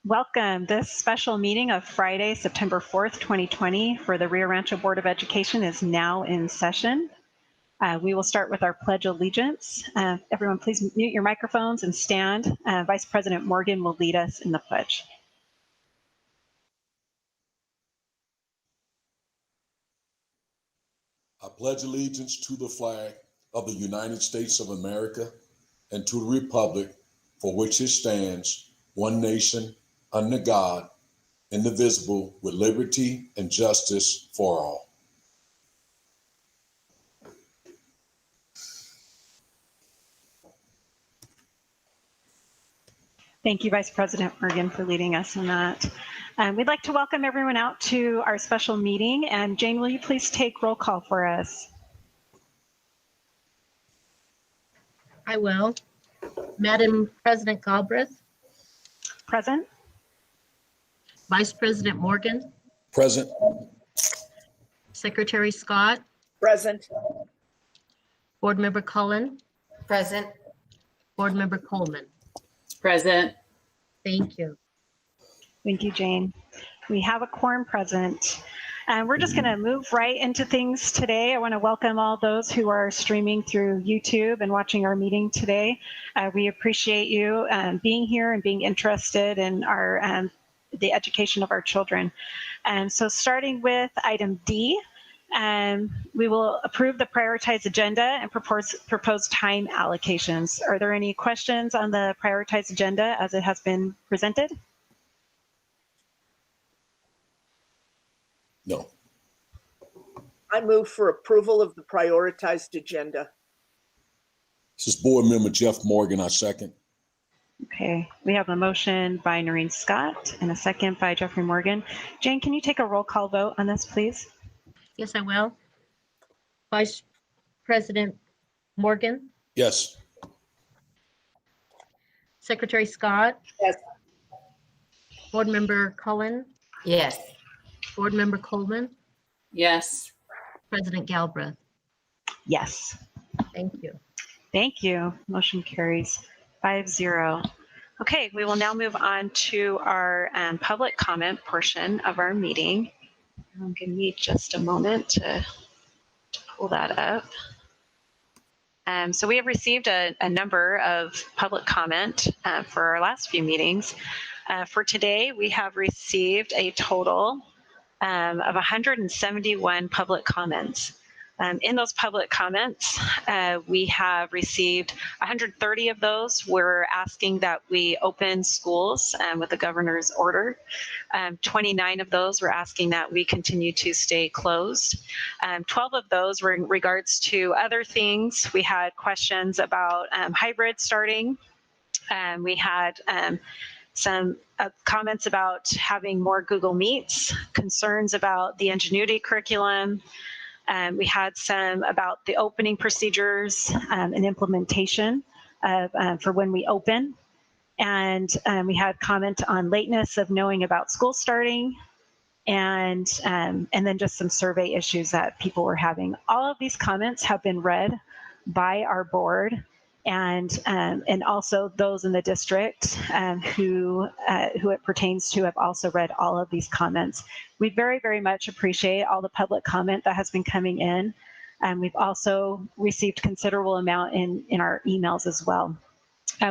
Welcome. This special meeting of Friday, September 4th, 2020 for the Rio Rancho Board of Education is now in session. We will start with our Pledge of Allegiance. Everyone please mute your microphones and stand. Vice President Morgan will lead us in the pledge. I pledge allegiance to the flag of the United States of America and to the republic for which it stands, one nation, under God, indivisible, with liberty and justice for all. Thank you, Vice President Morgan, for leading us in that. We'd like to welcome everyone out to our special meeting. And Jane, will you please take roll call for us? I will. Madam President Galbraith. Present. Vice President Morgan. Present. Secretary Scott. Present. Board Member Cullen. Present. Board Member Coleman. Present. Thank you. Thank you, Jane. We have a quorum present. And we're just going to move right into things today. I want to welcome all those who are streaming through YouTube and watching our meeting today. We appreciate you being here and being interested in our the education of our children. And so starting with item D, we will approve the prioritized agenda and propose time allocations. Are there any questions on the prioritized agenda as it has been presented? No. I move for approval of the prioritized agenda. This is Board Member Jeff Morgan. I second. Okay, we have a motion by Noreen Scott and a second by Jeffrey Morgan. Jane, can you take a roll call vote on this, please? Yes, I will. Vice President Morgan. Yes. Secretary Scott. Yes. Board Member Cullen. Yes. Board Member Coleman. Yes. President Galbraith. Yes. Thank you. Thank you. Motion carries 5-0. Okay, we will now move on to our public comment portion of our meeting. I'm going to need just a moment to pull that up. So we have received a number of public comment for our last few meetings. For today, we have received a total of 171 public comments. In those public comments, we have received 130 of those were asking that we open schools with the governor's order. 29 of those were asking that we continue to stay closed. 12 of those were in regards to other things. We had questions about hybrid starting. We had some comments about having more Google Meets, concerns about the Ingenuity curriculum. We had some about the opening procedures and implementation for when we open. And we had comment on lateness of knowing about school starting, and then just some survey issues that people were having. All of these comments have been read by our board, and also those in the district who it pertains to have also read all of these comments. We very, very much appreciate all the public comment that has been coming in. And we've also received considerable amount in our emails as well.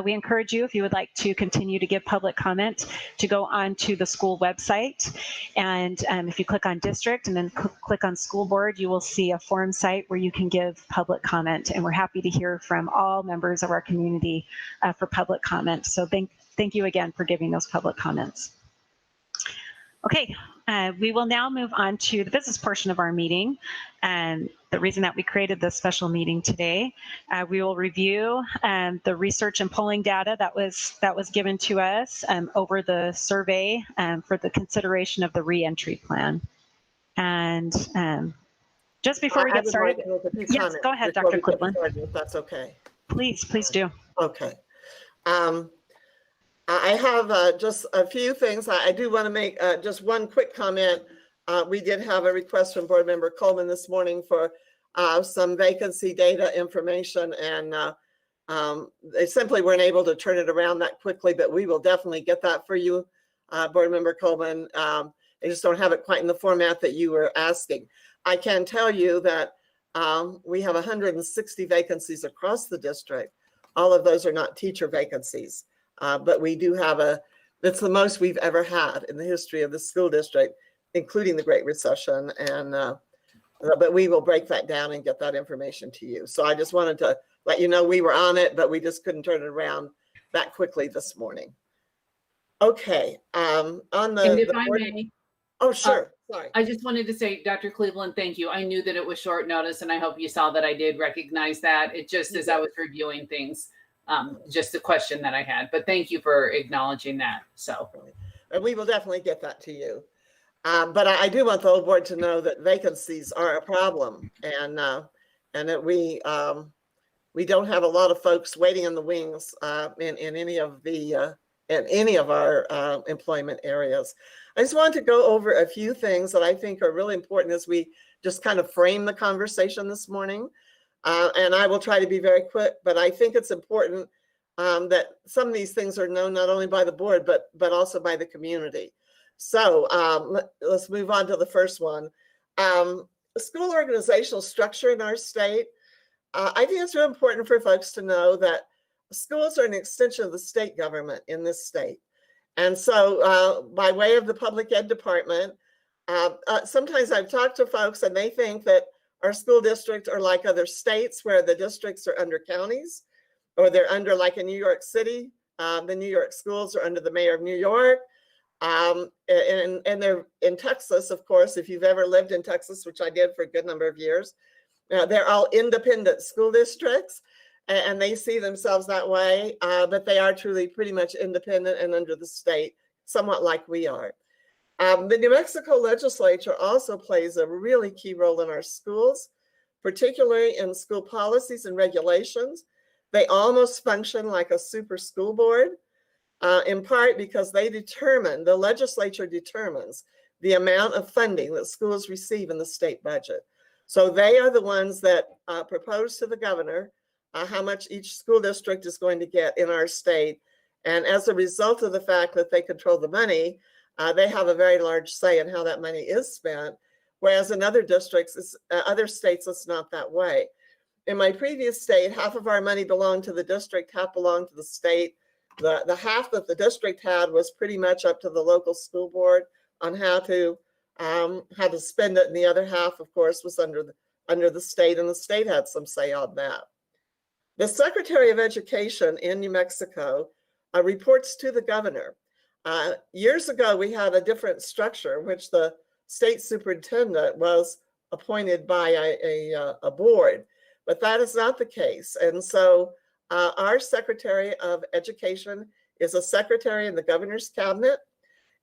We encourage you, if you would like to continue to give public comment, to go onto the school website. And if you click on district and then click on school board, you will see a form site where you can give public comment. And we're happy to hear from all members of our community for public comment. So thank you again for giving those public comments. Okay, we will now move on to the business portion of our meeting. And the reason that we created this special meeting today, we will review the research and polling data that was given to us over the survey for the consideration of the reentry plan. And just before we get started, yes, go ahead, Dr. Cleveland. If that's okay. Please do. Okay. I have just a few things. I do want to make just one quick comment. We did have a request from Board Member Coleman this morning for some vacancy data information, and they simply weren't able to turn it around that quickly, but we will definitely get that for you Board Member Coleman. They just don't have it quite in the format that you were asking. I can tell you that we have 160 vacancies across the district. All of those are not teacher vacancies, but we do have it's the most we've ever had in the history of the school district, including the Great Recession. And but we will break that down and get that information to you. So I just wanted to let you know we were on it, but we just couldn't turn it around that quickly this morning. Okay, on the. And if the I board- may, Oh, sure. Sorry. I just wanted to say, Dr. Cleveland, thank you. I knew that it was short notice, and I hope you saw that I did recognize that. It just, as I was reviewing things, just a question that I had. But thank you for acknowledging that. So, And we will definitely get that to you. But I do want the whole board to know that vacancies are a problem, and that we don't have a lot of folks waiting in the wings in any of the in any of our employment areas. I just wanted to go over a few things that I think are really important as we just kind of frame the conversation this morning. And I will try to be very quick, but I think it's important that some of these things are known not only by the board, but also by the community. So let's move on to the first one. School organizational structure in our state. I think it's really important for folks to know that schools are an extension of the state government in this state. And so by way of the public ed department, sometimes I've talked to folks and they think that our school districts are like other states where the districts are under counties, or they're under, like in New York City, the New York schools are under the mayor of New York. And they're in Texas, of course, if you've ever lived in Texas, which I did for a good number of years, they're all independent school districts. And they see themselves that way, but they are truly pretty much independent and under the state, somewhat like we are. The New Mexico legislature also plays a really key role in our schools, particularly in school policies and regulations. They almost function like a super school board, in part because the legislature determines the amount of funding that schools receive in the state budget. So they are the ones that propose to the governor how much each school district is going to get in our state. And as a result of the fact that they control the money, they have a very large say in how that money is spent. Whereas in other districts, other states, it's not that way. In my previous state, half of our money belonged to the district, half belonged to the state. The half that the district had was pretty much up to the local school board on how to spend it. And the other half, of course, was under the state, and the state had some say on that. The Secretary of Education in New Mexico reports to the governor. Years ago, we had a different structure, in which the state superintendent was appointed by a board, but that is not the case. And so our Secretary of Education is a secretary in the governor's cabinet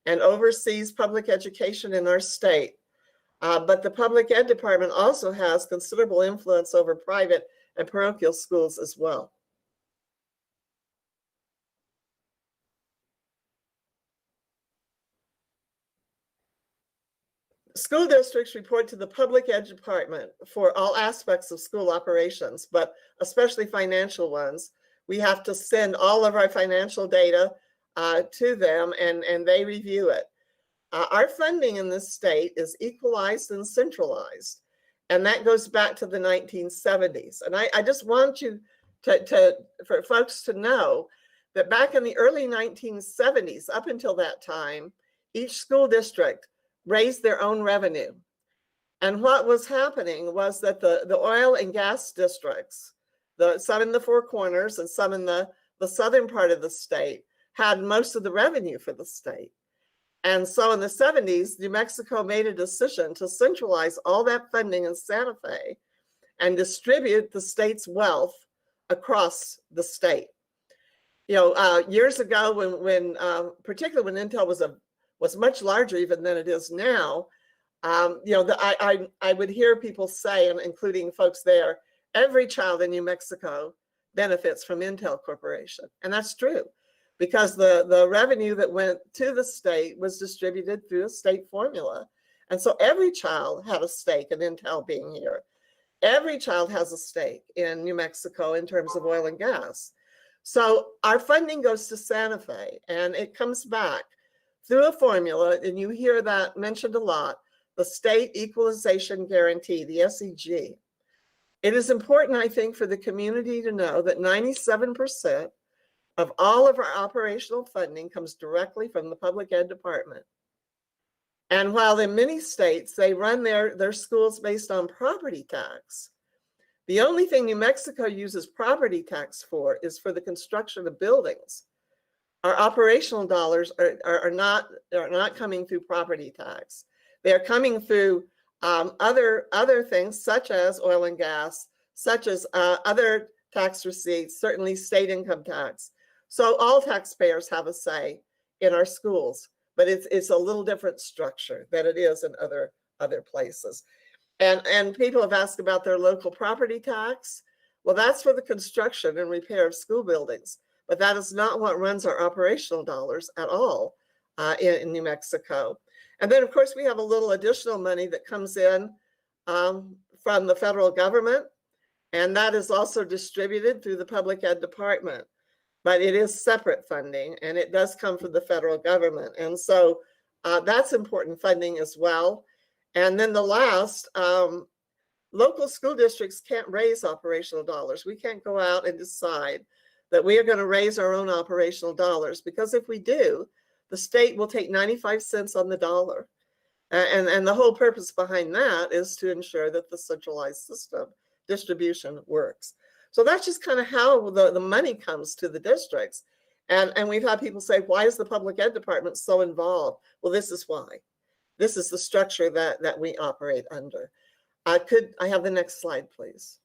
and oversees public education in our state. But the public ed department also has considerable influence over private and parochial schools as well. School districts report to the public ed department for all aspects of school operations, but especially financial ones. We have to send all of our financial data to them, and they review it. Our funding in this state is equalized and centralized. And that goes back to the 1970s. And I just want you for folks to know that back in the early 1970s, up until that time, each school district raised their own revenue. And what was happening was that the oil and gas districts, some in the Four Corners and some in the southern part of the state, had most of the revenue for the state. And so in the 70s, New Mexico made a decision to centralize all that funding in Santa Fe and distribute the state's wealth across the state. Years ago, when particularly when Intel was much larger even than it is now, I would hear people say, and including folks there, every child in New Mexico benefits from Intel Corporation, and that's true. Because the revenue that went to the state was distributed through a state formula. And so every child had a stake in Intel being here. Every child has a stake in New Mexico in terms of oil and gas. So our funding goes to Santa Fe, and it comes back through a formula, and you hear that mentioned a lot, the State Equalization Guarantee, the SEG. It is important, I think, for the community to know that 97% of all of our operational funding comes directly from the public ed department. And while in many states, they run their schools based on property tax, the only thing New Mexico uses property tax for is for the construction of buildings. Our operational dollars are not coming through property tax. They are coming through other things such as oil and gas, such as other tax receipts, certainly state income tax. So all taxpayers have a say in our schools, but it's a little different structure than it is in other places. And people have asked about their local property tax. Well, that's for the construction and repair of school buildings, but that is not what runs our operational dollars at all in New Mexico. And then, of course, we have a little additional money that comes in from the federal government, and that is also distributed through the public ed department. But it is separate funding, and it does come from the federal government. And so that's important funding as well. And then the last, local school districts can't raise operational dollars. We can't go out and decide that we are going to raise our own operational dollars, because if we do, the state will take 95 cents on the dollar. And the whole purpose behind that is to ensure that the centralized system distribution works. So that's just kind of how the money comes to the districts. And we've had people say, why is the public ed department so involved? Well, this is why. This is the structure that we operate under. Could I have the next slide, please?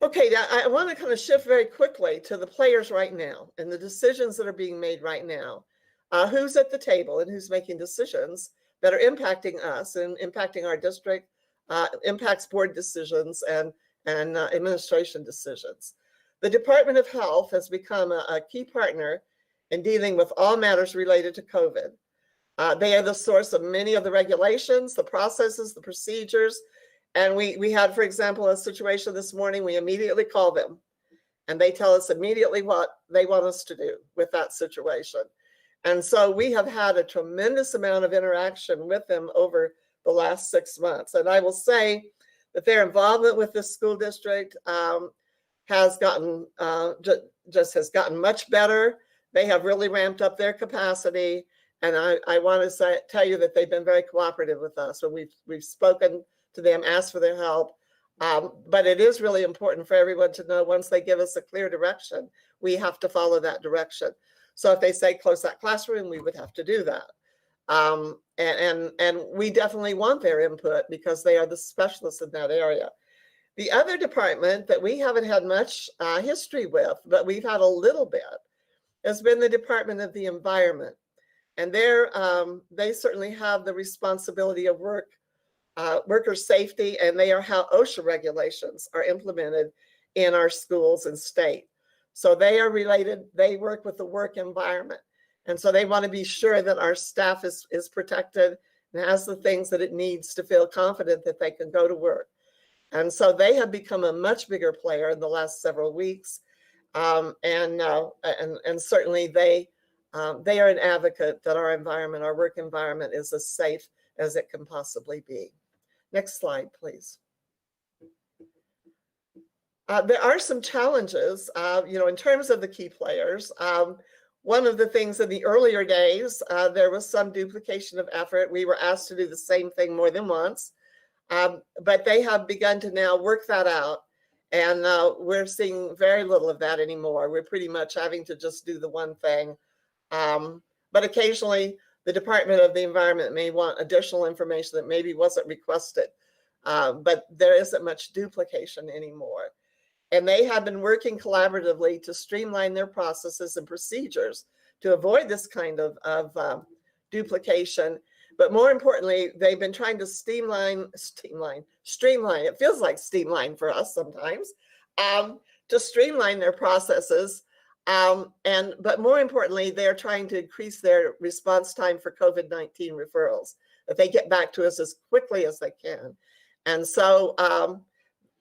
Okay, now I want to kind of shift very quickly to the players right now and the decisions that are being made right now. Who's at the table and who's making decisions that are impacting us and impacting our district, impacts board decisions and administration decisions. The Department of Health has become a key partner in dealing with all matters related to COVID. They are the source of many of the regulations, the processes, the procedures. And we had, for example, a situation this morning. We immediately call them and they tell us immediately what they want us to do with that situation. And so we have had a tremendous amount of interaction with them over the last 6 months. And I will say that their involvement with this school district has gotten has gotten much better. They have really ramped up their capacity. And I want to tell you that they've been very cooperative with us. So we've spoken to them, asked for their help. But it is really important for everyone to know once they give us a clear direction, we have to follow that direction. So if they say close that classroom, we would have to do that. And we definitely want their input because they are the specialists in that area. The other department that we haven't had much history with, but we've had a little bit, has been the Department of the Environment. And they certainly have the responsibility of worker safety, and they are how OSHA regulations are implemented in our schools and state. So they are related, they work with the work environment. And so they want to be sure that our staff is protected and has the things that it needs to feel confident that they can go to work. And so they have become a much bigger player in the last several weeks. And certainly they are an advocate that our environment, our work environment, is as safe as it can possibly be. Next slide, please. There are some challenges, in terms of the key players. One of the things in the earlier days, there was some duplication of effort. We were asked to do the same thing more than once, but they have begun to now work that out. And we're seeing very little of that anymore. We're pretty much having to just do the one thing. But occasionally the Department of the Environment may want additional information that maybe wasn't requested, but there isn't much duplication anymore. And they have been working collaboratively to streamline their processes and procedures to avoid this kind of duplication. But more importantly, they've been trying to streamline. It feels like streamline for us sometimes, to streamline their processes. But more importantly, they're trying to increase their response time for COVID-19 referrals, that they get back to us as quickly as they can. And so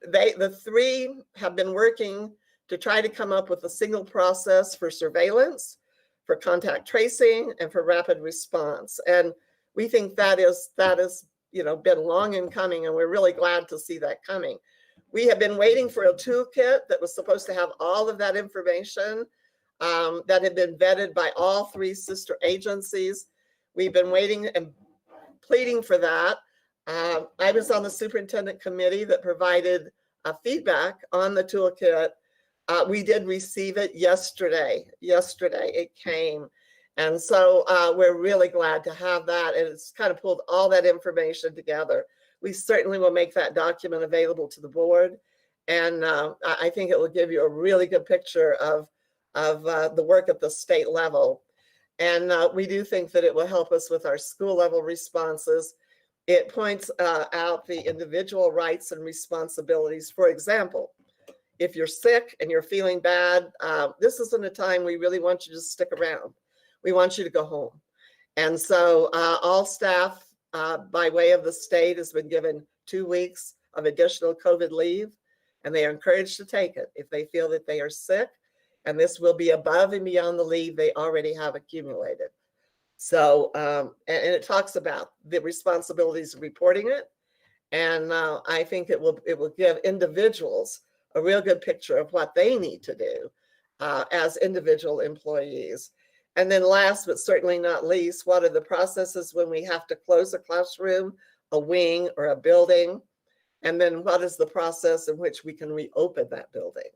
the three have been working to try to come up with a single process for surveillance, for contact tracing, and for rapid response. And we think that is been long in coming, and we're really glad to see that coming. We have been waiting for a toolkit that was supposed to have all of that information that had been vetted by all 3 sister agencies. We've been waiting and pleading for that. I was on the superintendent committee that provided feedback on the toolkit. We did receive it yesterday. Yesterday it came. And so we're really glad to have that. And it's kind of pulled all that information together. We certainly will make that document available to the board. And I think it will give you a really good picture of the work at the state level. And we do think that it will help us with our school level responses. It points out the individual rights and responsibilities. For example, if you're sick and you're feeling bad, this isn't a time we really want you to stick around. We want you to go home. And so all staff by way of the state has been given 2 weeks of additional COVID leave, and they are encouraged to take it if they feel that they are sick. And this will be above and beyond the leave they already have accumulated. So, and it talks about the responsibilities of reporting it. And I think it will give individuals a real good picture of what they need to do as individual employees. And then last, but certainly not least, what are the processes when we have to close a classroom, a wing, or a building? And then what is the process in which we can reopen that building?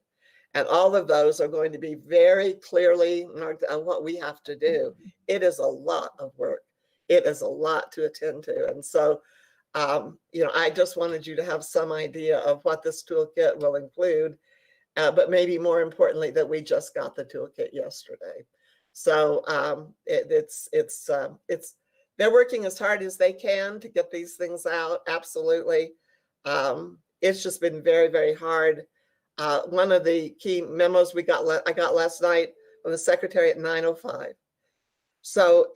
And all of those are going to be very clearly marked on what we have to do. It is a lot of work. It is a lot to attend to. And so, I just wanted you to have some idea of what this toolkit will include, but maybe more importantly, that we just got the toolkit yesterday. So they're working as hard as they can to get these things out. Absolutely. It's just been very, very hard. One of the key memos I got last night from the secretary at 9:05. So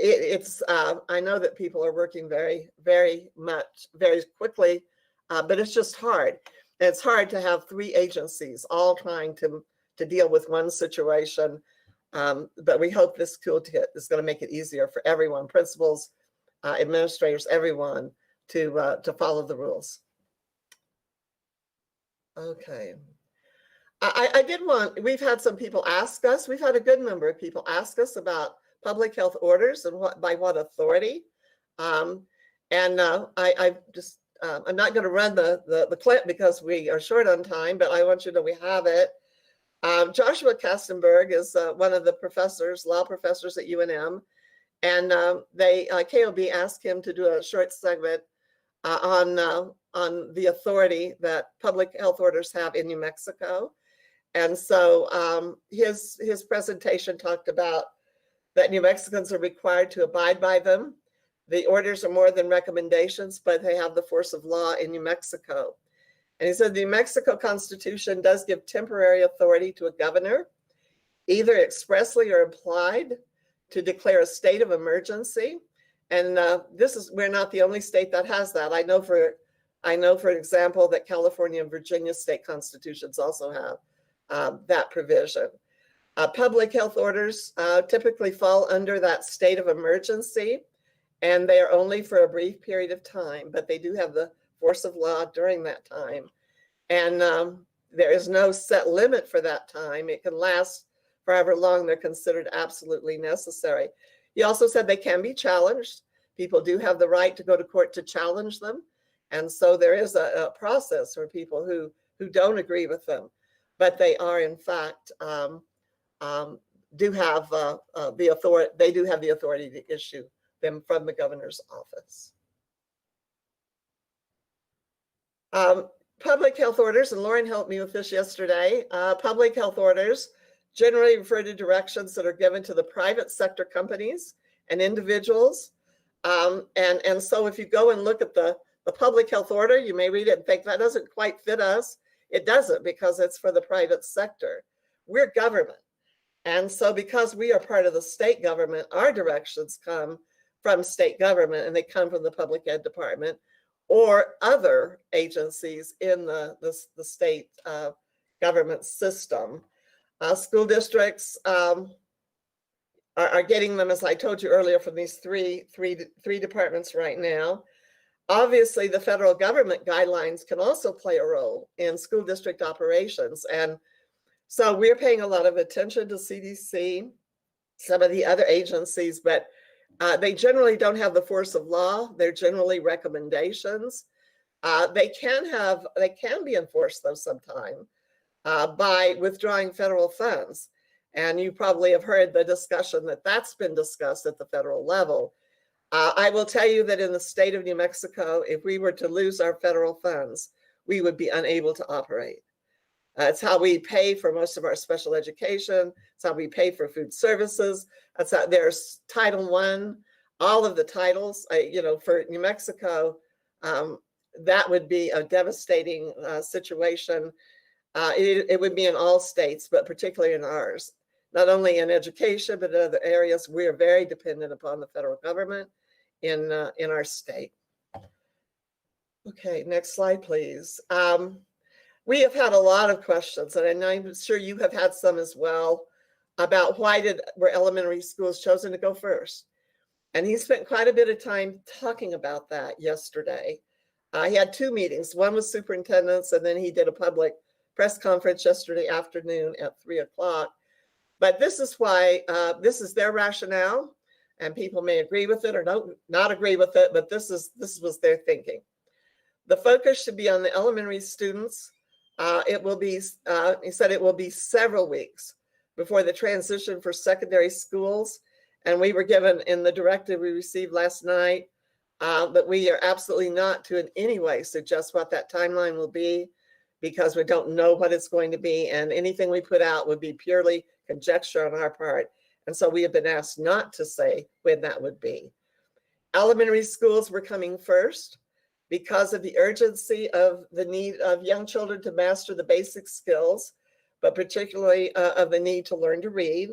I know that people are working very, very much, very quickly, but it's just hard. And it's hard to have 3 agencies all trying to deal with one situation. But we hope this toolkit is going to make it easier for everyone, principals, administrators, everyone to follow the rules. Okay. We've had some people ask us, we've had a good number of people ask us about public health orders and by what authority. I'm not going to run the clip because we are short on time, but I want you to know we have it. Joshua Kastenberg is one of the law professors at UNM, and KOB asked him to do a short segment on the authority that public health orders have in New Mexico. And so his presentation talked about that New Mexicans are required to abide by them. The orders are more than recommendations, but they have the force of law in New Mexico. And he said the New Mexico Constitution does give temporary authority to a governor, either expressly or implied, to declare a state of emergency. And we're not the only state that has that. I know, for example, that California and Virginia state constitutions also have that provision. Public health orders typically fall under that state of emergency, and they are only for a brief period of time, but they do have the force of law during that time. And there is no set limit for that time. It can last for however long they're considered absolutely necessary. He also said they can be challenged. People do have the right to go to court to challenge them. And so there is a process for people who don't agree with them, but they are in fact do have the authority. They do have the authority to issue them from the governor's office. Public health orders, and Lauren helped me with this yesterday. Public health orders generally refer to directions that are given to the private sector companies and individuals. And so if you go and look at the public health order, you may read it and think that doesn't quite fit us. It doesn't, because it's for the private sector. We're government. And so because we are part of the state government, our directions come from state government, and they come from the public ed department or other agencies in the state government system. School districts are getting them, as I told you earlier, from these three departments right now. Obviously, the federal government guidelines can also play a role in school district operations. And so we're paying a lot of attention to CDC, some of the other agencies, but they generally don't have the force of law. They're generally recommendations. They can be enforced though sometime by withdrawing federal funds. And you probably have heard the discussion that's been discussed at the federal level. I will tell you that in the state of New Mexico, if we were to lose our federal funds, we would be unable to operate. It's how we pay for most of our special education. It's how we pay for food services. That's how there's Title I, all of the titles, for New Mexico, that would be a devastating situation. It would be in all states, but particularly in ours. Not only in education, but in other areas, we are very dependent upon the federal government in our state. Okay, next slide, please. We have had a lot of questions, and I'm sure you have had some as well, about why were elementary schools chosen to go first. And he spent quite a bit of time talking about that yesterday. He had two meetings. One was superintendents, and then he did a public press conference yesterday afternoon at 3:00. But this is why, this is their rationale, and people may agree with it or not agree with it, but this was their thinking. The focus should be on the elementary students. It will be, he said it will be several weeks before the transition for secondary schools. And we were given in the directive we received last night that we are absolutely not to in any way suggest what that timeline will be, because we don't know what it's going to be, and anything we put out would be purely conjecture on our part. And so we have been asked not to say when that would be. Elementary schools were coming first because of the urgency of the need of young children to master the basic skills, but particularly of the need to learn to read.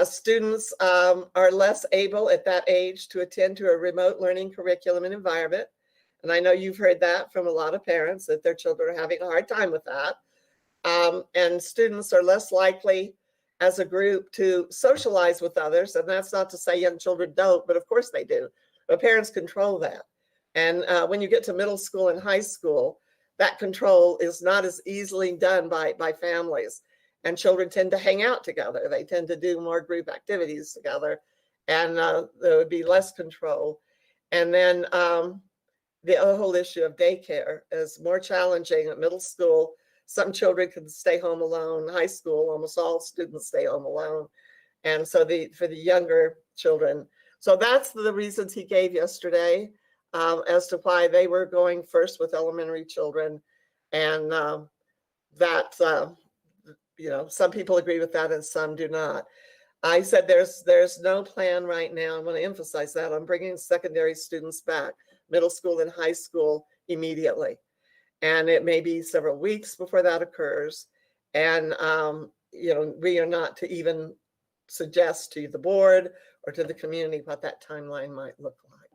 Students are less able at that age to attend to a remote learning curriculum and environment. And I know you've heard that from a lot of parents, that their children are having a hard time with that. And students are less likely as a group to socialize with others. And that's not to say young children don't, but of course they do. But parents control that. And when you get to middle school and high school, that control is not as easily done by families. And children tend to hang out together. They tend to do more group activities together. And there would be less control. And then the whole issue of daycare is more challenging at middle school. Some children can stay home alone. High school, almost all students stay home alone. And so for the younger children. So that's the reasons he gave yesterday as to why they were going first with elementary children. And some people agree with that and some do not. I said there's no plan right now. I want to emphasize that on bringing secondary students back, middle school and high school, immediately. And it may be several weeks before that occurs. And, we are not to even suggest to the board or to the community what that timeline might look like.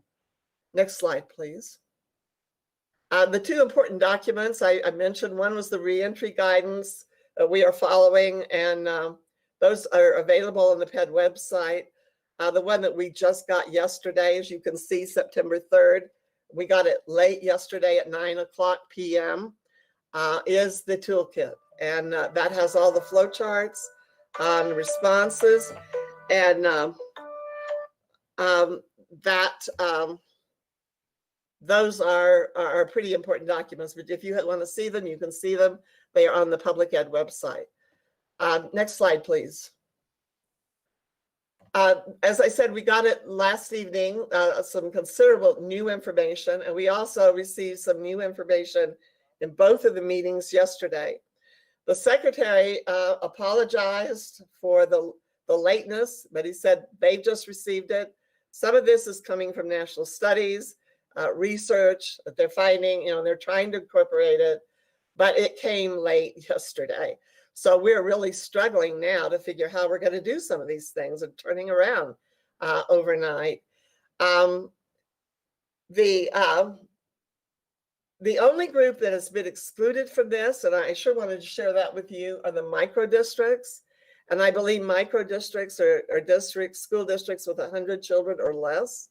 Next slide, please. The two important documents I mentioned, one was the Reentry Guidance we are following, and those are available on the PED website. The one that we just got yesterday, as you can see, September 3rd, we got it late yesterday at 9:00 p.m., is the toolkit. And that has all the flow charts, responses, and those are pretty important documents. But if you want to see them, you can see them. They are on the Public Ed website. Next slide, please. As I said, we got it last evening, some considerable new information, and we also received some new information in both of the meetings yesterday. The secretary apologized for the lateness, but he said they've just received it. Some of this is coming from national studies, research that they're finding, they're trying to incorporate it, but it came late yesterday. So we're really struggling now to figure how we're going to do some of these things and turning around overnight. The only group that has been excluded from this, and I sure wanted to share that with you, are the micro districts. And I believe micro districts are districts, school districts with 100 children or less.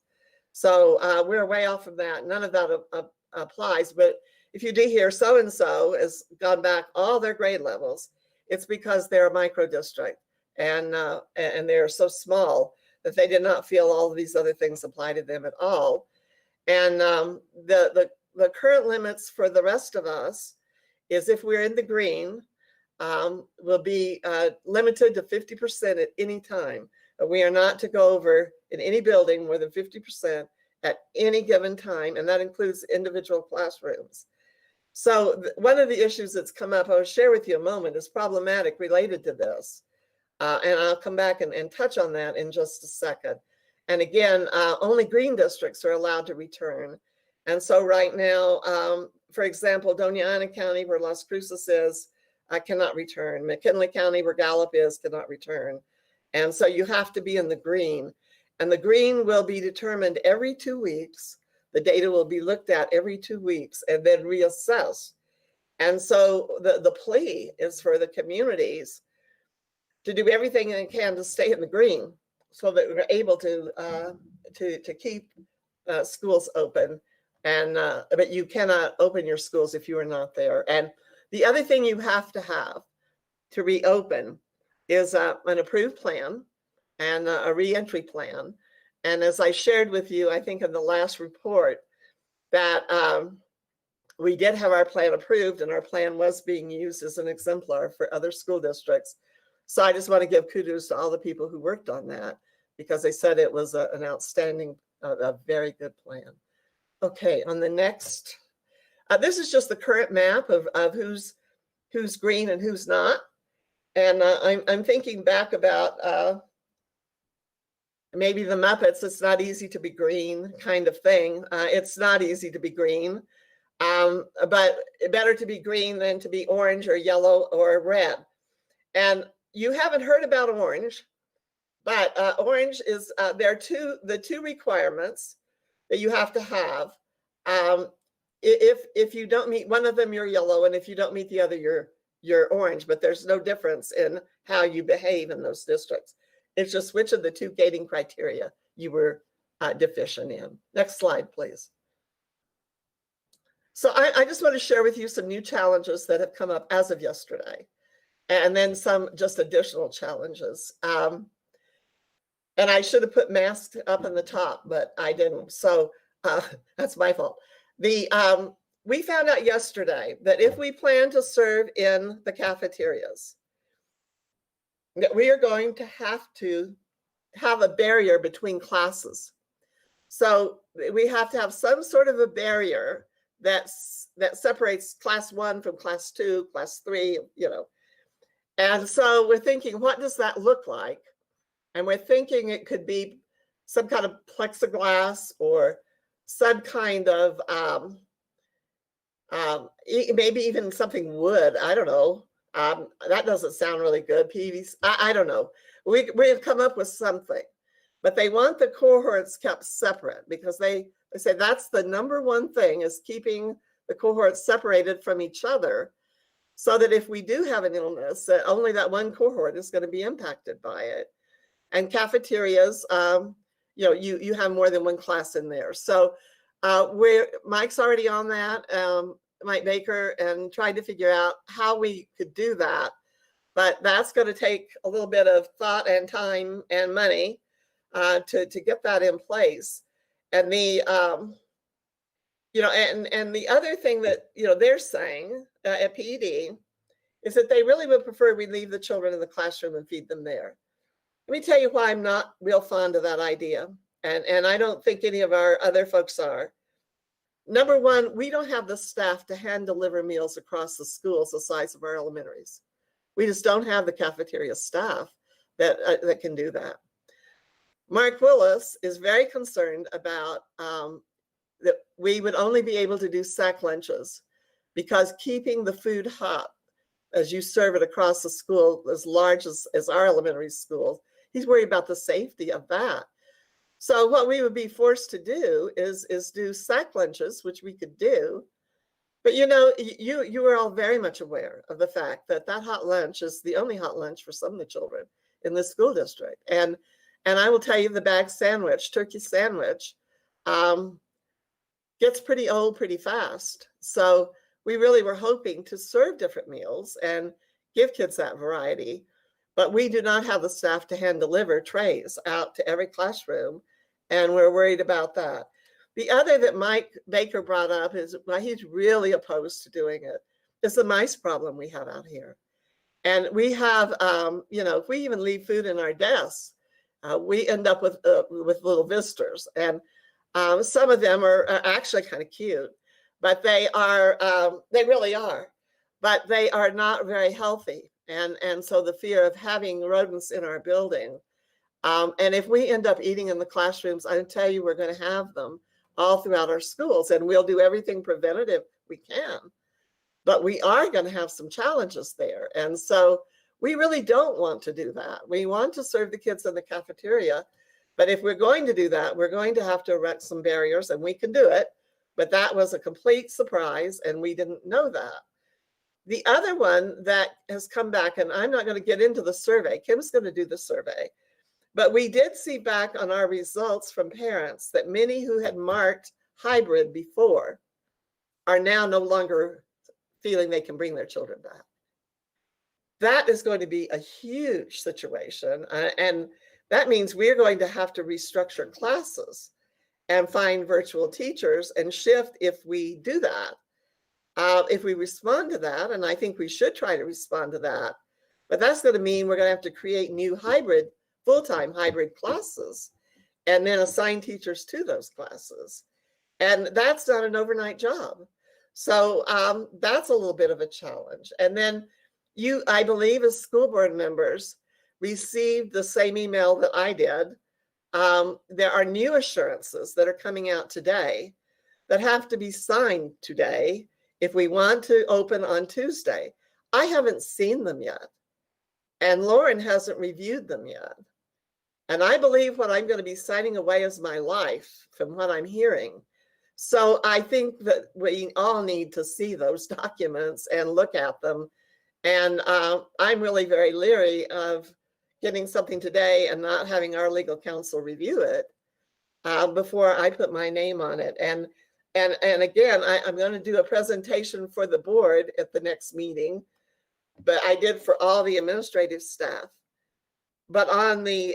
So we're way off of that. None of that applies. But if you do hear so-and-so has gone back all their grade levels, it's because they're a micro district and they're so small that they did not feel all of these other things apply to them at all. And the current limits for the rest of us is if we're in the green, will be limited to 50% at any time. We are not to go over in any building more than 50% at any given time, and that includes individual classrooms. So one of the issues that's come up, I'll share with you a moment, is problematic related to this. And I'll come back and touch on that in just a second. And again, only green districts are allowed to return. And so right now, for example, Doña Ana County, where Las Cruces is, cannot return. McKinley County, where Gallup is, cannot return. And so you have to be in the green. And the green will be determined every 2 weeks. The data will be looked at every 2 weeks and then reassessed. And so the plea is for the communities to do everything they can to stay in the green so that we're able to keep schools open. And but you cannot open your schools if you are not there. And the other thing you have to reopen is an approved plan and a reentry plan. And as I shared with you, I think in the last report, that we did have our plan approved and our plan was being used as an exemplar for other school districts. So I just want to give kudos to all the people who worked on that because they said it was an outstanding, a very good plan. Okay, on the next, this is just the current map of who's green and who's not. And I'm thinking back about maybe the Muppets, it's not easy to be green kind of thing. It's not easy to be green, but better to be green than to be orange or yellow or red. And you haven't heard about orange, but orange is, there are the two requirements that you have to have. If you don't meet one of them, you're yellow, and if you don't meet the other, you're orange, but there's no difference in how you behave in those districts. It's just which of the two gating criteria you were deficient in. Next slide, please. So I just want to share with you some new challenges that have come up as of yesterday, and then some just additional challenges. And I should have put masks up in the top, but I didn't. So that's my fault. We found out yesterday that if we plan to serve in the cafeterias, that we are going to have a barrier between classes. So we have to have some sort of a barrier that separates class 1 from class 2, class 3, you know. And so we're thinking, what does that look like? And we're thinking it could be some kind of plexiglass or some kind of, maybe even something wood, I don't know. That doesn't sound really good. PVC, I don't know. We have come up with something, but they want the cohorts kept separate because they say that's the number one thing is keeping the cohorts separated from each other so that if we do have an illness, that only that one cohort is going to be impacted by it. And cafeterias, you have more than one class in there. So Mike's already on that. Mike Baker, and tried to figure out how we could do that. But that's going to take a little bit of thought and time and money to get that in place. And the and the other thing that they're saying at PED is that they really would prefer we leave the children in the classroom and feed them there. Let me tell you why I'm not real fond of that idea, and I don't think any of our other folks are. Number one, we don't have the staff to hand deliver meals across the schools the size of our elementaries. We just don't have the cafeteria staff that can do that. Mark Willis is very concerned about that we would only be able to do sack lunches because keeping the food hot as you serve it across the school as large as our elementary schools, he's worried about the safety of that. So what we would be forced to do is do sack lunches, which we could do, But you know, you are all very much aware of the fact that that hot lunch is the only hot lunch for some of the children in the school district. And I will tell you, the bag sandwich, turkey sandwich, gets pretty old pretty fast. So we really were hoping to serve different meals and give kids that variety, but we do not have the staff to hand deliver trays out to every classroom, and we're worried about that. The other that Mike Baker brought up is why he's really opposed to doing it is the mice problem we have out here. And we have, you know, if we even leave food in our desks, we end up with little visitors. And some of them are actually kind of cute, but they really are, but they are not very healthy. And so the fear of having rodents in our building, and if we end up eating in the classrooms, I tell you, we're going to have them all throughout our schools, and we'll do everything preventative we can. But we are going to have some challenges there. And so we really don't want to do that. We want to serve the kids in the cafeteria. But if we're going to do that, we're going to have to erect some barriers, and we can do it. But that was a complete surprise, and we didn't know that. The other one that has come back, and I'm not going to get into the survey, Kim's going to do the survey, but we did see back on our results from parents that many who had marked hybrid before are now no longer feeling they can bring their children back. That is going to be a huge situation. And that means we're going to have to restructure classes and find virtual teachers and shift if we do that. If we respond to that, and I think we should try to respond to that, but that's going to mean we're going to have to create new hybrid, full-time hybrid classes and then assign teachers to those classes. And that's not an overnight job. So that's a little bit of a challenge. And then you, I believe, as school board members, received the same email that I did. There are new assurances that are coming out today that have to be signed today if we want to open on Tuesday. I haven't seen them yet, and Lauren hasn't reviewed them yet. And I believe what I'm going to be signing away is my life from what I'm hearing. So I think that we all need to see those documents and look at them. And I'm really very leery of getting something today and not having our legal counsel review it before I put my name on it. And again, I'm going to do a presentation for the board at the next meeting, but I did for all the administrative staff. But on the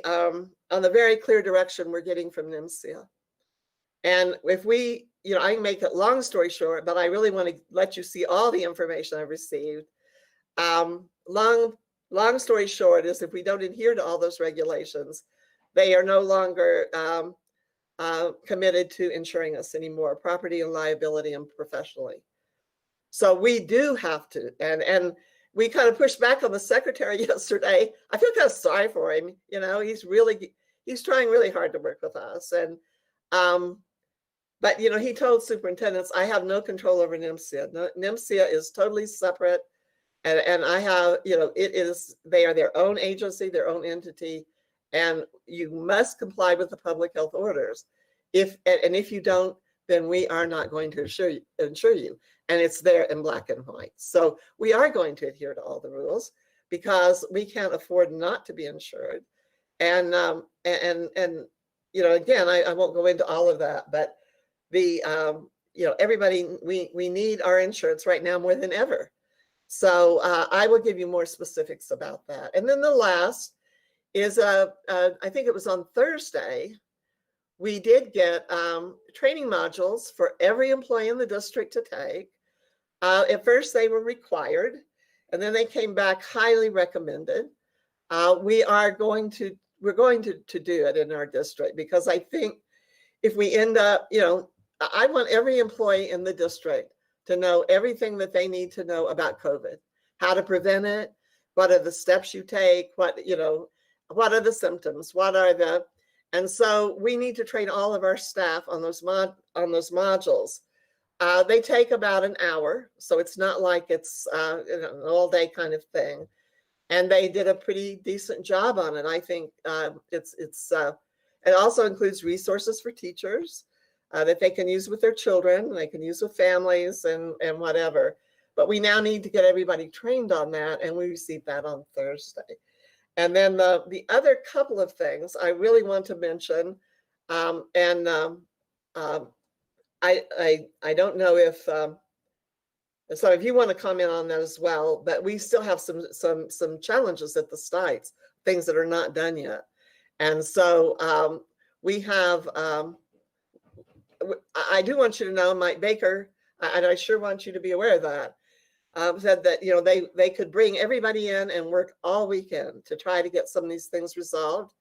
very clear direction we're getting from NIMSIA. And if we, you know, I can make it long story short, but I really want to let you see all the information I've received. Long story short is if we don't adhere to all those regulations, they are no longer committed to insuring us anymore, property and liability and professionally. So we do have to, and we kind of pushed back on the secretary yesterday. I feel kind of sorry for him. You know, he's trying really hard to work with us. And, but you know, he told superintendents, I have no control over NIMSIA. No, NIMSIA is totally separate. And I have, you know, they are their own agency, their own entity, and you must comply with the public health orders. If you don't, then we are not going to insure you. And it's there in black and white. So we are going to adhere to all the rules because we can't afford not to be insured. And you know, again, I won't go into all of that, but the, you know, everybody, we need our insurance right now more than ever. So I will give you more specifics about that. And then the last is, I think it was on Thursday, we did get training modules for every employee in the district to take. At first they were required, and then they came back highly recommended. We're going to do it in our district because I think if we end up, you know, I want every employee in the district to know everything that they need to know about COVID, how to prevent it, what are the steps you take, what, you know, what are the symptoms, and so we need to train all of our staff on those modules. They take about an hour, so it's not like it's an all day kind of thing. And they did a pretty decent job on it. I think it also includes resources for teachers. that they can use with their children, they can use with families and whatever. But we now need to get everybody trained on that, and we received that on Thursday. And then the other couple of things I really want to mention, I don't know if some of you want to comment on that as well, but we still have some challenges at the sites, things that are not done yet. And so we have, I do want you to know, Mike Baker, and I sure want you to be aware of that, said that, you know, they could bring everybody in and work all weekend to try to get some of these things resolved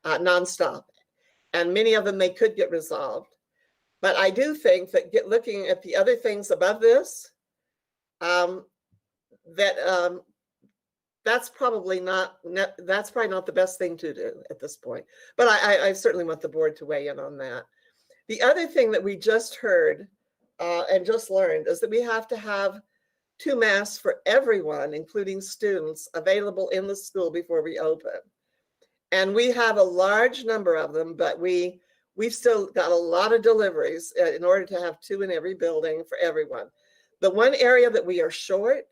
nonstop. And many of them they could get resolved. But I do think that looking at the other things above this, that's probably not the best thing to do at this point. But I certainly want the board to weigh in on that. The other thing that we just heard and just learned is that we have to have 2 masks for everyone, including students, available in the school before we open. And we have a large number of them, but we've still got a lot of deliveries in order to have 2 in every building for everyone. The one area that we are short,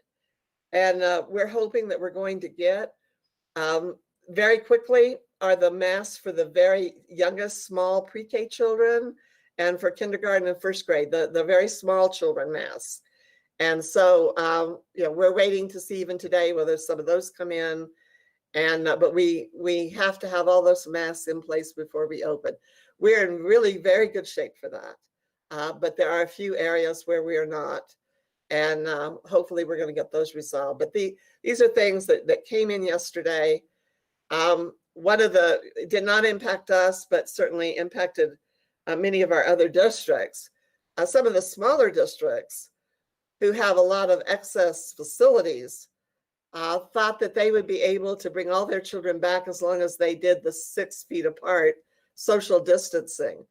and we're hoping that we're going to get very quickly, are the masks for the very youngest small pre-K children and for kindergarten and first grade, the very small children masks. And so, you know, we're waiting to see even today whether some of those come in. And but we have to have all those masks in place before we open. We're in really very good shape for that. But there are a few areas where we are not. And hopefully we're going to get those resolved. But these are things that came in yesterday. One of it did not impact us, but certainly impacted many of our other districts. Some of the smaller districts who have a lot of excess facilities thought that they would be able to bring all their children back as long as they did the 6 feet apart social distancing.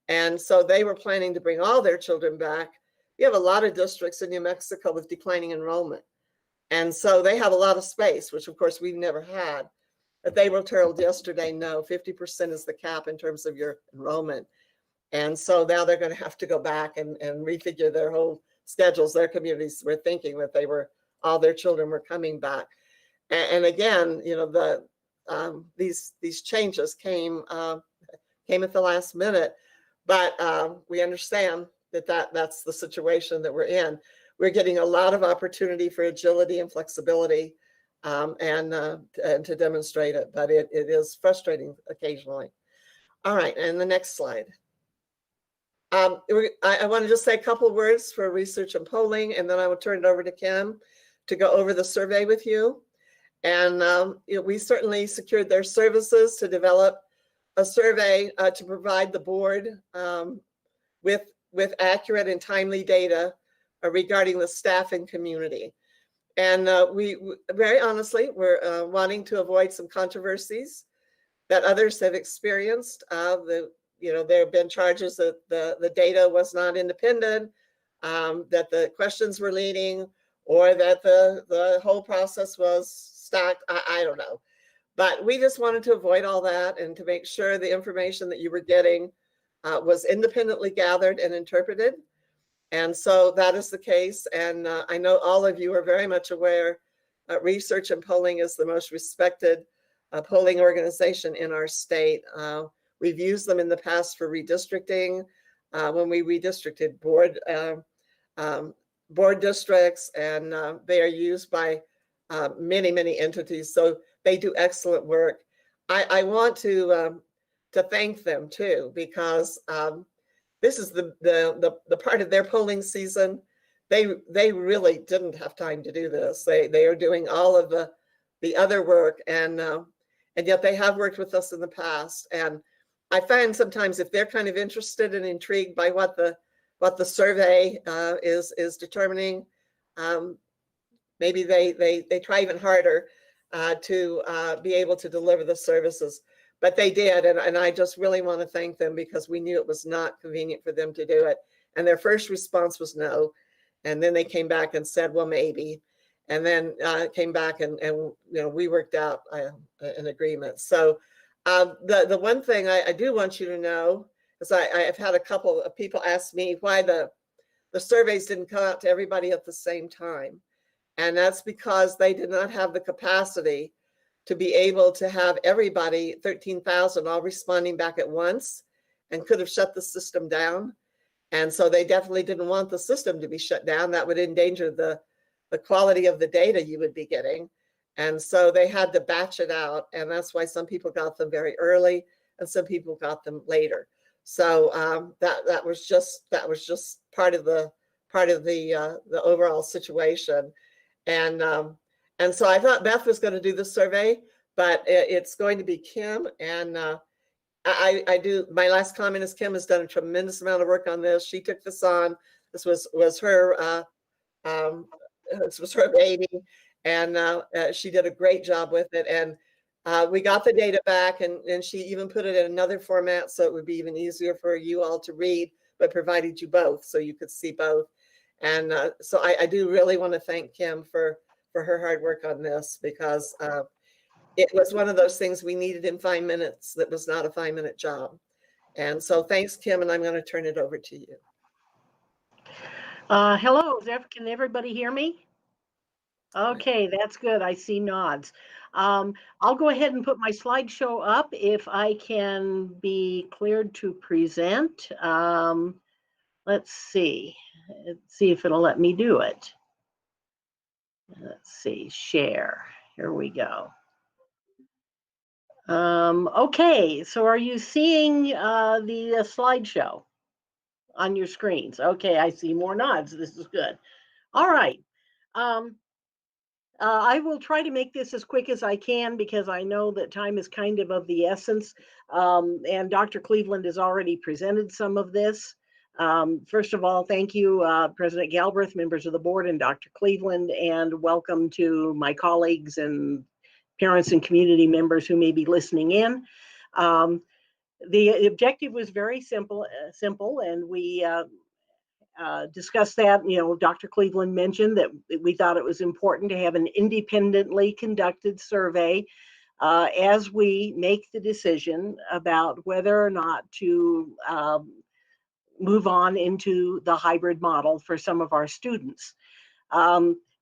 And so they were planning to bring all their children back. We have a lot of districts in New Mexico with declining enrollment. And so they have a lot of space, which of course we've never had. But they were told yesterday, no, 50% is the cap in terms of your enrollment. And so now they're going to have to go back and refigure their whole schedules. Their communities were thinking that all their children were coming back. And again, you know, these changes came at the last minute, but we understand that's the situation that we're in. We're getting a lot of opportunity for agility and flexibility and to demonstrate it, but it is frustrating occasionally. All right, and the next slide. I want to just say a couple of words for research and polling, and then I will turn it over to Kim to go over the survey with you. And you know, we certainly secured their services to develop a survey to provide the board with accurate and timely data regarding the staff and community. And we very honestly, we're wanting to avoid some controversies that others have experienced. You know, there have been charges that the data was not independent, that the questions were leading, or that the whole process was stacked. I don't know. But we just wanted to avoid all that and to make sure the information that you were getting was independently gathered and interpreted. And so that is the case. And I know all of you are very much aware Research and Polling is the most respected polling organization in our state. We've used them in the past for redistricting, when we redistricted board districts, and they are used by many entities. So they do excellent work. I want to thank them too, because this is the part of their polling season. They really didn't have time to do this. They are doing all of the other work, and yet they have worked with us in the past. And I find sometimes if they're kind of interested and intrigued by what the survey is determining, maybe they try even harder to be able to deliver the services. But they did, and I just really want to thank them, because we knew it was not convenient for them to do it. And their first response was no. And then they came back and said, well, maybe. And then came back and you know, we worked out an agreement. So the one thing I do want you to know, because I've had a couple of people ask me why the surveys didn't come out to everybody at the same time. And that's because they did not have the capacity to be able to have everybody, 13,000, all responding back at once, and could have shut the system down. And so they definitely didn't want the system to be shut down. That would endanger the quality of the data you would be getting. And so they had to batch it out. And that's why some people got them very early and some people got them later. So that was just part of the overall situation. And so I thought Beth was going to do the survey, but it's going to be Kim. And I do, my last comment is Kim has done a tremendous amount of work on this. She took this on. This was her baby, and she did a great job with it. And we got the data back, and she even put it in another format so it would be even easier for you all to read, but provided you both so you could see both. And so I do really want to thank Kim for her hard work on this, because it was one of those things we needed in 5 minutes that was not a 5-minute job. And so thanks, Kim, and I'm going to turn it over to you. Hello, can everybody hear me? Okay, that's good. I see nods. I'll go ahead and put my slideshow up if I can be cleared to present. Let's see if it'll let me do it. Let's see, share. Here we go. Okay, so are you seeing the slideshow on your screens? Okay, I see more nods. This is good. All right. I will try to make this as quick as I can because I know that time is kind of the essence. And Dr. Cleveland has already presented some of this. First of all, thank you, President Galbraith, members of the board, and Dr. Cleveland, and welcome to my colleagues and parents and community members who may be listening in. The objective was very simple, and we discussed that. You know, Dr. Cleveland mentioned that we thought it was important to have an independently conducted survey as we make the decision about whether or not to move on into the hybrid model for some of our students.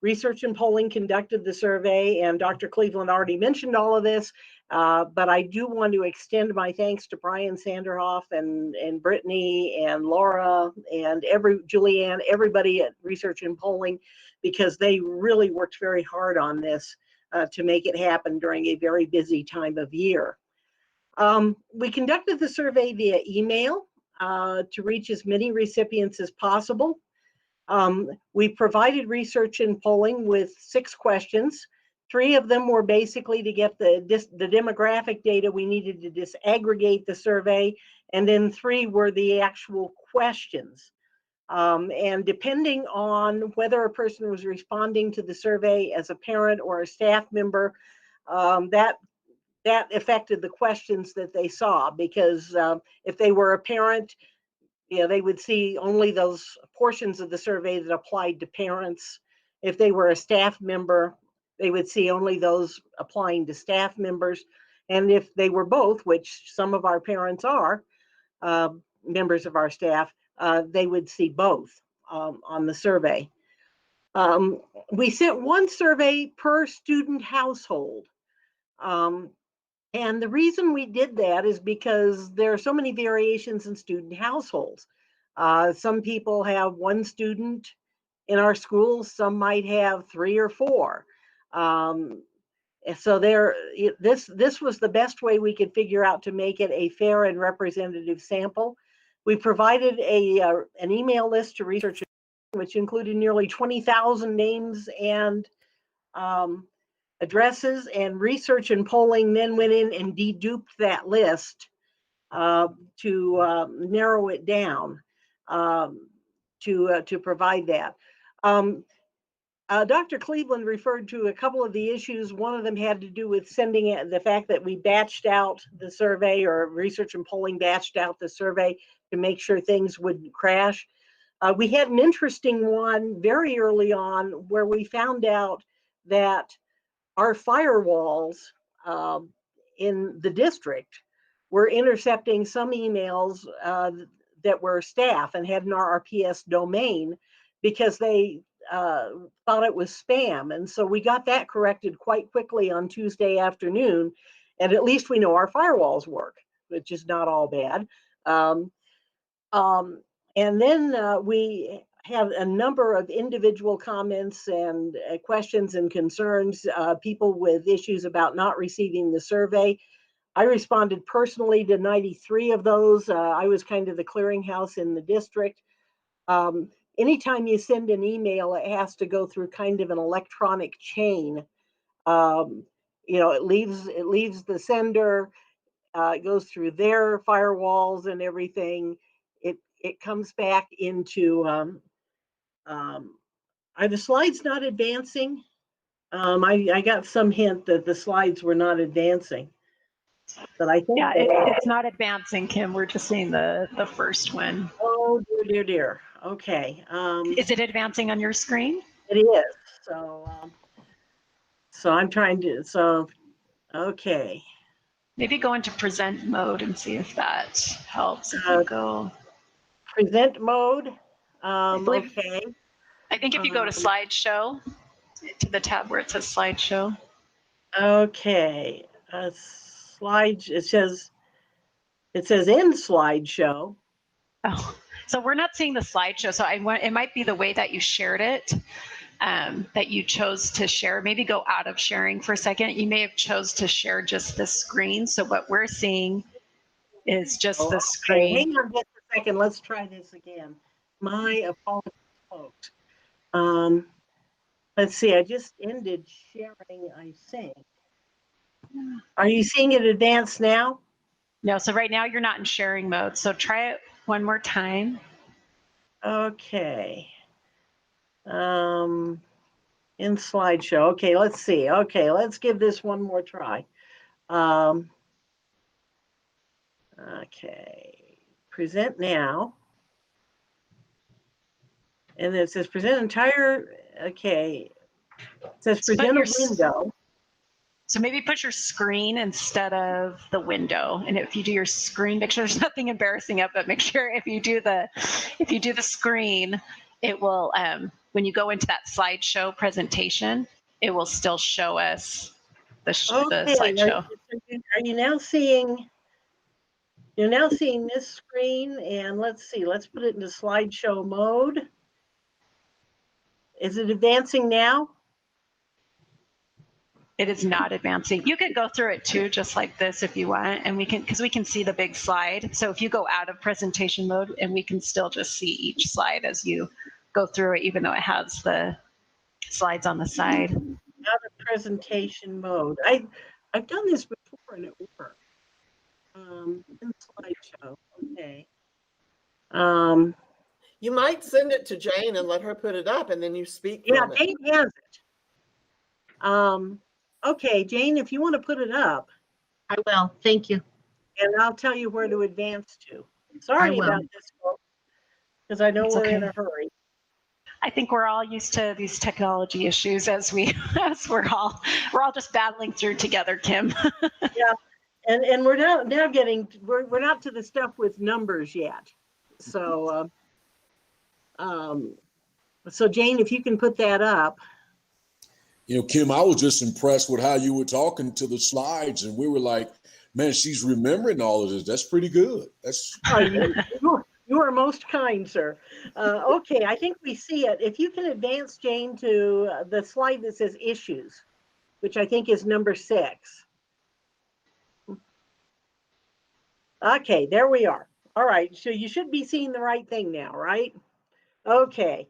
Research and Polling conducted the survey, and Dr. Cleveland already mentioned all of this, but I do want to extend my thanks to Brian Sanderhoff and Brittany and Laura and Julianne, everybody at Research and Polling, because they really worked very hard on this to make it happen during a very busy time of year. We conducted the survey via email to reach as many recipients as possible. We provided Research and Polling with 6 questions. 3 of them were basically to get the demographic data we needed to disaggregate the survey, and then 3 were the actual questions. And depending on whether a person was responding to the survey as a parent or a staff member, that affected the questions that they saw, because if they were a parent, they would see only those portions of the survey that applied to parents. If they were a staff member, they would see only those applying to staff members. And if they were both, which some of our parents are members of our staff, they would see both on the survey. We sent 1 survey per student household. And the reason we did that is because there are so many variations in student households. Some people have 1 student in our schools, some might have 3 or 4. So this was the best way we could figure out to make it a fair and representative sample. We provided an email list to Research, which included nearly 20,000 names and addresses, and Research and Polling then went in and deduped that list to narrow it down to provide that. Dr. Cleveland referred to a couple of the issues. One of them had to do with sending it, the fact that we batched out the survey, or Research and Polling batched out the survey to make sure things wouldn't crash. We had an interesting one very early on where we found out that our firewalls in the district were intercepting some emails that were staff and had an RRPS domain because they thought it was spam. And so we got that corrected quite quickly on Tuesday afternoon. And at least we know our firewalls work, which is not all bad. And then we have a number of individual comments and questions and concerns, people with issues about not receiving the survey. I responded personally to 93 of those. I was kind of the clearinghouse in the district. Anytime you send an email, it has to go through kind of an electronic chain. It leaves the sender, it goes through their firewalls and everything. It comes back into. Are the slides not advancing? I got some hint that the slides were not advancing. But I think it's not advancing, Kim. We're just seeing the first one. Oh dear. Okay. Is it advancing on your screen? It is. So I'm trying to. Okay. Maybe go into present mode and see if that helps. If you go present mode. Okay. I think if you go to slideshow, to the tab where it says slideshow. Okay. It says in slideshow. Oh, so we're not seeing the slideshow. So it might be the way that you shared it, that you chose to share. Maybe go out of sharing for a second. You may have chose to share just the screen. So what we're seeing is just the screen. Hang on just a second. Let's try this again. My apologies, folks. Let's see. I just ended sharing, I think. Are you seeing it advance now? No, so right now you're not in sharing mode. So try it one more time. Okay. In slideshow. Okay, let's see. Okay, let's give this one more try. Okay. Present now. And it says present entire. Okay. It says present a window. So maybe put your screen instead of the window. And if you do your screen, make sure there's nothing embarrassing up, but make sure if you do the screen, it will, when you go into that slideshow presentation, it will still show us the slideshow. Are you now seeing, you're now seeing this screen, and let's see, let's put it into slideshow mode. Is it advancing now? It is not advancing. You can go through it too, just like this if you want, and because we can see the big slide. So if you go out of presentation mode, and we can still just see each slide as you go through it, even though it has the slides on the side. Out of presentation mode. I've done this before and it worked. In slideshow. Okay. You might send it to Jane and let her put it up, and then you speak. Yeah, Jane has it. Okay, Jane, if you want to put it up. I will. Thank you. And I'll tell you where to advance to. Sorry about this, folks, because I know we're in a hurry. I think we're all used to these technology issues as we're all just battling through together, Kim. Yeah, and we're now getting we're not to the stuff with numbers yet. So so Jane, if you can put that up. Kim, I was just impressed with how you were talking to the slides, and we were like, man, she's remembering all of this. That's pretty good. That's you are most kind, sir. Okay, I think we see it. If you can advance, Jane, to the slide that says issues, which I think is number 6. Okay, there we are. All right, so you should be seeing the right thing now, right? Okay.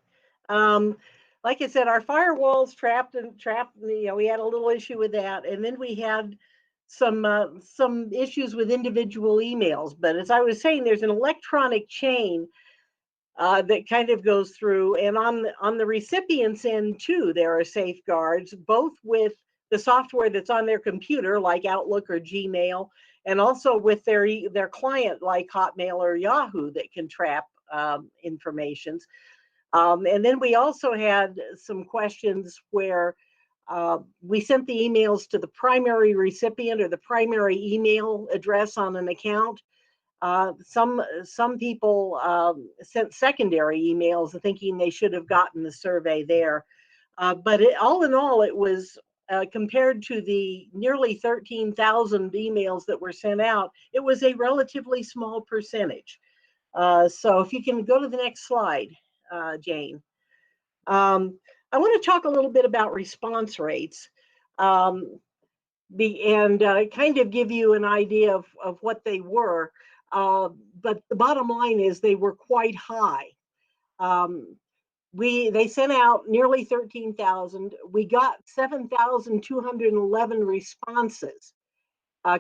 Like I said, our firewalls trapped. We had a little issue with that, and then we had some issues with individual emails. But as I was saying, there's an electronic chain that kind of goes through, and on the recipient's end too, there are safeguards, both with the software that's on their computer, like Outlook or Gmail, and also with their client, like Hotmail or Yahoo, that can trap informations. And then we also had some questions where We sent the emails to the primary recipient or the primary email address on an account. Some people sent secondary emails thinking they should have gotten the survey there. But all in all, it was compared to the nearly 13,000 emails that were sent out, it was a relatively small percentage. So if you can go to the next slide, Jane. I want to talk a little bit about response rates and kind of give you an idea of what they were. But the bottom line is they were quite high. They sent out nearly 13,000. We got 7,211 responses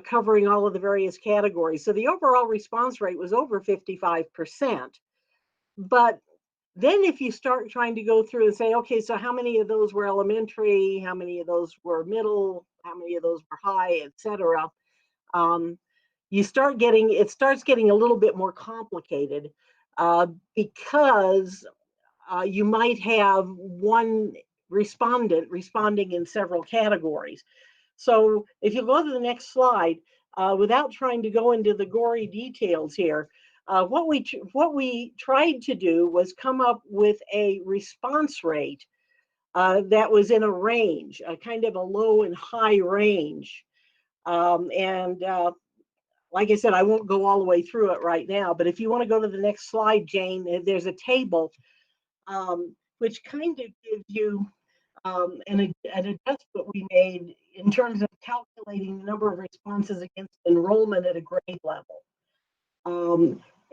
covering all of the various categories. So the overall response rate was over 55%. But then if you start trying to go through and say, okay, so how many of those were elementary? How many of those were middle? How many of those were high, et cetera? It starts getting a little bit more complicated because you might have one respondent responding in several categories. So if you go to the next slide, without trying to go into the gory details here, what we tried to do was come up with a response rate that was in a range, a kind of a low and high range. Like I said, I won't go all the way through it right now, but if you want to go to the next slide, Jane, there's a table which kind of gives you an adjustment we made in terms of calculating the number of responses against enrollment at a grade level.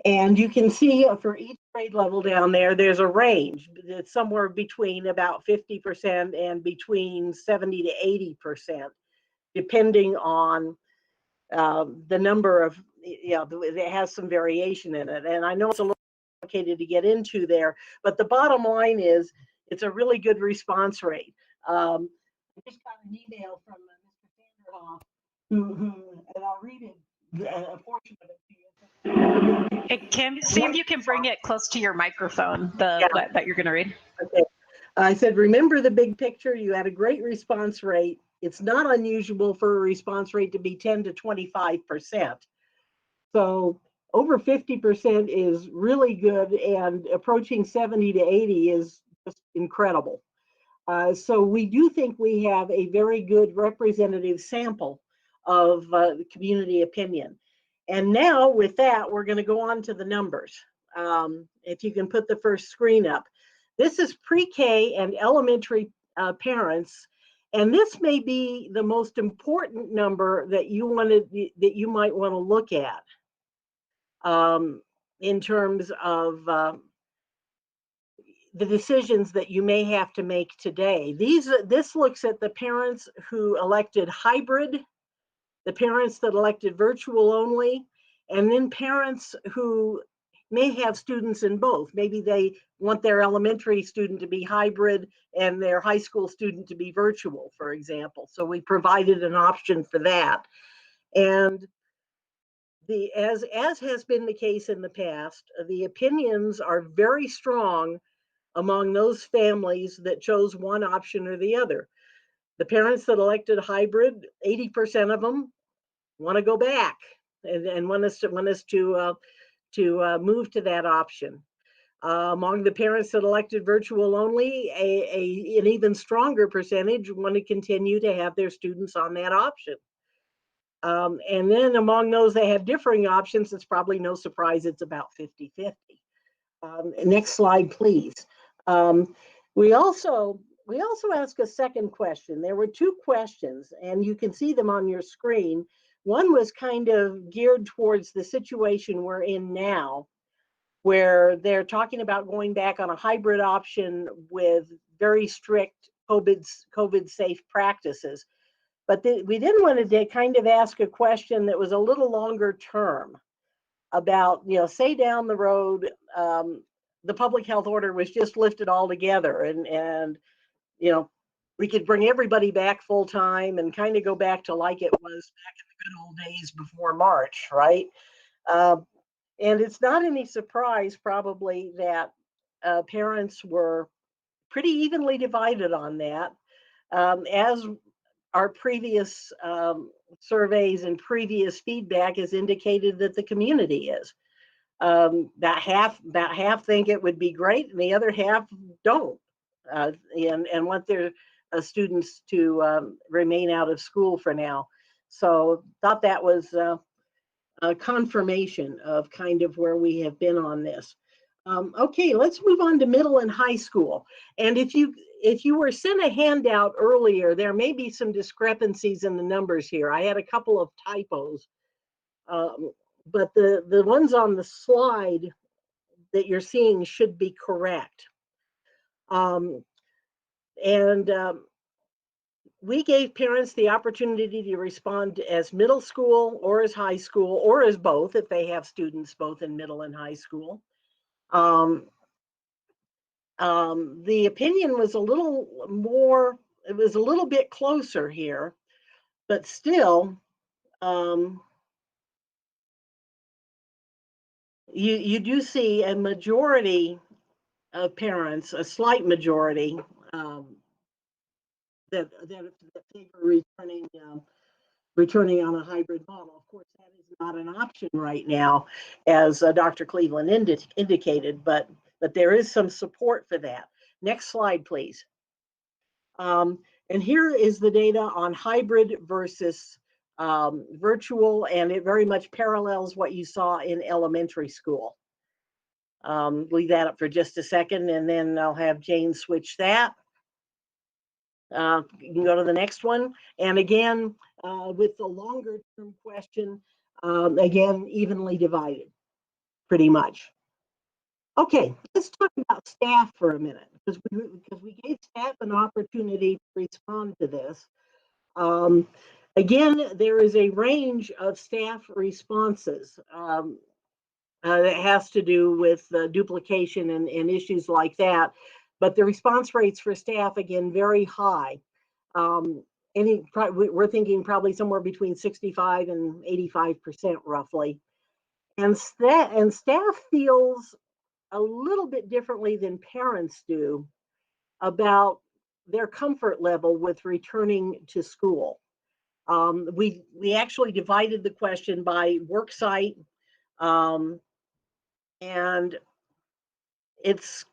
And you can see for each grade level down there, there's a range. It's somewhere between about 50% and between 70 to 80%, depending on the number of, it has some variation in it. And I know it's a little complicated to get into there, but the bottom line is it's a really good response rate. I just got an email from Mr. Vanderhoff, and I'll read it, a portion of it to you. Kim, see if you can bring it close to your microphone, that you're going to read. Okay. I said, remember the big picture. You had a great response rate. It's not unusual for a response rate to be 10 to 25%. So over 50% is really good, and approaching 70 to 80 is just incredible. So we do think we have a very good representative sample of the community opinion. And now with that, we're going to go on to the numbers. If you can put the first screen up. This is pre-K and elementary parents, and this may be the most important number that you might want to look at in terms of the decisions that you may have to make today. This looks at the parents who elected hybrid, the parents that elected virtual only, and then parents who may have students in both. Maybe they want their elementary student to be hybrid and their high school student to be virtual, for example. So we provided an option for that. And as has been the case in the past, the opinions are very strong among those families that chose one option or the other. The parents that elected hybrid, 80% of them want to go back and want us to move to that option. Among the parents that elected virtual only, an even stronger percentage want to continue to have their students on that option. And then among those that have differing options, it's probably no surprise it's about 50-50. Next slide, please. We also asked a second question. There were two questions, and you can see them on your screen. One was kind of geared towards the situation we're in now, where they're talking about going back on a hybrid option with very strict COVID safe practices. But we then wanted to kind of ask a question that was a little longer term about, say down the road, the public health order was just lifted altogether, and we could bring everybody back full time and kind of go back to like it was back in the good old days before March, right? And it's not any surprise probably that parents were pretty evenly divided on that. As our previous surveys and previous feedback has indicated that the community is. About half think it would be great, and the other half don't, and want their students to remain out of school for now. So thought that was a confirmation of kind of where we have been on this. Okay, let's move on to middle and high school. And if you were sent a handout earlier, there may be some discrepancies in the numbers here. I had a couple of typos, but the ones on the slide that you're seeing should be correct. We gave parents the opportunity to respond as middle school or as high school or as both if they have students both in middle and high school. The opinion was a little more, it was a little bit closer here, but still, you do see a majority of parents, a slight majority, that favor returning on a hybrid model. Of course, that is not an option right now, as Dr. Cleveland indicated, but there is some support for that. Next slide, please. And here is the data on hybrid versus virtual, and it very much parallels what you saw in elementary school. Leave that up for just a second, and then I'll have Jane switch that. You can go to the next one. And again, with the longer term question, again, evenly divided, pretty much. Okay, let's talk about staff for a minute, because we gave staff an opportunity to respond to this. Again, there is a range of staff responses that has to do with duplication and issues like that. But the response rates for staff, again, very high. We're thinking probably somewhere between 65 and 85% roughly. And staff feels a little bit differently than parents do about their comfort level with returning to school. We actually divided the question by work site, and it's,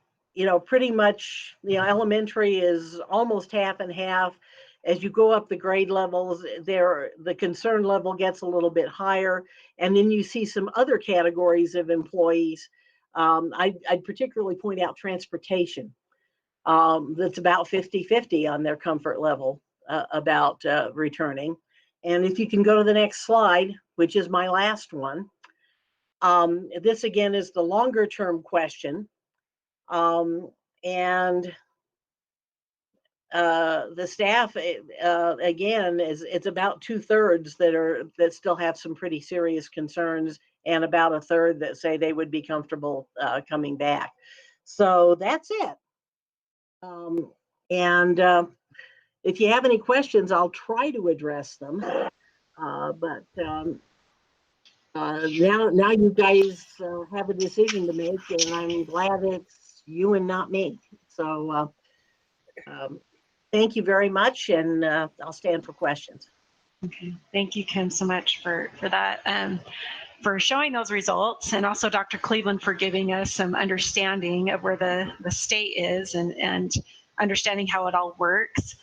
pretty much, elementary is almost half and half. As you go up the grade levels, the concern level gets a little bit higher. And then you see some other categories of employees. I'd particularly point out transportation. That's about 50-50 on their comfort level about returning. And if you can go to the next slide, which is my last one. This again is the longer term question. And the staff, again, it's about 2/3 that still have some pretty serious concerns, and about 1/3 that say they would be comfortable coming back. So that's it. And if you have any questions, I'll try to address them. But now you guys have a decision to make, and I'm glad it's you and not me. So thank you very much, and I'll stand for questions. Okay, thank you, Kim, so much for that, for showing those results, and also Dr. Cleveland for giving us some understanding of where the state is and understanding how it all works.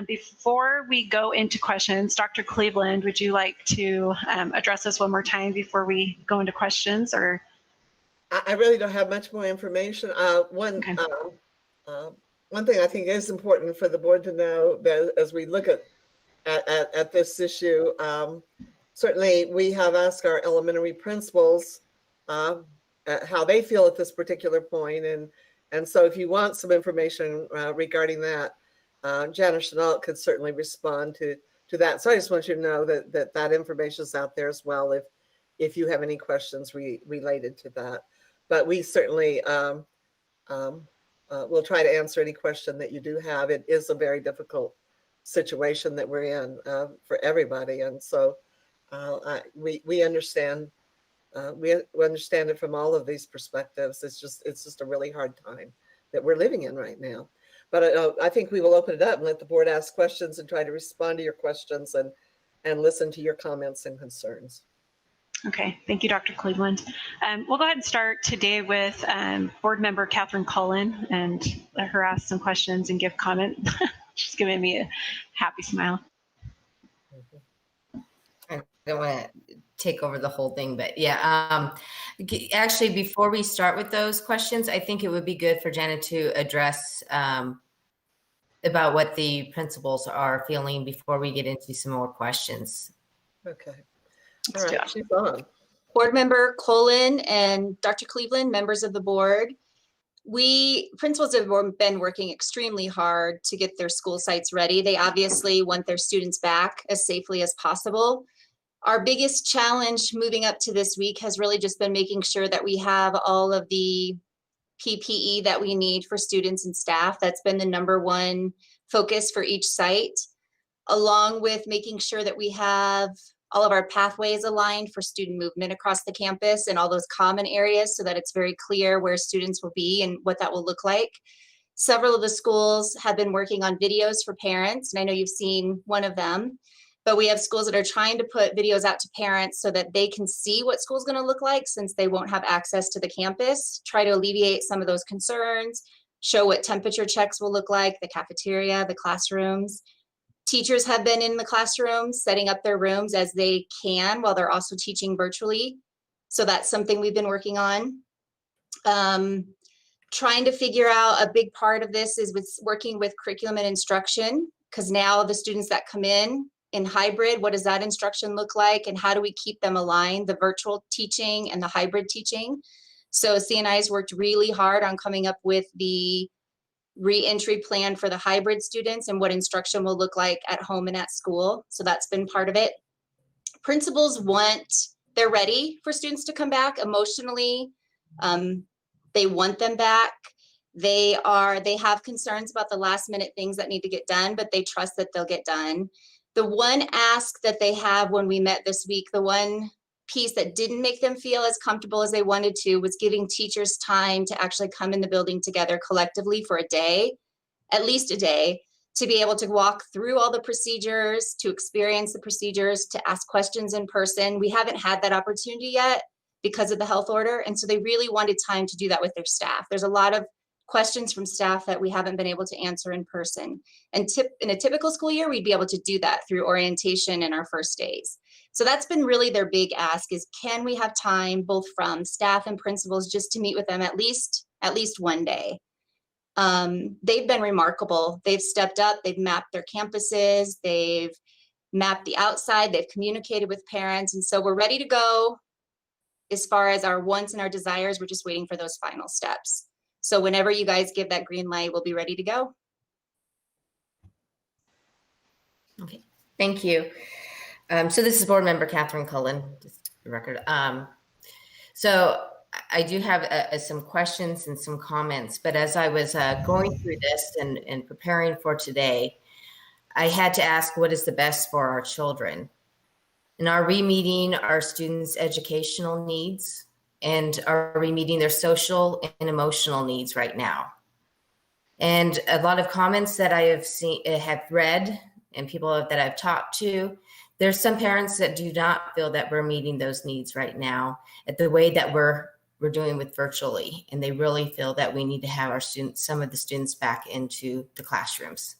Before we go into questions, Dr. Cleveland, would you like to address us one more time before we go into questions? Or I really don't have much more information. One thing I think is important for the board to know that as we look at this issue, certainly we have asked our elementary principals how they feel at this particular point. And so if you want some information regarding that, Janice Chenault could certainly respond to that. So I just want you to know that information is out there as well if you have any questions related to that. But we certainly will try to answer any question that you do have. It is a very difficult situation that we're in for everybody. And so we understand we understand it from all of these perspectives. It's just a really hard time that we're living in right now. But I think we will open it up and let the board ask questions and try to respond to your questions and listen to your comments and concerns. Okay, thank you, Dr. Cleveland. We'll go ahead and start today with board member Catherine Cullen and let her ask some questions and give comment. She's giving me a happy smile. I don't want to take over the whole thing, but yeah. Actually, before we start with those questions, I think it would be good for Janet to address about what the principals are feeling before we get into some more questions. Okay. All Let's do right, it. she's on. Board Member Colin and Dr. Cleveland, members of the board. We principals have been working extremely hard to get their school sites ready. They obviously want their students back as safely as possible. Our biggest challenge moving up to this week has really just been making sure that we have all of the PPE that we need for students and staff. That's been the #1 focus for each site, along with making sure that we have all of our pathways aligned for student movement across the campus and all those common areas so that it's very clear where students will be and what that will look like. Several of the schools have been working on videos for parents, and I know you've seen one of them, but we have schools that are trying to put videos out to parents so that they can see what school's going to look like since they won't have access to the campus, try to alleviate some of those concerns, show what temperature checks will look like, the cafeteria, the classrooms. Teachers have been in the classrooms setting up their rooms as they can while they're also teaching virtually. So that's something we've been working on. Trying to figure out, a big part of this is with working with curriculum and instruction, because now the students that come in hybrid, what does that instruction look like? And how do we keep them aligned, the virtual teaching and the hybrid teaching? So CNI has worked really hard on coming up with the reentry plan for the hybrid students and what instruction will look like at home and at school. So that's been part of it. Principals they're ready for students to come back emotionally. They want them back. They have concerns about the last minute things that need to get done, but they trust that they'll get done. The one ask that they have when we met this week, the one piece that didn't make them feel as comfortable as they wanted to, was giving teachers time to actually come in the building together collectively for a day, at least a day, to be able to walk through all the procedures, to experience the procedures, to ask questions in person. We haven't had that opportunity yet because of the health order. And so they really wanted time to do that with their staff. There's a lot of questions from staff that we haven't been able to answer in person. And in a typical school year, we'd be able to do that through orientation and our first days. So that's been really their big ask, is can we have time both from staff and principals just to meet with them at least one day? They've been remarkable. They've stepped up, they've mapped their campuses, they've mapped the outside, they've communicated with parents. And so we're ready to go as far as our wants and our desires. We're just waiting for those final steps. So whenever you guys give that green light, we'll be ready to go. Okay, thank you. So this is board member Catherine Cullen, just for the record. So I do have some questions and some comments, but as I was going through this and preparing for today, I had to ask what is the best for our children. And are we meeting our students' educational needs? And are we meeting their social and emotional needs right now? And a lot of comments that I have read, and people that I've talked to, there's some parents that do not feel that we're meeting those needs right now at the way that we're doing with virtually. And they really feel that we need to have our students, some of the students, back into the classrooms.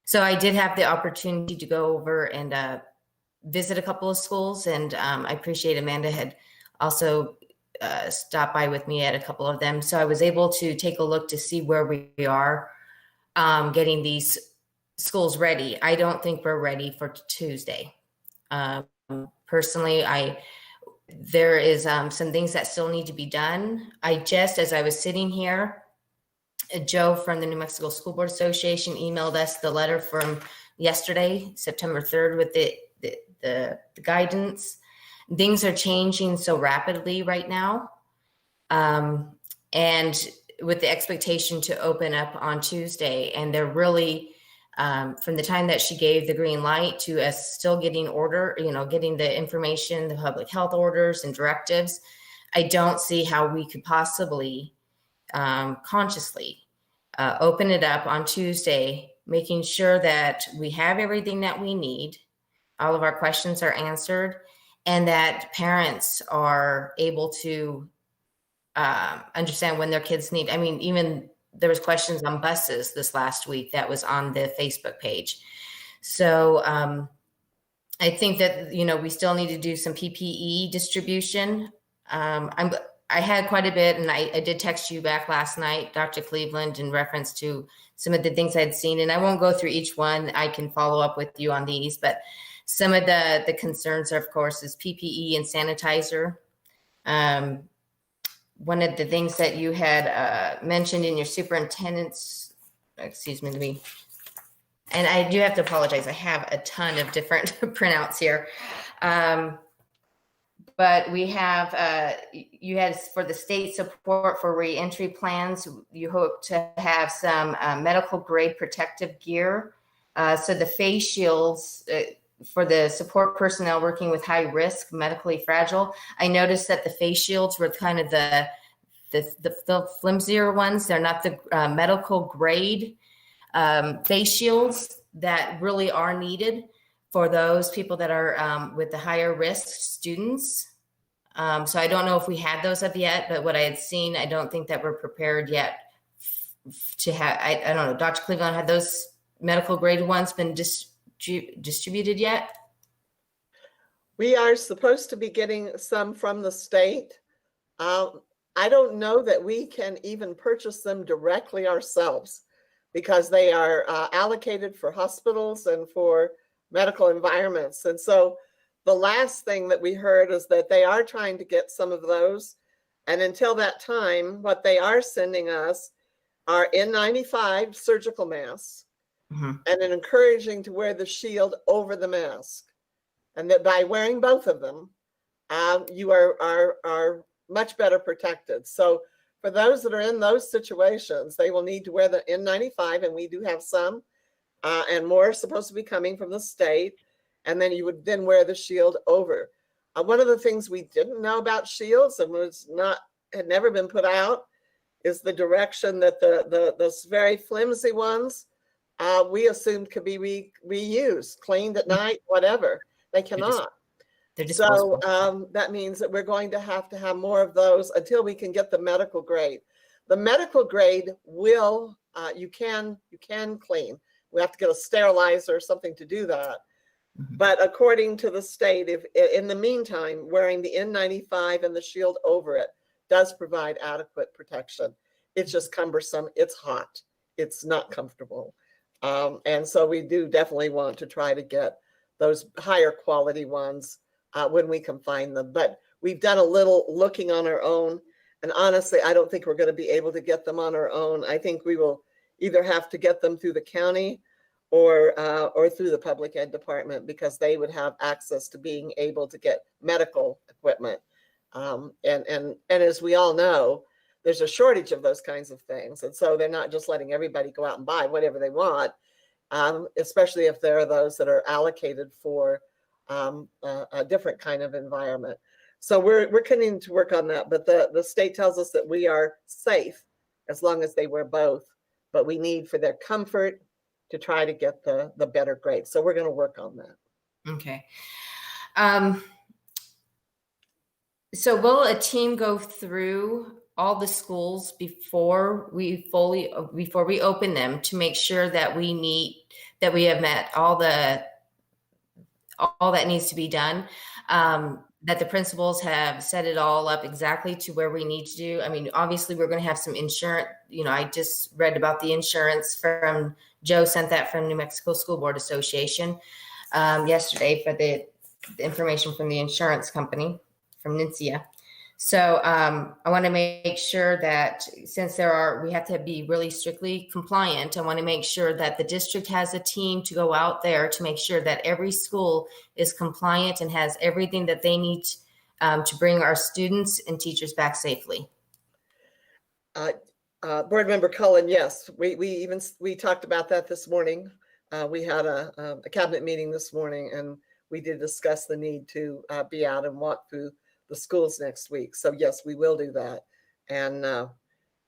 So I did have the opportunity to go over and visit a couple of schools, and I appreciate Amanda had also stopped by with me at a couple of them. So I was able to take a look to see where we are getting these schools ready. I don't think we're ready for Tuesday. Personally, there is some things that still need to be done. As I was sitting here, Joe from the New Mexico School Board Association emailed us the letter from yesterday, September 3rd, with the guidance. Things are changing so rapidly right now. And with the expectation to open up on Tuesday, and they're really, from the time that she gave the green light to us still getting getting the information, the public health orders and directives, I don't see how we could possibly consciously open it up on Tuesday, making sure that we have everything that we need, all of our questions are answered, and that parents are able to understand when their kids need. I mean, even there was questions on buses this last week that was on the Facebook page. So I think that, you know, we still need to do some PPE distribution. I had quite a bit, and I did text you back last night, Dr. Cleveland, in reference to some of the things I'd seen. And I won't go through each one. I can follow up with you on these, but some of the concerns, of course, is PPE and sanitizer. One of the things that you had mentioned in your superintendent's, excuse me, and I do have to apologize. I have a ton of different printouts here. But we have, you had for the state support for reentry plans, you hope to have some medical grade protective gear. So the face shields for the support personnel working with high risk, medically fragile. I noticed that the face shields were kind of the flimsier ones. They're not the medical grade face shields that really are needed for those people that are with the higher risk students. So I don't know if we had those up yet, but what I had seen, I don't think that we're prepared yet to have, I don't know, Dr. Cleveland, had those medical grade ones been distributed yet? We are supposed to be getting some from the state. I don't know that we can even purchase them directly ourselves because they are allocated for hospitals and for medical environments. And so the last thing that we heard is that they are trying to get some of those. And until that time, what they are sending us are N95 surgical masks and then encouraging to wear the shield over the mask. And that by wearing both of them, you are much better protected. So for those that are in those situations, they will need to wear the N95, and we do have some, and more are supposed to be coming from the state. And then you would then wear the shield over. One of the things we didn't know about shields and had never been put out is the direction that those very flimsy ones we assumed could be reused, cleaned at night, whatever. They cannot. So that means that we're going to have more of those until we can get the medical grade. The medical grade will you can clean. We have to get a sterilizer or something to do that. But according to the state, if in the meantime, wearing the N95 and the shield over it does provide adequate protection. It's just cumbersome. It's hot. It's not comfortable. And so we do definitely want to try to get those higher quality ones when we can find them. But we've done a little looking on our own. And honestly, I don't think we're going to be able to get them on our own. I think we will either have to get them through the county or through the public ed department, because they would have access to being able to get medical equipment. And as we all know, there's a shortage of those kinds of things. And so they're not just letting everybody go out and buy whatever they want, especially if there are those that are allocated for a different kind of environment. So we're continuing to work on that. But the state tells us that we are safe as long as they wear both. But we need, for their comfort, to try to get the better grade. So we're going to work on that. Okay. So will a team go through all the schools before we open them to make sure that we have met all that needs to be done? That the principals have set it all up exactly to where we need to do. I mean, obviously we're going to have some insurance. You know, I just read about the insurance from Joe, sent that from New Mexico School Board Association yesterday for the information from the insurance company from NINCIA. So I want to make sure that since we have to be really strictly compliant, I want to make sure that the district has a team to go out there to make sure that every school is compliant and has everything that they need to bring our students and teachers back safely. Board Member Cullen, yes, we talked about that this morning. We had a cabinet meeting this morning, and we did discuss the need to be out and walk through the schools next week. So yes, we will do that. And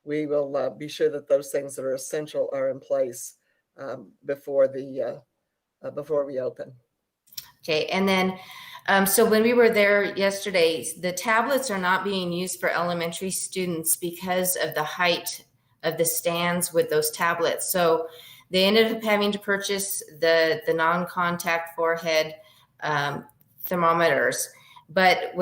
we will be sure that those things that are essential are in place before we open. Okay, and then, so when we were there yesterday, the tablets are not being used for elementary students because of the height of the stands with those tablets. So they ended up having to purchase the non-contact forehead thermometers. But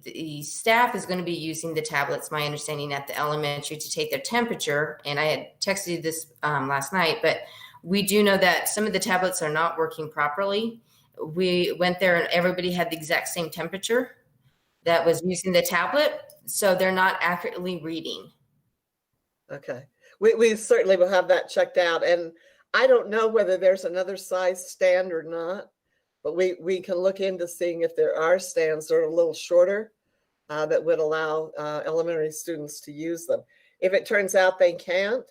the staff is going to be using the tablets, my understanding, at the elementary to take their temperature. And I had texted you this last night, but we do know that some of the tablets are not working properly. We went there and everybody had the exact same temperature that was using the tablet. So they're not accurately reading. Okay. We certainly will have that checked out. And I don't know whether there's another size stand or not, but we can look into seeing if there are stands that are a little shorter that would allow elementary students to use them. If it turns out they can't,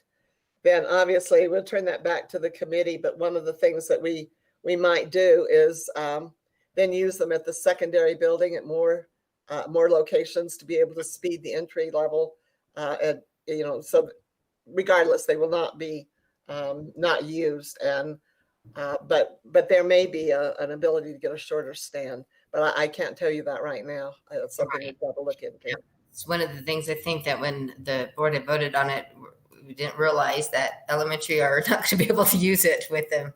then obviously we'll turn that back to the committee. But one of the things that we might do is then use them at the secondary building at more locations to be able to speed the entry level. So regardless, they will not be not used. And but there may be an ability to get a shorter stand, but I can't tell you that right now. It's something we've got to look into. It's one of the things I think that when the board had voted on it, we didn't realize that elementary are not going to be able to use it with them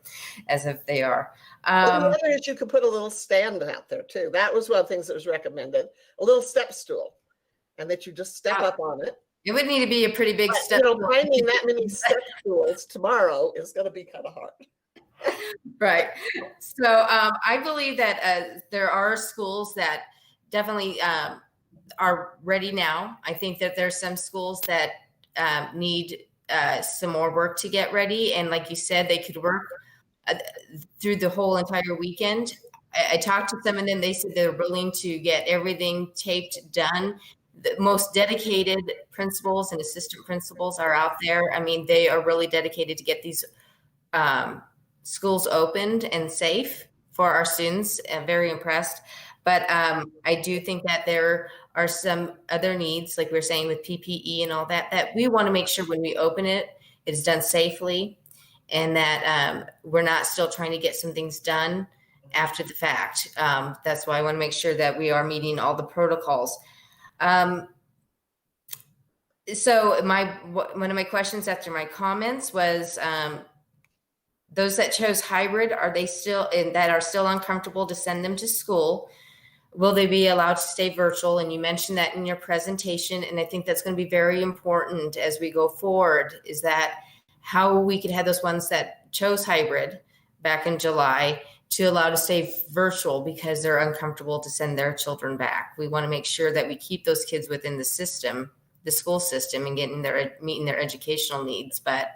as if they are. Well, the other is you could put a little stand out there too. That was one of the things that was recommended, a little step stool, and that you just step up on it. It would need to be a pretty big step. Finding that many step stools tomorrow is going to be kind of hard. Right. So I believe that there are schools that definitely are ready now. I think that there's some schools that need some more work to get ready. And like you said, they could work through the whole entire weekend. I talked to some of them. They said they're willing to get everything taped done. The most dedicated principals and assistant principals are out there. I mean, they are really dedicated to get these schools opened and safe for our students. I'm very impressed. But I do think that there are some other needs, like we were saying with PPE and all that, that we want to make sure when we open it, it's done safely, and that we're not still trying to get some things done after the fact. That's why I want to make sure that we are meeting all the protocols. So one of my questions after my comments was, those that chose hybrid, are they still uncomfortable to send them to school? Will they be allowed to stay virtual? And you mentioned that in your presentation, and I think that's going to be very important as we go forward, is that how we could have those ones that chose hybrid back in July to allow to stay virtual because they're uncomfortable to send their children back. We want to make sure that we keep those kids within the system, the school system, and meeting their educational needs. But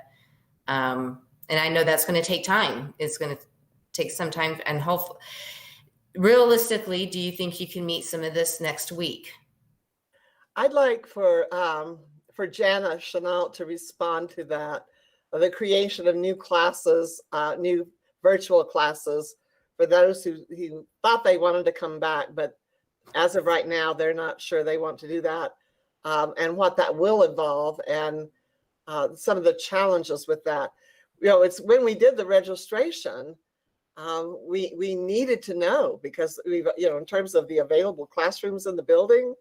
and I know that's going to take time. It's going to take some time, and hopefully, realistically, do you think you can meet some of this next week? I'd like for Jana Chenault to respond to that, the creation of new classes, new virtual classes for those who thought they wanted to come back, but as of right now, they're not sure they want to do that, and what that will involve, and some of the challenges with that. It's when we did the registration, we needed to know, because we've, in terms of the available classrooms in the building,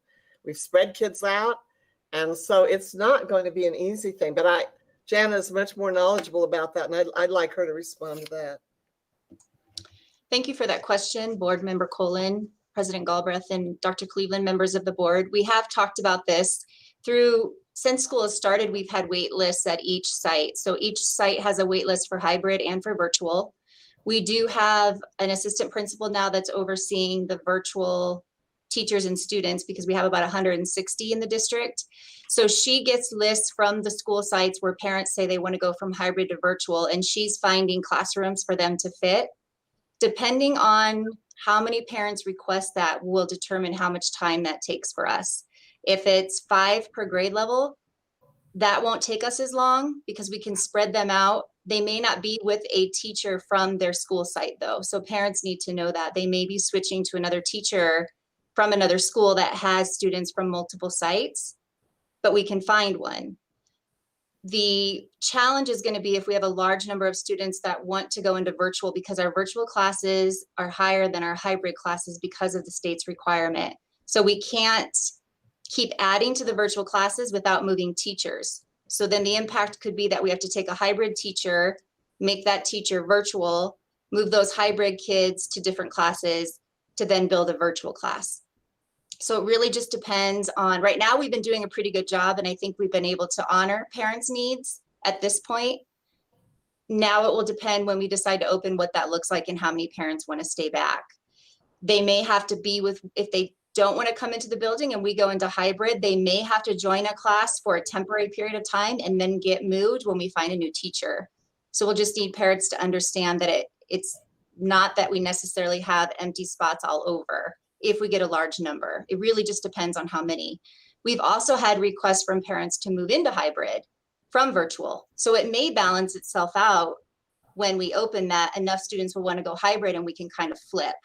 we've spread kids out. And so it's not going to be an easy thing, but Jana is much more knowledgeable about that. And I'd like her to respond to that. Thank you for that question, Board Member Colin, President Galbraith, and Dr. Cleveland, members of the board. We have talked about this since school has started. We've had wait lists at each site. So each site has a wait list for hybrid and for virtual. We do have an assistant principal now that's overseeing the virtual teachers and students, because we have about 160 in the district. So she gets lists from the school sites where parents say they want to go from hybrid to virtual, and she's finding classrooms for them to fit. Depending on how many parents request that will determine how much time that takes for us. If it's 5 per grade level, that won't take us as long because we can spread them out. They may not be with a teacher from their school site though. So parents need to know that they may be switching to another teacher from another school that has students from multiple sites. but we can find one. The challenge is going to be if we have a large number of students that want to go into virtual, because our virtual classes are higher than our hybrid classes because of the state's requirement. So we can't keep adding to the virtual classes without moving teachers. So then the impact could be that we have to take a hybrid teacher, make that teacher virtual, move those hybrid kids to different classes to then build a virtual class. So it really just depends on, right now we've been doing a pretty good job, and I think we've been able to honor parents' needs at this point. Now it will depend when we decide to open what that looks like and how many parents want to stay back. They may have to be with, if they don't want to come into the building and we go into hybrid, they may have to join a class for a temporary period of time and then get moved when we find a new teacher. So we'll just need parents to understand that it's not that we necessarily have empty spots all over if we get a large number. It really just depends on how many. We've also had requests from parents to move into hybrid from virtual. So it may balance itself out when we open that enough students will want to go hybrid and we can kind of flip.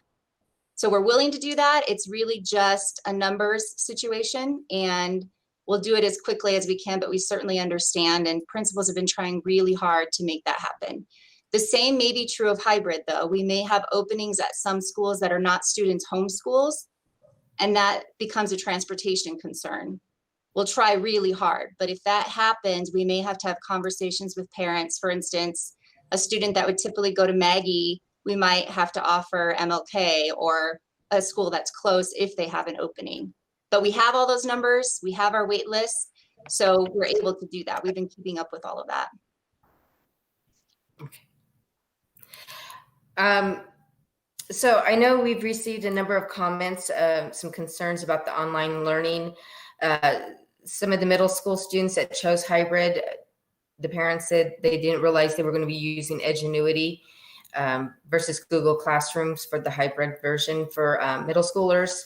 So we're willing to do that. It's really just a numbers situation, and we'll do it as quickly as we can, but we certainly understand, and principals have been trying really hard to make that happen. The same may be true of hybrid though. We may have openings at some schools that are not students' home schools, and that becomes a transportation concern. We'll try really hard, but if that happens, we may have to have conversations with parents. For instance, a student that would typically go to Maggie, we might have to offer MLK or a school that's close if they have an opening. But we have all those numbers, we have our wait lists, so we're able to do that. We've been keeping up with all of that. Okay. So I know we've received a number of comments, some concerns about the online learning. Some of the middle school students that chose hybrid, the parents said they didn't realize they were going to be using Edgenuity versus Google Classrooms for the hybrid version for middle schoolers.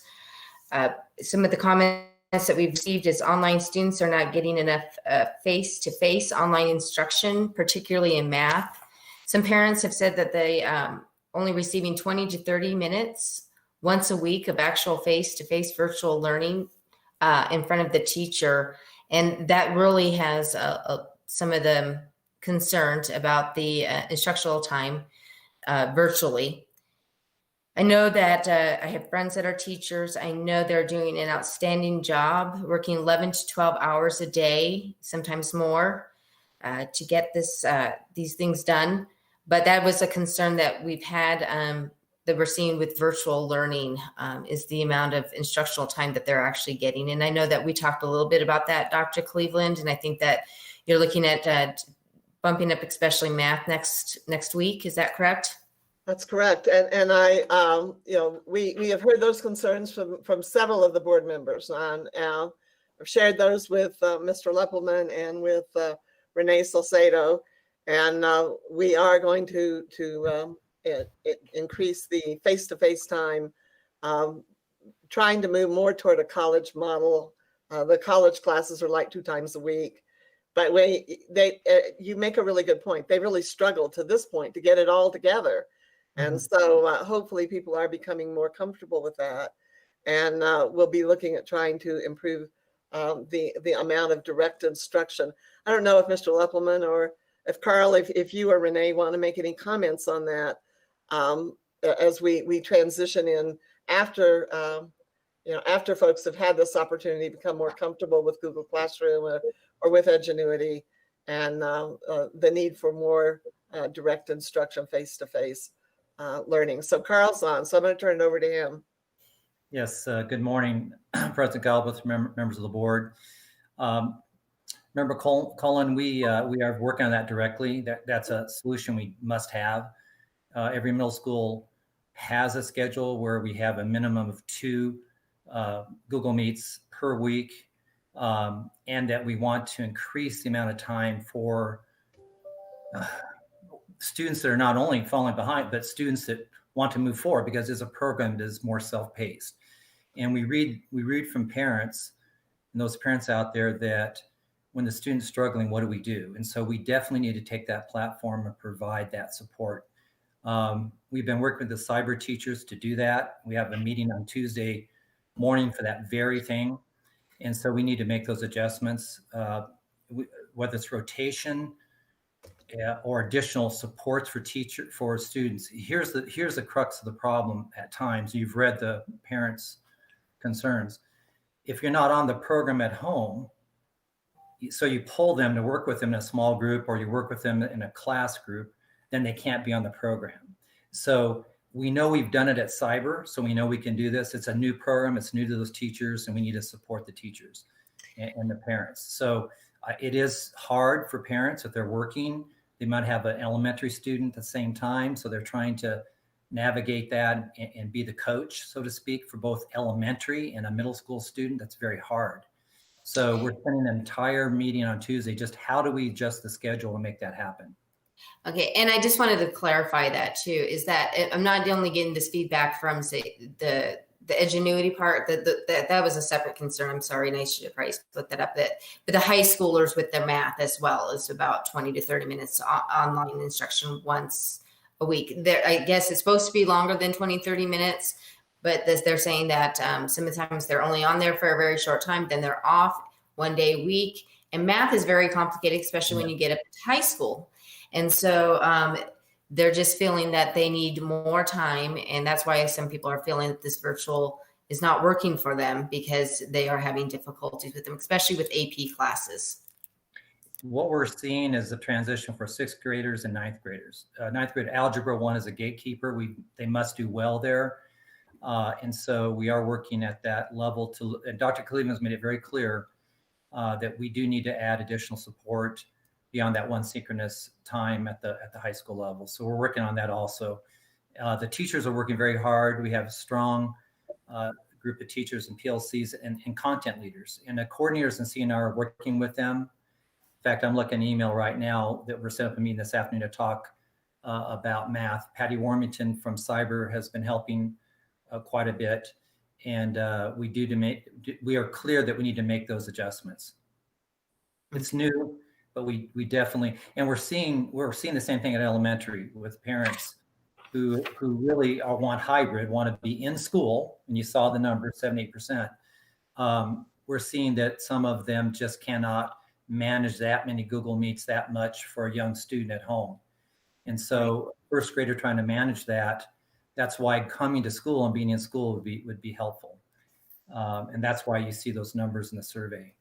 Some of the comments that we've received is online students are not getting enough face-to-face online instruction, particularly in math. Some parents have said that they only receiving 20 to 30 minutes once a week of actual face-to-face virtual learning in front of the teacher. And that really has some of them concerned about the instructional time virtually. I know that I have friends that are teachers. I know they're doing an outstanding job, working 11 to 12 hours a day, sometimes more, to get these things done. But that was a concern that we've had that we're seeing with virtual learning is the amount of instructional time that they're actually getting. And I know that we talked a little bit about that, Dr. Cleveland, and I think that you're looking at bumping up especially math next week. Is that correct? That's correct. And I, we have heard those concerns from several of the board members. And I've shared those with Mr. Leppelman and with Renee Salcedo. And we are going to increase the face-to-face time, trying to move more toward a college model. The college classes are like 2 times a week. But you make a really good point. They really struggled to this point to get it all together. And so hopefully people are becoming more comfortable with that. And we'll be looking at trying to improve the amount of direct instruction. I don't know if Mr. Leppelman or if Carl, if you or Renee want to make any comments on that as we transition in after, after folks have had this opportunity to become more comfortable with Google Classroom or with Edgenuity and the need for more direct instruction face-to-face learning. So Carl's on, so I'm going to turn it over to him. Yes, good morning, President Galbraith, members of the board. Member Cullen, we are working on that directly. That's a solution we must have. Every middle school has a schedule where we have a minimum of 2 Google Meets per week, and that we want to increase the amount of time for students that are not only falling behind, but students that want to move forward, because it's a program that is more self-paced. And we read from parents and those parents out there that when the student's struggling, what do we do? And so we definitely need to take that platform and provide that support. We've been working with the cyber teachers to do that. We have a meeting on Tuesday morning for that very thing. And so we need to make those adjustments, whether it's rotation or additional supports for students. Here's the crux of the problem at times. You've read the parents' concerns. If you're not on the program at home, so you pull them to work with them in a small group or you work with them in a class group, then they can't be on the program. So we know we've done it at cyber, so we know we can do this. It's a new program, it's new to those teachers, and we need to support the teachers and the parents. So it is hard for parents if they're working. They might have an elementary student at the same time, so they're trying to navigate that and be the coach, so to speak, for both elementary and a middle school student. That's very hard. So we're spending an entire meeting on Tuesday, just how do we adjust the schedule to make that happen? Okay, and I just wanted to clarify that too, is that I'm not only getting this feedback from, say, the ingenuity part, that was a separate concern. I'm sorry, and I should have probably split that up. But the high schoolers with their math as well is about 20 to 30 minutes online instruction once a week. I guess it's supposed to be longer than 20, 30 minutes, but they're saying that sometimes they're only on there for a very short time, then they're off one day a week. And math is very complicated, especially when you get up to high school. And so they're just feeling that they need more time. And that's why some people are feeling that this virtual is not working for them, because they are having difficulties with them, especially with AP classes. What we're seeing is the transition for 6th graders and 9th graders. 9th grade Algebra 1 is a gatekeeper. They must do well there. And so we are working at that level and Dr. Cleveland has made it very clear that we do need to add additional support beyond that one synchronous time at the high school level. So we're working on that also. The teachers are working very hard. We have a strong group of teachers and PLCs and content leaders. And the coordinators and CNR are working with them. In fact, I'm looking at an email right now that we're setting up a meeting this afternoon to talk about math. Patty Warmington from Cyber has been helping quite a bit. And we are clear that we need to make those adjustments. It's new, but we definitely, and we're seeing the same thing at elementary with parents who really want hybrid, want to be in school, and you saw the number, 78%. We're seeing that some of them just cannot manage that many Google Meets that much for a young student at home. And so first grader trying to manage that, that's why coming to school and being in school would be helpful. And that's why you see those numbers in the survey.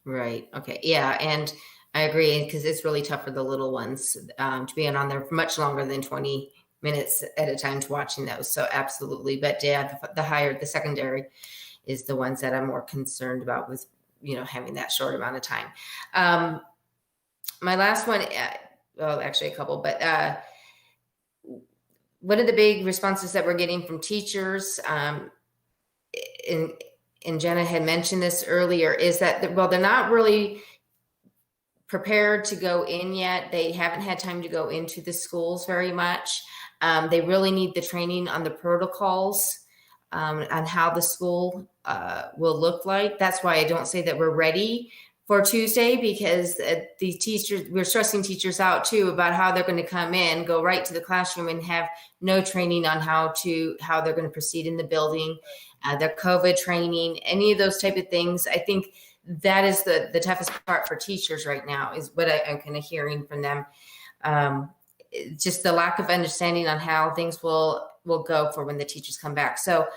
Right. Okay. Yeah. And I agree, because it's really tough for the little ones to be on there for much longer than 20 minutes at a time to watching those. So absolutely. But yeah, the secondary is the ones that I'm more concerned about with, having that short amount of time. My last one, well, actually a couple, but one of the big responses that we're getting from teachers, and Jenna had mentioned this earlier, is that, they're not really prepared to go in yet. They haven't had time to go into the schools very much. They really need the training on the protocols, on how the school will look like. That's why I don't say that we're ready for Tuesday, because the teachers, we're stressing teachers out too about how they're going to come in, go right to the classroom and have no training on how they're going to proceed in the building, their COVID training, any of those type of things. I think that is the toughest part for teachers right now, is what I'm kind of hearing from them. Just the lack of understanding on how things will go for when the teachers come back. So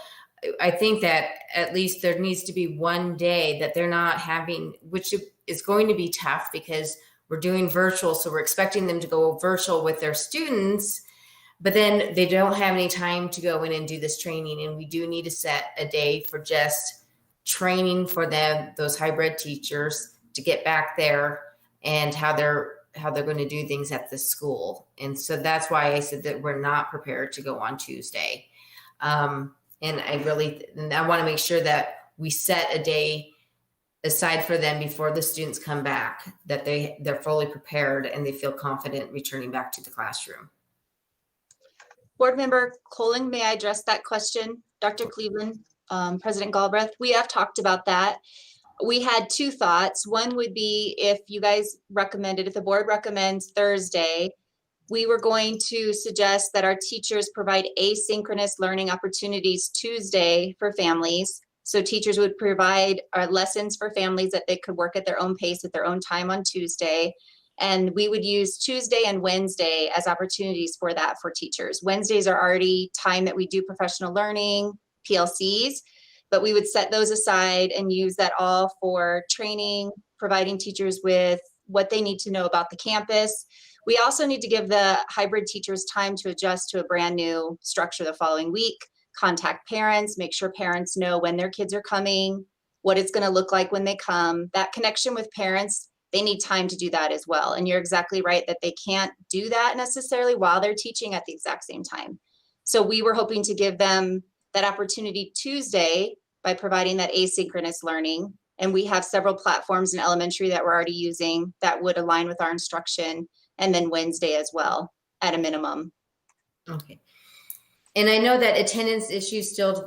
I think that at least there needs to be one day that they're not having, which is going to be tough because we're doing virtual. So we're expecting them to go virtual with their students, but then they don't have any time to go in and do this training. And we do need to set a day for just training for them, those hybrid teachers, to get back there and how they're going to do things at the school. And so that's why I said that we're not prepared to go on Tuesday. And I want to make sure that we set a day aside for them before the students come back, that they're fully prepared and they feel confident returning back to the classroom. Board Member Colin, may I address that question? Dr. Cleveland, President Galbraith, we have talked about that. We had two thoughts. One would be, if you guys recommended, if the board recommends Thursday, we were going to suggest that our teachers provide asynchronous learning opportunities Tuesday for families. So teachers would provide lessons for families that they could work at their own pace, at their own time on Tuesday. And we would use Tuesday and Wednesday as opportunities for that for teachers. Wednesdays are already time that we do professional learning, PLCs, but we would set those aside and use that all for training, providing teachers with what they need to know about the campus. We also need to give the hybrid teachers time to adjust to a brand new structure the following week, contact parents, make sure parents know when their kids are coming, what it's going to look like when they come. That connection with parents, they need time to do that as well. And you're exactly right that they can't do that necessarily while they're teaching at the exact same time. So we were hoping to give them that opportunity Tuesday by providing that asynchronous learning. And we have several platforms in elementary that we're already using that would align with our instruction. And then Wednesday as well, at a minimum. Okay. And I know that attendance issues still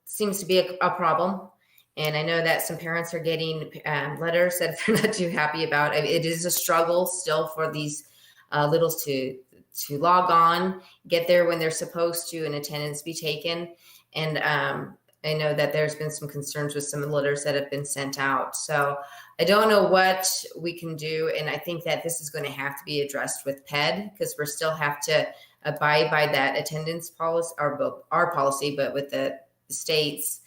seems to be a problem. And I know that some parents are getting letters that they're not too happy about. It is a struggle still for these littles to log on, get there when they're supposed to, and attendance be taken. And I know that there's been some concerns with some of the letters that have been sent out. So I don't know what we can do. And I think that this is going to have to be addressed with PED, because we still have to abide by that attendance policy, our policy, but with the state's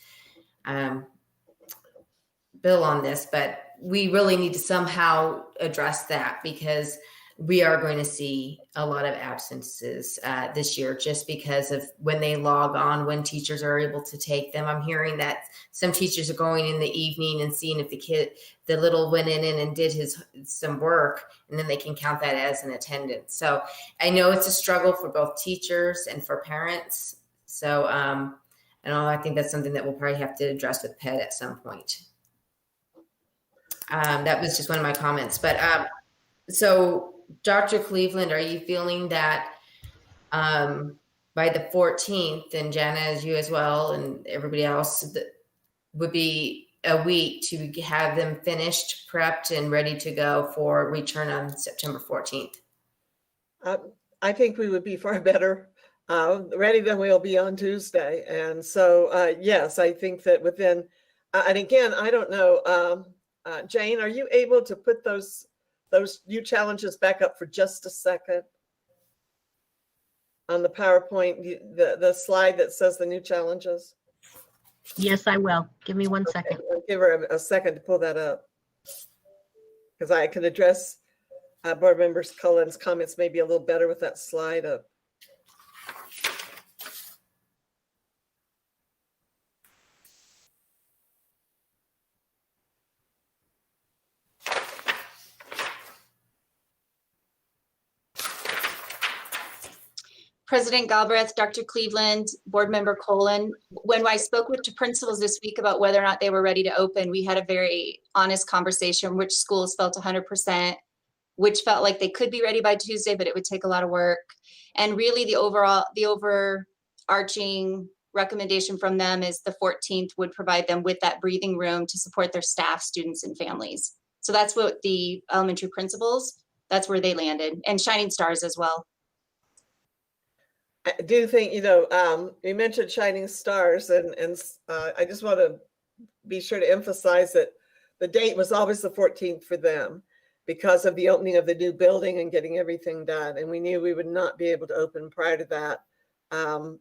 bill on this. But we really need to somehow address that, because we are going to see a lot of absences this year just because of when they log on, when teachers are able to take them. I'm hearing that some teachers are going in the evening and seeing if the little went in and did some work, and then they can count that as an attendance. So I know it's a struggle for both teachers and for parents. So I think that's something that we'll probably have to address with PED at some point. That was just one of my comments. But so Dr. Cleveland, are you feeling that by the 14th, and Jana, as you as well, and everybody else, that would be a week to have them finished, prepped, and ready to go for return on September 14th? I think we would be far better ready than we'll be on Tuesday. And so, yes, I think that within, and again, I don't know, Jane, are you able to put those new challenges back up for just a second on the PowerPoint, the slide that says the new challenges? Yes, I will. Give me one second. I'll give her a second to pull that up, because I can address board members Cullen's comments maybe a little better with that slide up. President Galbraith, Dr. Cleveland, Board Member Colin, when I spoke with the principals this week about whether or not they were ready to open, we had a very honest conversation, which schools felt 100%, which felt like they could be ready by Tuesday, but it would take a lot of work. And really the overarching recommendation from them is the 14th would provide them with that breathing room to support their staff, students, and families. So that's what the elementary principals, that's where they landed, and Shining Stars as well. I do think, you mentioned Shining Stars, and I just want to be sure to emphasize that the date was always the 14th for them because of the opening of the new building and getting everything done. And we knew we would not be able to open prior to that.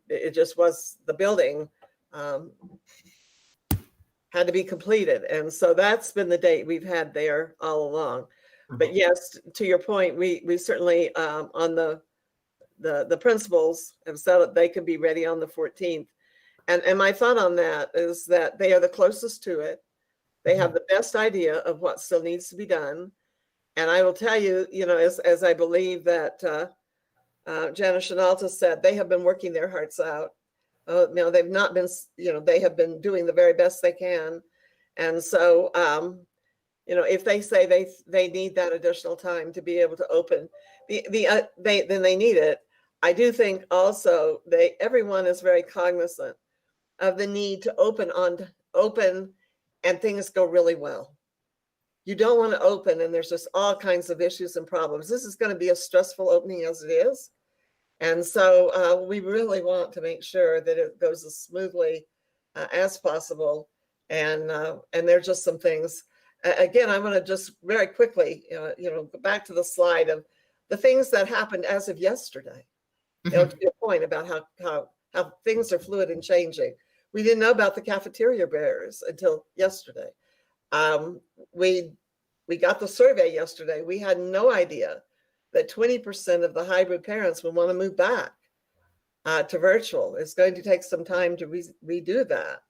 It just was the building had to be completed. And so that's been the date we've had there all along. Mm-hmm. But yes, to your point, we certainly on the principals have said that they can be ready on the 14th. And my thought on that is that they are the closest to it. They have the best idea of what still needs to be done. And I will tell you, as I believe that Jana Shinalta said, they have been working their hearts out. They've not been, they have been doing the very best they can. And so, if they say they need that additional time to be able to open, then they need it. I do think also everyone is very cognizant of the need to open and things go really well. You don't want to open and there's just all kinds of issues and problems. This is going to be a stressful opening as it is. And so we really want to make sure that it goes as smoothly as possible. And there's just some things. Again, I'm going to just very quickly, go back to the slide of the things that happened as of yesterday. To your point about how things are fluid and changing. We didn't know about the cafeteria barriers until yesterday. We got the survey yesterday. We had no idea that 20% of the hybrid parents would want to move back to virtual. It's going to take some time to redo that.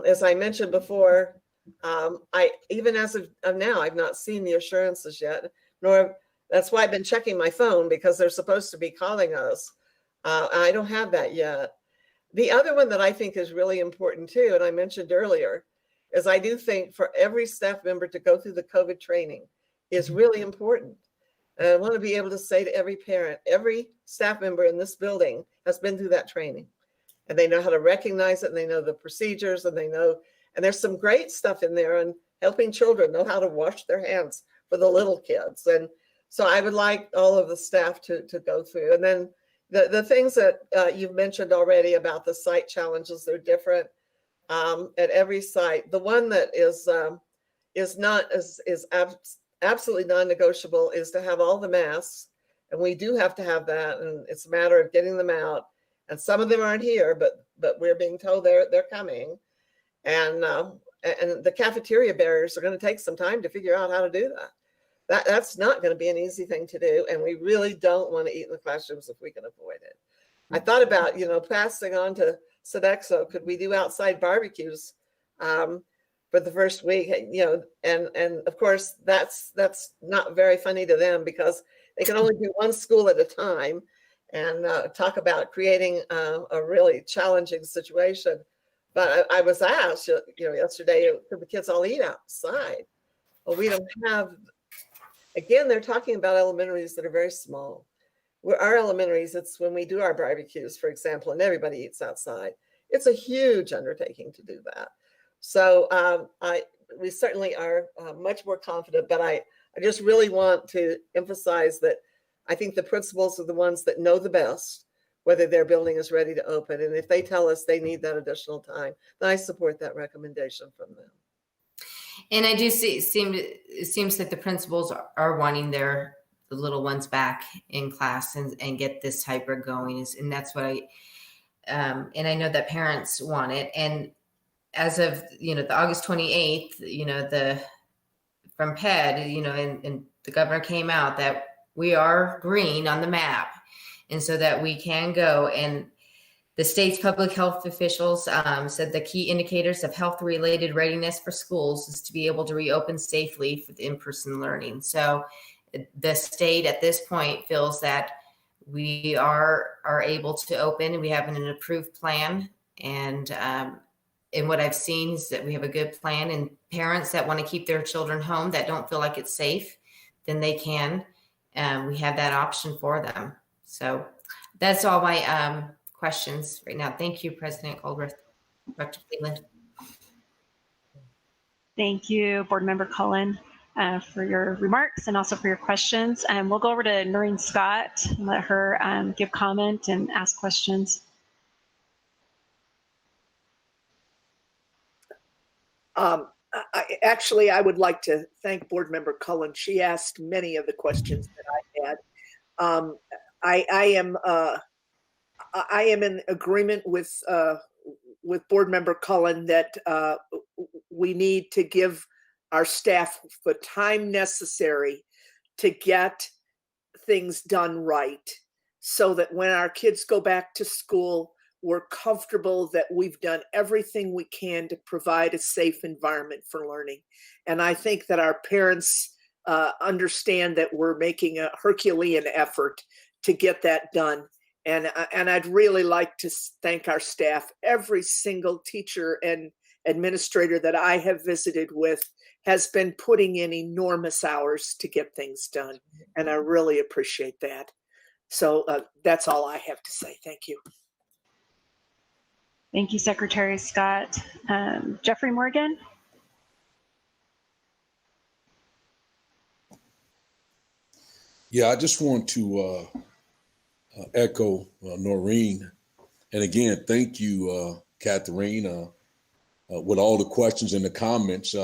As I mentioned before, even as of now, I've not seen the assurances yet, nor that's why I've been checking my phone, because they're supposed to be calling us. I don't have that yet. The other one that I think is really important too, and I mentioned earlier, is I do think for every staff member to go through the COVID training is really important. And I want to be able to say to every parent, every staff member in this building has been through that training, and they know how to recognize it, and they know the procedures, and and there's some great stuff in there on helping children know how to wash their hands for the little kids. And so I would like all of the staff to go through. And then the things that you've mentioned already about the site challenges, they're different at every site. The one that is absolutely non-negotiable is to have all the masks, and we do have to have that, and it's a matter of getting them out. And some of them aren't here, but we're being told they're coming. And the cafeteria barriers are going to take some time to figure out how to do that. That's not going to be an easy thing to do, and we really don't want to eat in the classrooms if we can avoid it. I thought about, passing on to Sodexo. Could we do outside barbecues for the first week? And of course that's not very funny to them, because they can only do one school at a time, and talk about creating a really challenging situation. But I was asked, yesterday, could the kids all eat outside? Well, we don't have. Again, they're talking about elementaries that are very small. Our elementaries, it's when we do our barbecues, for example, and everybody eats outside. It's a huge undertaking to do that. So we certainly are much more confident, but I just really want to emphasize that I think the principals are the ones that know the best whether their building is ready to open. And if they tell us they need that additional time, then I support that recommendation from them. And I do see, it seems like the principals are wanting the little ones back in class and get this hybrid going. And that's what and I know that parents want it. And as of, the August 28th, from PED, and the governor came out that we are green on the map. And so that we can go, and the state's public health officials said the key indicators of health-related readiness for schools is to be able to reopen safely for the in-person learning. So the state at this point feels that we are able to open, and we have an approved plan. And what I've seen is that we have a good plan, and parents that want to keep their children home that don't feel like it's safe, then they can. We have that option for them. So that's all my questions right now. Thank you, President Goldberg, Dr. Cleveland. Thank you, Board Member Cullen, for your remarks and also for your questions. And we'll go over to Noreen Scott and let her give comment and ask questions. I would like to thank Board Member Cullen. She asked many of the questions that I had. I am in agreement with Board Member Cullen that we need to give our staff the time necessary to get things done right, so that when our kids go back to school, we're comfortable that we've done everything we can to provide a safe environment for learning. And I think that our parents understand that we're making a Herculean effort to get that done. And I'd really like to thank our staff. Every single teacher and administrator that I have visited with has been putting in enormous hours to get things done. And I really appreciate that. So that's all I have to say. Thank you. Thank you, Secretary Scott. Jeffrey Morgan. Yeah, I just want to echo Noreen. And again, thank you, Catherine. With all the questions and the comments,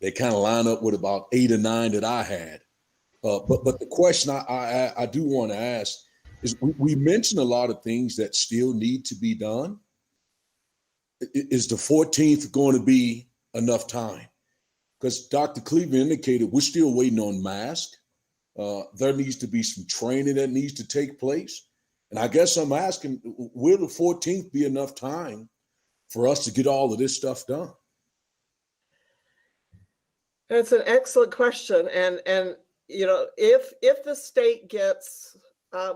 they kind of line up with about 8 or 9 that I had. But the question I do want to ask is, we mentioned a lot of things that still need to be done. Is the 14th going to be enough time? Because Dr. Cleveland indicated we're still waiting on masks. There needs to be some training that needs to take place. And I guess I'm asking, will the 14th be enough time for us to get all of this stuff done? That's an excellent question. And you know, if the state gets,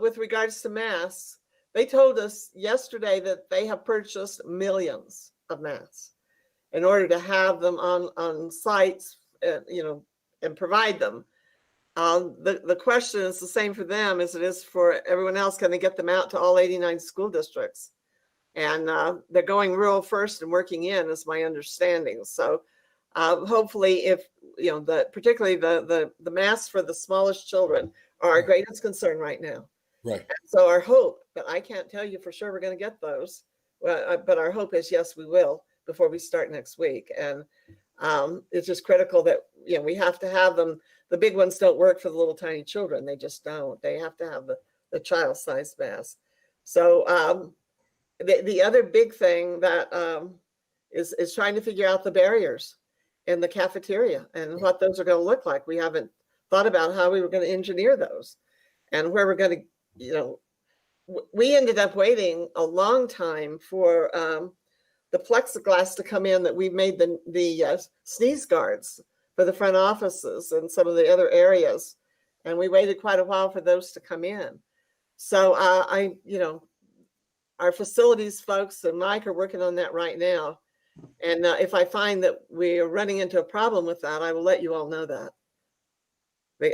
with regards to masks, they told us yesterday that they have purchased millions of masks in order to have them on sites, you know, and provide them. The question is the same for them as it is for everyone else. Can they get them out to all 89 school districts? And they're going rural first and working in, is my understanding. So hopefully, if you know, particularly the masks for the smallest children are our greatest concern right now. Right. And so our hope, but I can't tell you for sure we're going to get those. But our hope is yes, we will before we start next week. And it's just critical that, you know, we have to have them. The big ones don't work for the little tiny children. They just don't. They have to have the child-sized mask. So the other big thing that is trying to figure out the barriers in the cafeteria and what those are going to look like. We haven't thought about how we were going to engineer those and where we're going to, you know, we ended up waiting a long time for the plexiglass to come in that we made the sneeze guards for the front offices and some of the other areas. And we waited quite a while for those to come in. So you know, our facilities folks and Mike are working on that right now. And if I find that we are running into a problem with that, I will let you all know that.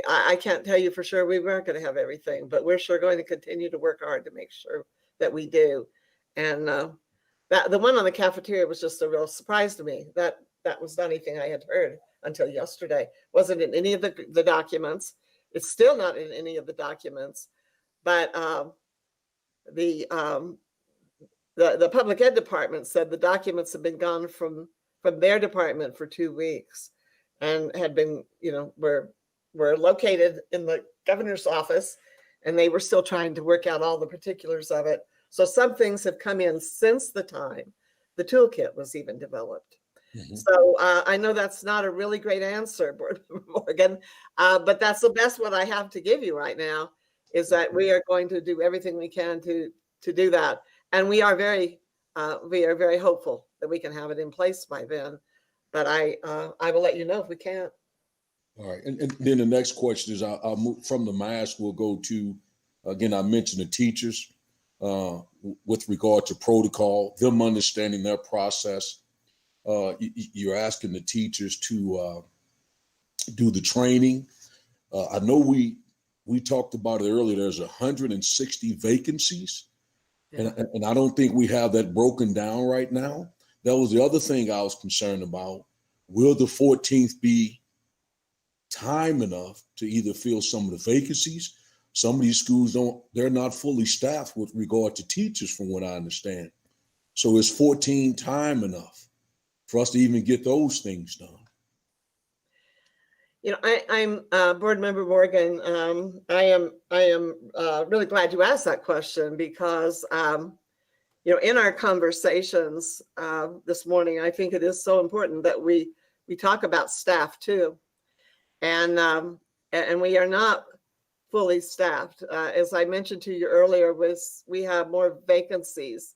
I can't tell you for sure we weren't going to have everything, but we're sure going to continue to work hard to make sure that we do. And that the one on the cafeteria was just a real surprise to me. That was not anything I had heard until yesterday. Wasn't in any of the documents. It's still not in any of the documents. But the public ed department said the documents have been gone from their department for 2 weeks and had been, you know, were located in the governor's office, and they were still trying to work out all the particulars of it. So some things have come in since the time the toolkit was even developed. Mm-hmm. So I know that's not a really great answer, Board Member Morgan, but that's the best one I have to give you right now, is that we are going to do everything we can to do that. And we are very hopeful that we can have it in place by then. But I will let you know if we can't. All right. And then the next question is, I'll move from the mask. We'll go to, again, I mentioned the teachers with regard to protocol, them understanding their process. You're asking the teachers to do the training. I know we talked about it earlier. There's 160 vacancies. And I don't think we have that broken down right now. That was the other thing I was concerned about. Will the 14th be time enough to either fill some of the vacancies? Some of these schools they're not fully staffed with regard to teachers, from what I understand. So is 14 time enough for us to even get those things done? You know, I'm Board Member Morgan. I am really glad you asked that question because, you know, in our conversations this morning, I think it is so important that we talk about staff too, and we are not fully staffed. As I mentioned to you earlier, we have more vacancies.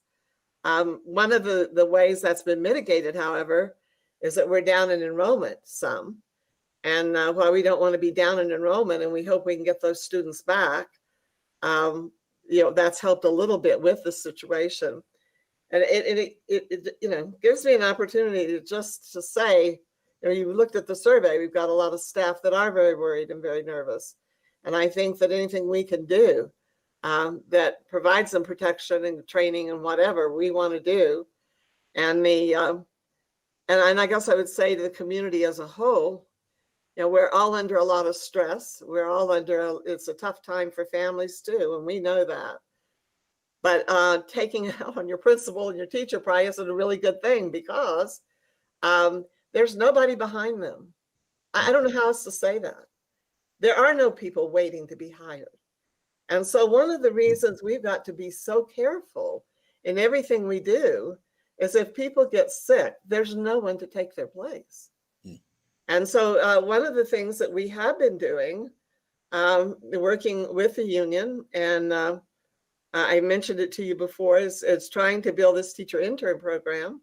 One of the ways that's been mitigated, however, is that we're down in enrollment some. And while we don't want to be down in enrollment and we hope we can get those students back, you know, that's helped a little bit with the situation. And it you know, gives me an opportunity to say, you know, you looked at the survey, we've got a lot of staff that are very worried and very nervous. And I think that anything we can do that provides them protection and training and whatever we want to do. And and I guess I would say to the community as a whole, you know, we're all under a lot of stress. We're all it's a tough time for families too, and we know that. But taking it out on your principal and your teacher probably isn't a really good thing, because there's nobody behind them. I don't know how else to say that. There are no people waiting to be hired. And so one of the reasons we've got to be so careful in everything we do is if people get sick, there's no one to take their place. And so one of the things that we have been doing, working with the union, and I mentioned it to you before, is trying to build this teacher intern program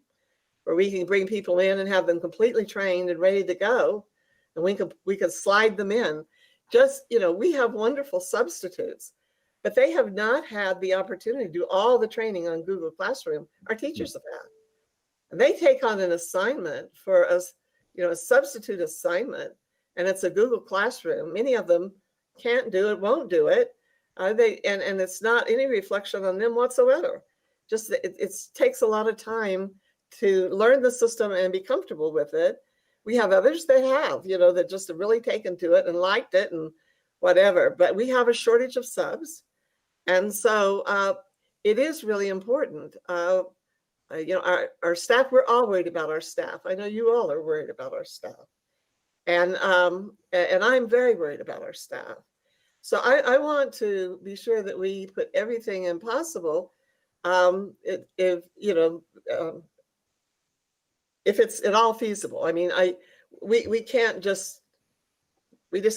where we can bring people in and have them completely trained and ready to go. And we can slide them in. Just, we have wonderful substitutes, but they have not had the opportunity to do all the training on Google Classroom our teachers have had. And they take on an assignment for us, a substitute assignment, and it's a Google Classroom. Many of them can't do it, won't do it. And it's not any reflection on them whatsoever. Just it takes a lot of time to learn the system and be comfortable with it. We have others that have, that just have really taken to it and liked it and whatever. But we have a shortage of subs. And so it is really important. Our staff, we're all worried about our staff. I know you all are worried about our staff. And I'm very worried about our staff. So I want to be sure that we put everything in possible. If it's at all feasible. I mean, we just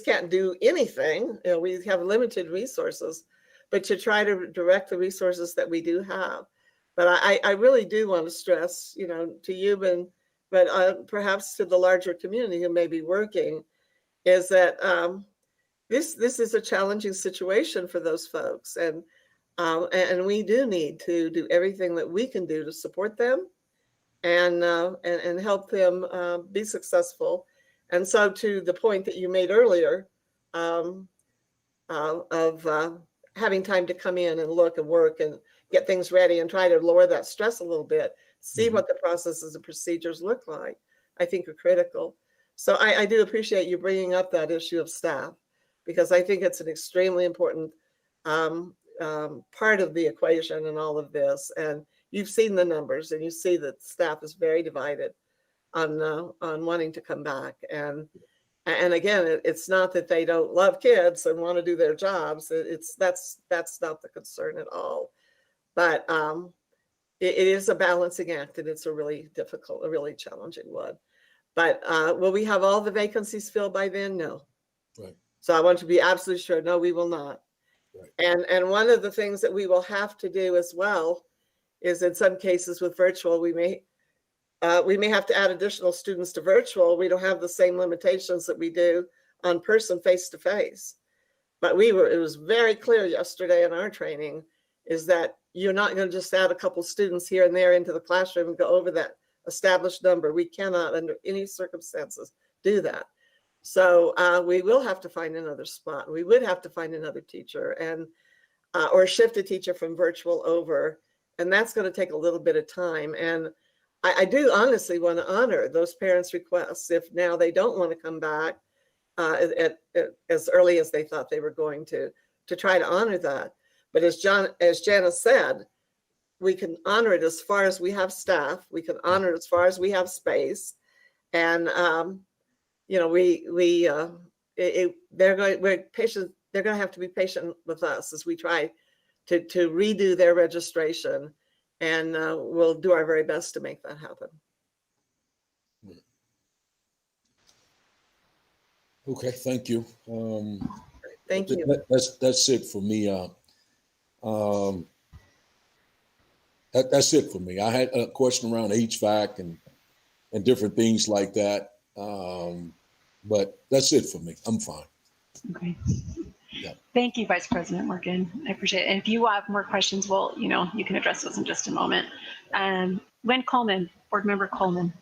can't do anything. We have limited resources, but to try to direct the resources that we do have. But I really do want to stress, to you, but perhaps to the larger community who may be working, is that this is a challenging situation for those folks, and we do need to do everything that we can do to support them and help them be successful. And so, to the point that you made earlier, of having time to come in and look and work and get things ready and try to lower that stress a little bit, see what the processes and procedures look like, I think are critical. So I do appreciate you bringing up that issue of staff, because I think it's an extremely important part of the equation in all of this. And you've seen the numbers, and you see that staff is very divided on wanting to come back. And again, it's not that they don't love kids and want to do their jobs. That's not the concern at all. But it is a balancing act, and it's a really difficult, a really challenging one. But will we have all the vacancies filled by then? No. Right. So I want to be absolutely sure. No, we will not. Right. And one of the things that we will have to do as well is, in some cases with virtual, we may have to add additional students to virtual. We don't have the same limitations that we do on person face-to-face. But it was very clear yesterday in our training is that you're not going to just add a couple students here and there into the classroom and go over that established number. We cannot, under any circumstances, do that. So we will have to find another spot. We would have to find another teacher and or shift a teacher from virtual over. And that's going to take a little bit of time. And I do honestly want to honor those parents' requests if now they don't want to come back as early as they thought they were going to try to honor that. But as Janice said, we can honor it as far as we have staff. We can honor it as far as we have space. And they're going to have to be patient with us as we try to redo their registration, and we'll do our very best to make that happen. Okay, thank you. Thank you. That's it for me. That's it for me. I had a question around HVAC and different things like that. But that's it for me. I'm fine. Okay. Yeah. Thank you, Vice President Morgan. I appreciate it. And if you have more questions, well, you can address those in just a moment. Lynn Coleman, Board Member Coleman.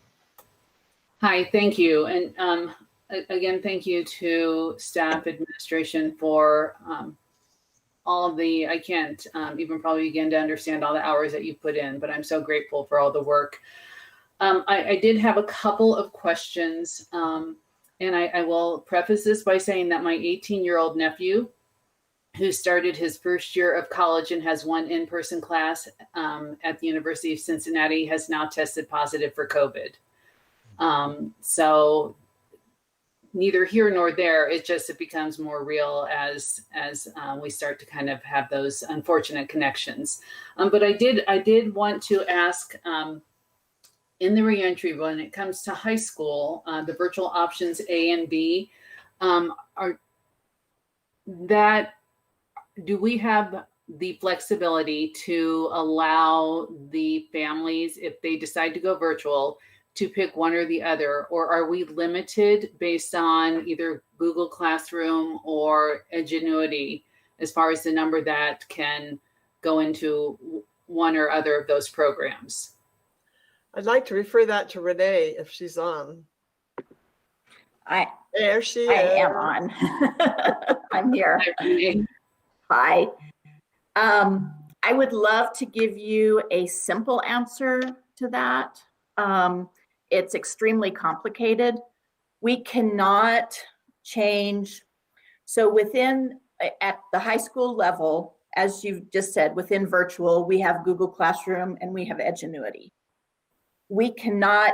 Hi, thank you. And again, thank you to staff, administration for all of the, I can't even probably begin to understand all the hours that you put in, but I'm so grateful for all the work. I did have a couple of questions. And I will preface this by saying that my 18-year-old nephew who started his first year of college and has one in-person class at the University of Cincinnati, has now tested positive for COVID. So neither here nor there, it becomes more real as we start to kind of have those unfortunate connections. But I did want to ask, in the reentry, when it comes to high school, the virtual options A and B, do we have the flexibility to allow the families, if they decide to go virtual, to pick one or the other, or are we limited based on either Google Classroom or Edgenuity as far as the number that can go into one or other of those programs? I'd like to refer that to Renee if she's on. There she is. I am on. I'm here. Hi. I would love to give you a simple answer to that. It's extremely complicated. We cannot change. So at the high school level, as you just said, within virtual, we have Google Classroom and we have Edgenuity. We cannot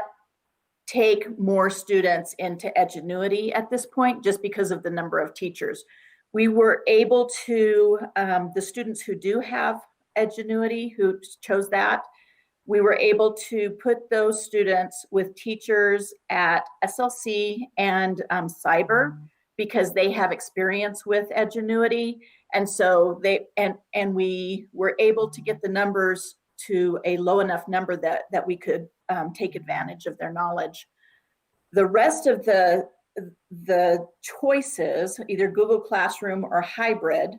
take more students into Edgenuity at this point just because of the number of teachers. We were able to, the students who do have Edgenuity, who chose that, we were able to put those students with teachers at SLC and cyber because they have experience with Edgenuity. And so we were able to get the numbers to a low enough number that we could take advantage of their knowledge. The rest of the choices, either Google Classroom or hybrid,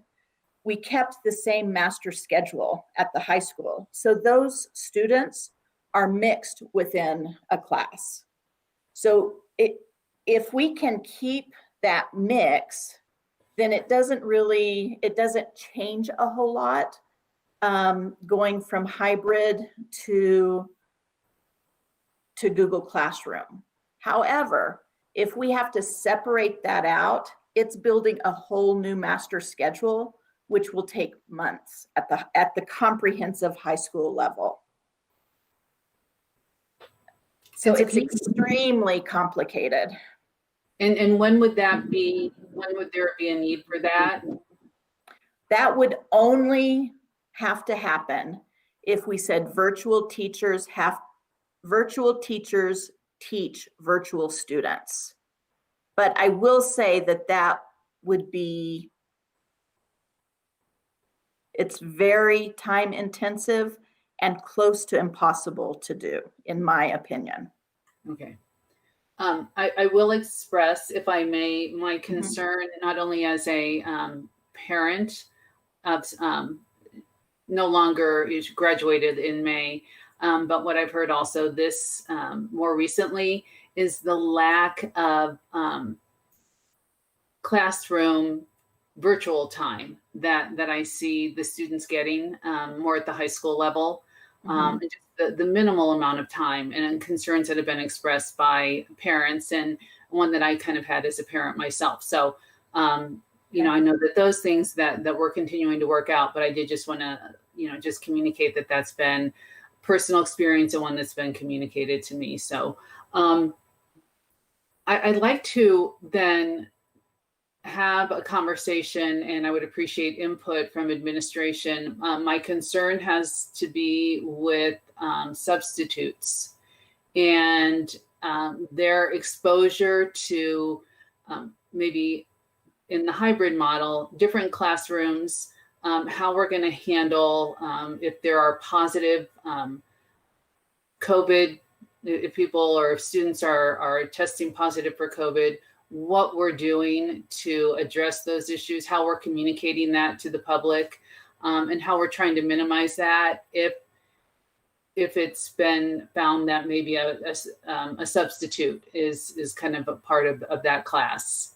we kept the same master schedule at the high school. So those students are mixed within a class. So if we can keep that mix, then it doesn't change a whole lot going from hybrid to Google Classroom. However, if we have to separate that out, it's building a whole new master schedule, which will take months at the comprehensive high school level. So it's extremely complicated. And when would that be? When would there be a need for that? That would only have to happen if we said virtual teachers teach virtual students. But I will say that would be, it's very time intensive and close to impossible to do, in my opinion. Okay. I will express, if I may, my concern, not only as a parent of no longer is graduated in May, but what I've heard also this more recently is the lack of classroom virtual time that I see the students getting more at the high school level. And just the minimal amount of time and concerns that have been expressed by parents, and one that I kind of had as a parent myself. So, I know that those things that we're continuing to work out, but I did just want to, just communicate that that's been personal experience and one that's been communicated to me. So I'd like to then have a conversation, and I would appreciate input from administration. My concern has to be with substitutes and their exposure to maybe in the hybrid model, different classrooms, how we're going to handle if there are positive COVID, if people or if students are testing positive for COVID, what we're doing to address those issues, how we're communicating that to the public, and how we're trying to minimize that if it's been found that maybe a substitute is kind of a part of that class.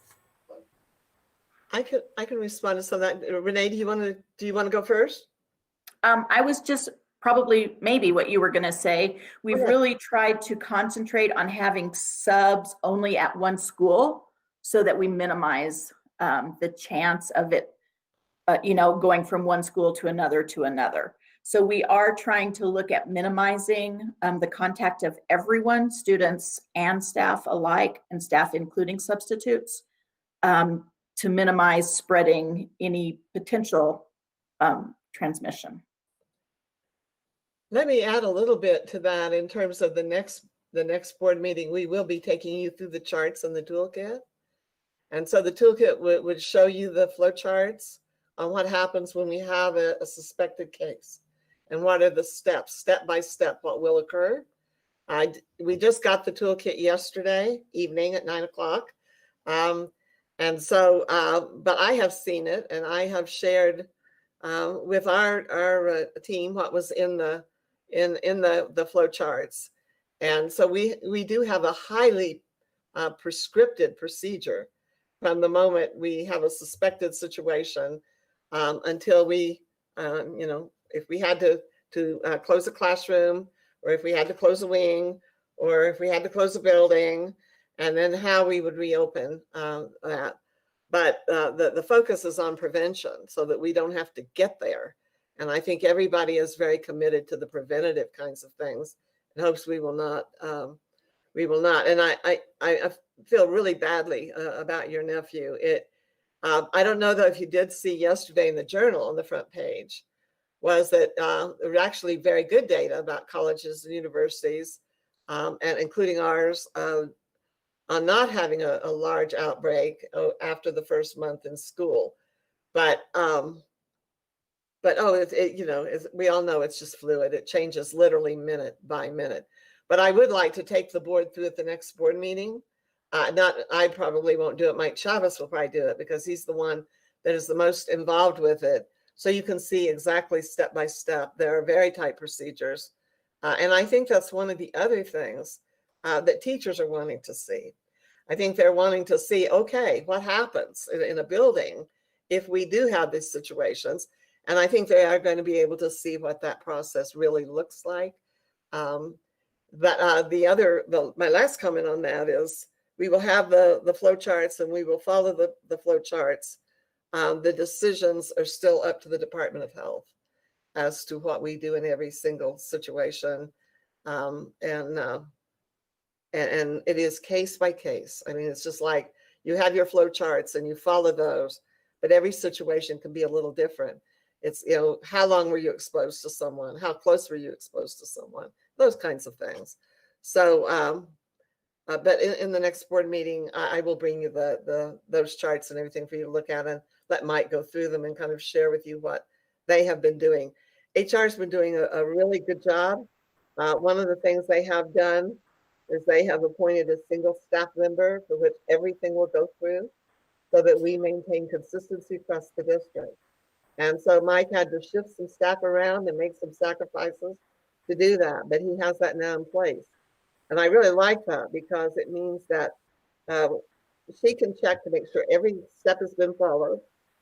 I can respond to some of that. Renee, do you want to go first? I was just probably maybe what you were going to say. We've really tried to concentrate on having subs only at one school so that we minimize the chance of it going from one school to another. So we are trying to look at minimizing the contact of everyone, students and staff alike, and staff including substitutes, to minimize spreading any potential transmission. Let me add a little bit to that in terms of the next board meeting. We will be taking you through the charts and the toolkit. And so the toolkit would show you the flow charts on what happens when we have a suspected case and what are the steps, step by step, what will occur. We just got the toolkit yesterday evening at 9 o'clock. And so, but I have seen it and I have shared with our team what was in the flow charts. And so we do have a highly prescripted procedure from the moment we have a suspected situation until we, if we had to close a classroom, or if we had to close a wing, or if we had to close a building, and then how we would reopen that. But the focus is on prevention so that we don't have to get there. And I think everybody is very committed to the preventative kinds of things and hopes we will not. And I feel really badly about your nephew. I don't know though if you did see yesterday in the Journal on the front page was that there were actually very good data about colleges and universities, and including ours, on not having a large outbreak after the first month in school. But we all know it's just fluid. It changes literally minute by minute. But I would like to take the board through at the next board meeting. I probably won't do it. Mike Chavez will probably do it because he's the one that is the most involved with it. So you can see exactly step by step. There are very tight procedures. And I think that's one of the other things that teachers are wanting to see. I think they're wanting to see, okay, what happens in a building if we do have these situations? And I think they are going to be able to see what that process really looks like. But my last comment on that is we will have the flow charts and we will follow the flow charts. The decisions are still up to the Department of Health as to what we do in every single situation. And it is case by case. I mean, it's just like you have your flow charts and you follow those, but every situation can be a little different. It's, how long were you exposed to someone? How close were you exposed to someone? Those kinds of things. So, but in the next board meeting, I will bring you those charts and everything for you to look at and let Mike go through them and kind of share with you what they have been doing. HR has been doing a really good job. One of the things they have done is they have appointed a single staff member for which everything will go through so that we maintain consistency across the district. And so Mike had to shift some staff around and make some sacrifices to do that, but he has that now in place. And I really like that because it means that she can check to make sure every step has been followed,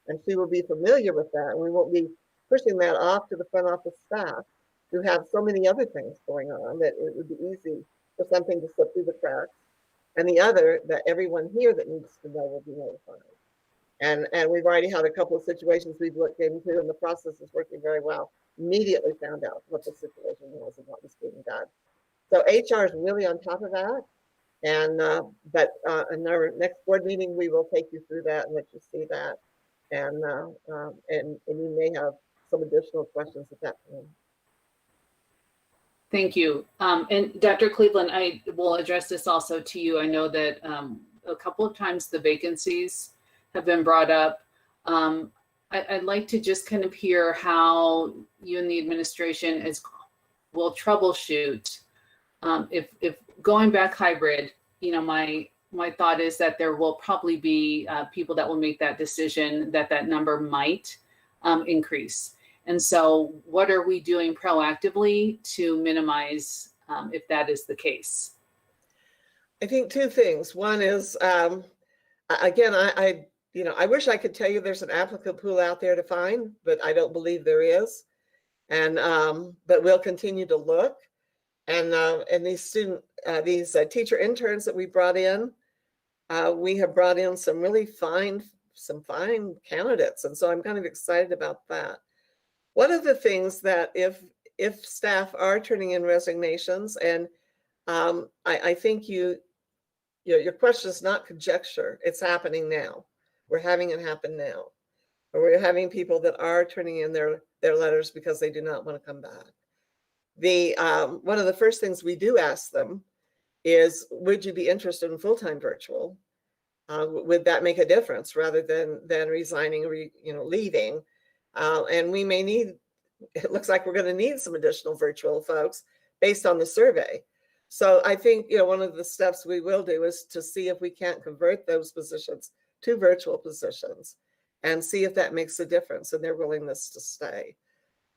and she will be familiar with that. And we won't be pushing that off to the front office staff who have so many other things going on that it would be easy for something to slip through the cracks. And the other, that everyone here that needs to know will be notified. And we've already had a couple of situations we've looked into, and the process is working very well. Immediately found out what the situation was and what was being done. So HR is really on top of that. And but in our next board meeting, we will take you through that and let you see that. And you may have some additional questions at that point. Thank you. And Dr. Cleveland, I will address this also to you. I know that a couple of times the vacancies have been brought up. I'd like to just kind of hear how you and the administration will troubleshoot if going back hybrid. My thought is that there will probably be people that will make that decision that number might increase. And so what are we doing proactively to minimize if that is the case? I think two things. One is, again, I wish I could tell you there's an applicant pool out there to find, but I don't believe there is. And but we'll continue to look. And these teacher interns that we brought in, we have brought in some really fine some fine candidates. And so I'm kind of excited about that. One of the things that if staff are turning in resignations, and I think your question is not conjecture, it's happening now. We're having it happen now. Or we're having people that are turning in their letters because they do not want to come back. One of the first things we do ask them is, would you be interested in full-time virtual? Would that make a difference rather than resigning or leaving? And we may need, it looks like we're going to need some additional virtual folks based on the survey. So I think one of the steps we will do is to see if we can't convert those positions to virtual positions and see if that makes a difference in their willingness to stay.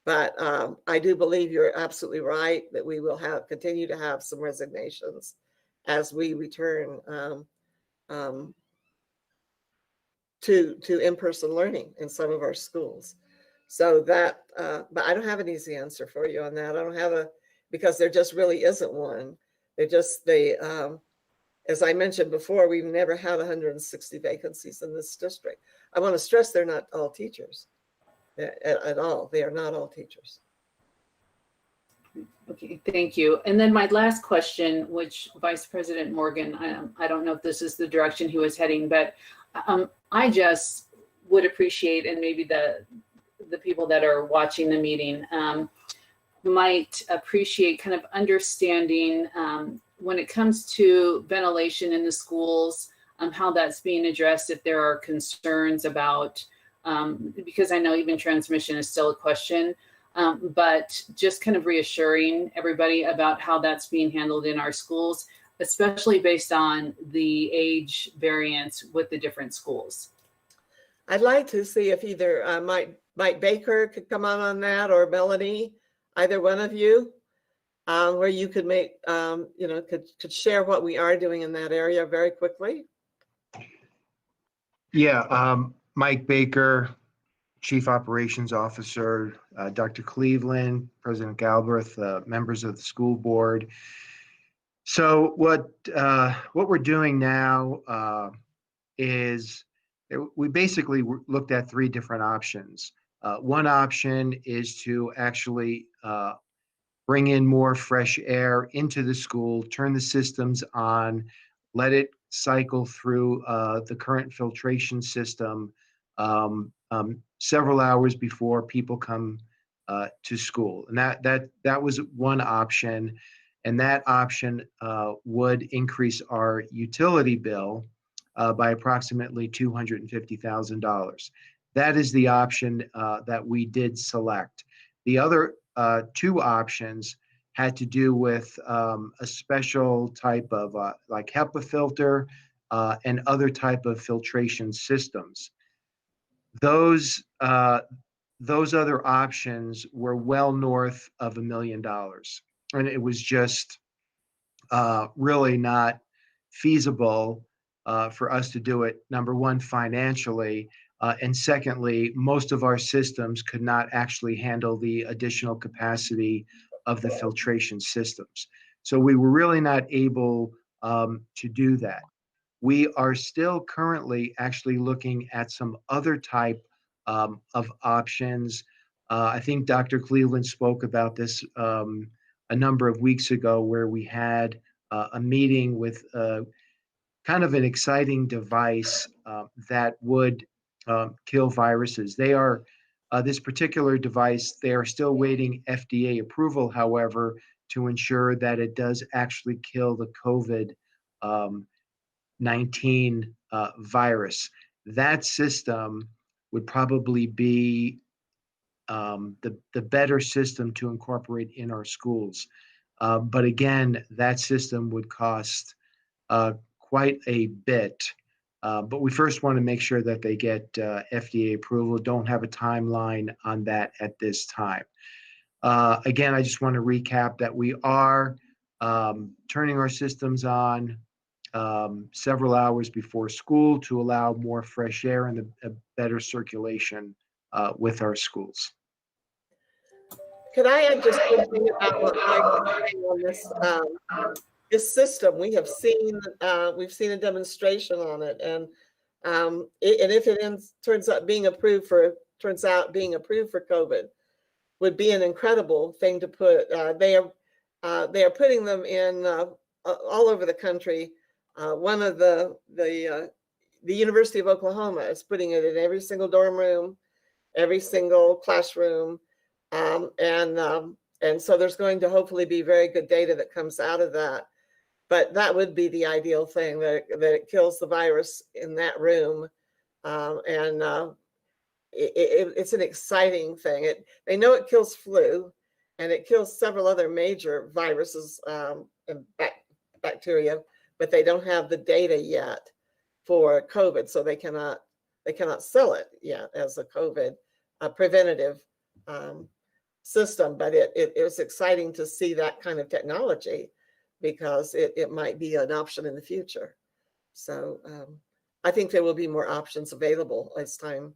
But I do believe you're absolutely right that we will continue to have some resignations as we return to in-person learning in some of our schools. So that, but I don't have an easy answer for you on that. I don't have because there just really isn't one. As I mentioned before, we've never had 160 vacancies in this district. I want to stress they're not all teachers at all. They are not all teachers. Okay, thank you. And then my last question, which Vice President Morgan, I don't know if this is the direction he was heading, but I just would appreciate, and maybe the people that are watching the meeting might appreciate kind of understanding when it comes to ventilation in the schools, how that's being addressed, if there are concerns about, because I know even transmission is still a question, but just kind of reassuring everybody about how that's being handled in our schools, especially based on the age variance with the different schools. I'd like to see if either Mike Baker could come on that, or Melanie, either one of you, where you could make, could share what we are doing in that area very quickly. Yeah, Mike Baker, Chief Operations Officer, Dr. Cleveland, President Galbraith, members of the school board. So what we're doing now is we basically looked at three different options. One option is to actually bring in more fresh air into the school, turn the systems on, let it cycle through the current filtration system several hours before people come to school. And that was one option. And that option would increase our utility bill by approximately $250,000. That is the option that we did select. The other two options had to do with a special type of like HEPA filter and other type of filtration systems. Those other options were well north of $1 million. And it was just really not feasible for us to do it, number one, financially, and secondly, most of our systems could not actually handle the additional capacity of the filtration systems. So we were really not able to do that. We are still currently actually looking at some other type of options. I think Dr. Cleveland spoke about this a number of weeks ago, where we had a meeting with kind of an exciting device that would kill viruses. They are, this particular device, they are still waiting FDA approval, however, to ensure that it does actually kill the COVID-19 virus. That system would probably be the better system to incorporate in our schools. But again, that system would cost quite a bit. But we first want to make sure that they get FDA approval. Don't have a timeline on that at this time. Again, I just want to recap that we are turning our systems on several hours before school to allow more fresh air and a better circulation with our schools. Could I add just one thing about what Mike was saying on this system? We have seen, we've seen a demonstration on it, and And if it turns out being approved for COVID, would be an incredible thing to put. They are putting them in all over the country. One of the University of Oklahoma is putting it in every single dorm room, every single classroom, and so there's going to hopefully be very good data that comes out of that. But that would be the ideal thing, that it kills the virus in that room, it's an exciting thing. They know it kills flu, and it kills several other major viruses and bacteria, but they don't have the data yet for COVID, so they cannot sell it yet as a COVID preventative system. But it was exciting to see that kind of technology, because it might be an option in the future. So I think there will be more options available as time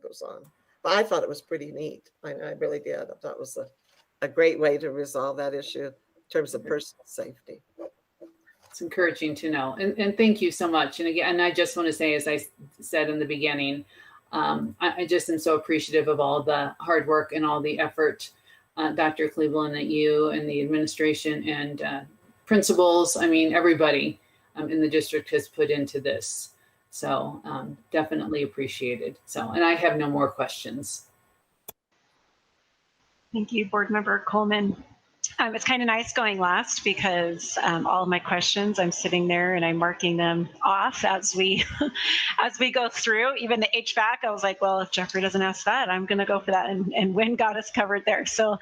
goes on. But I thought it was pretty neat. I really did. I thought it was a great way to resolve that issue in terms of personal safety. It's encouraging to know. And thank you so much. And again, I just want to say, as I said in the beginning, I just am so appreciative of all the hard work and all the effort, Dr. Cleveland, that you and the administration and principals, I mean, everybody in the district has put into this. So definitely appreciated. So, and I have no more questions. Thank you, Board Member Coleman. It's kind of nice going last, because all of my questions, I'm sitting there and I'm marking them off as we go through. Even the HVAC, I was like, well, if Jeffrey doesn't ask that, I'm going to go for that. And Wynn got us covered there. So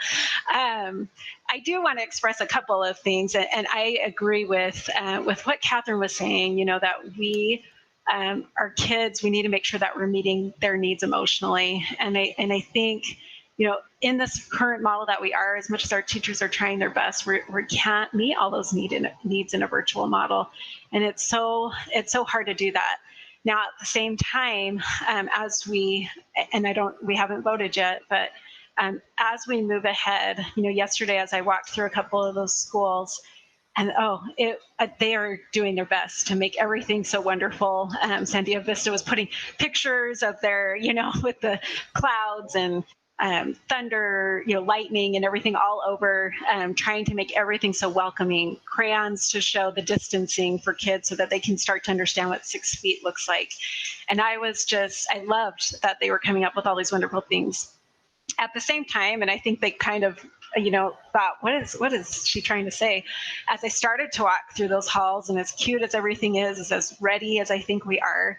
I do want to express a couple of things, and I agree with what Catherine was saying. You know, that we, our kids, we need to make sure that we're meeting their needs emotionally, and I think, you know, in this current model that we are, as much as our teachers are trying their best, we can't meet all those needs in a virtual model. And it's so hard to do that. Now, at the same time, we haven't voted yet, but as we move ahead, you know, yesterday, as I walked through a couple of those schools, and they are doing their best to make everything so wonderful. Sandia Vista was putting pictures of their, you know, with the clouds and thunder, you know, lightning and everything all over, trying to make everything so welcoming. Crayons to show the distancing for kids so that they can start to understand what 6 feet looks like. And I loved that they were coming up with all these wonderful things. At the same time, and I think they kind of, you know, thought, what is she trying to say? As I started to walk through those halls, and as cute as everything is as ready as I think we are,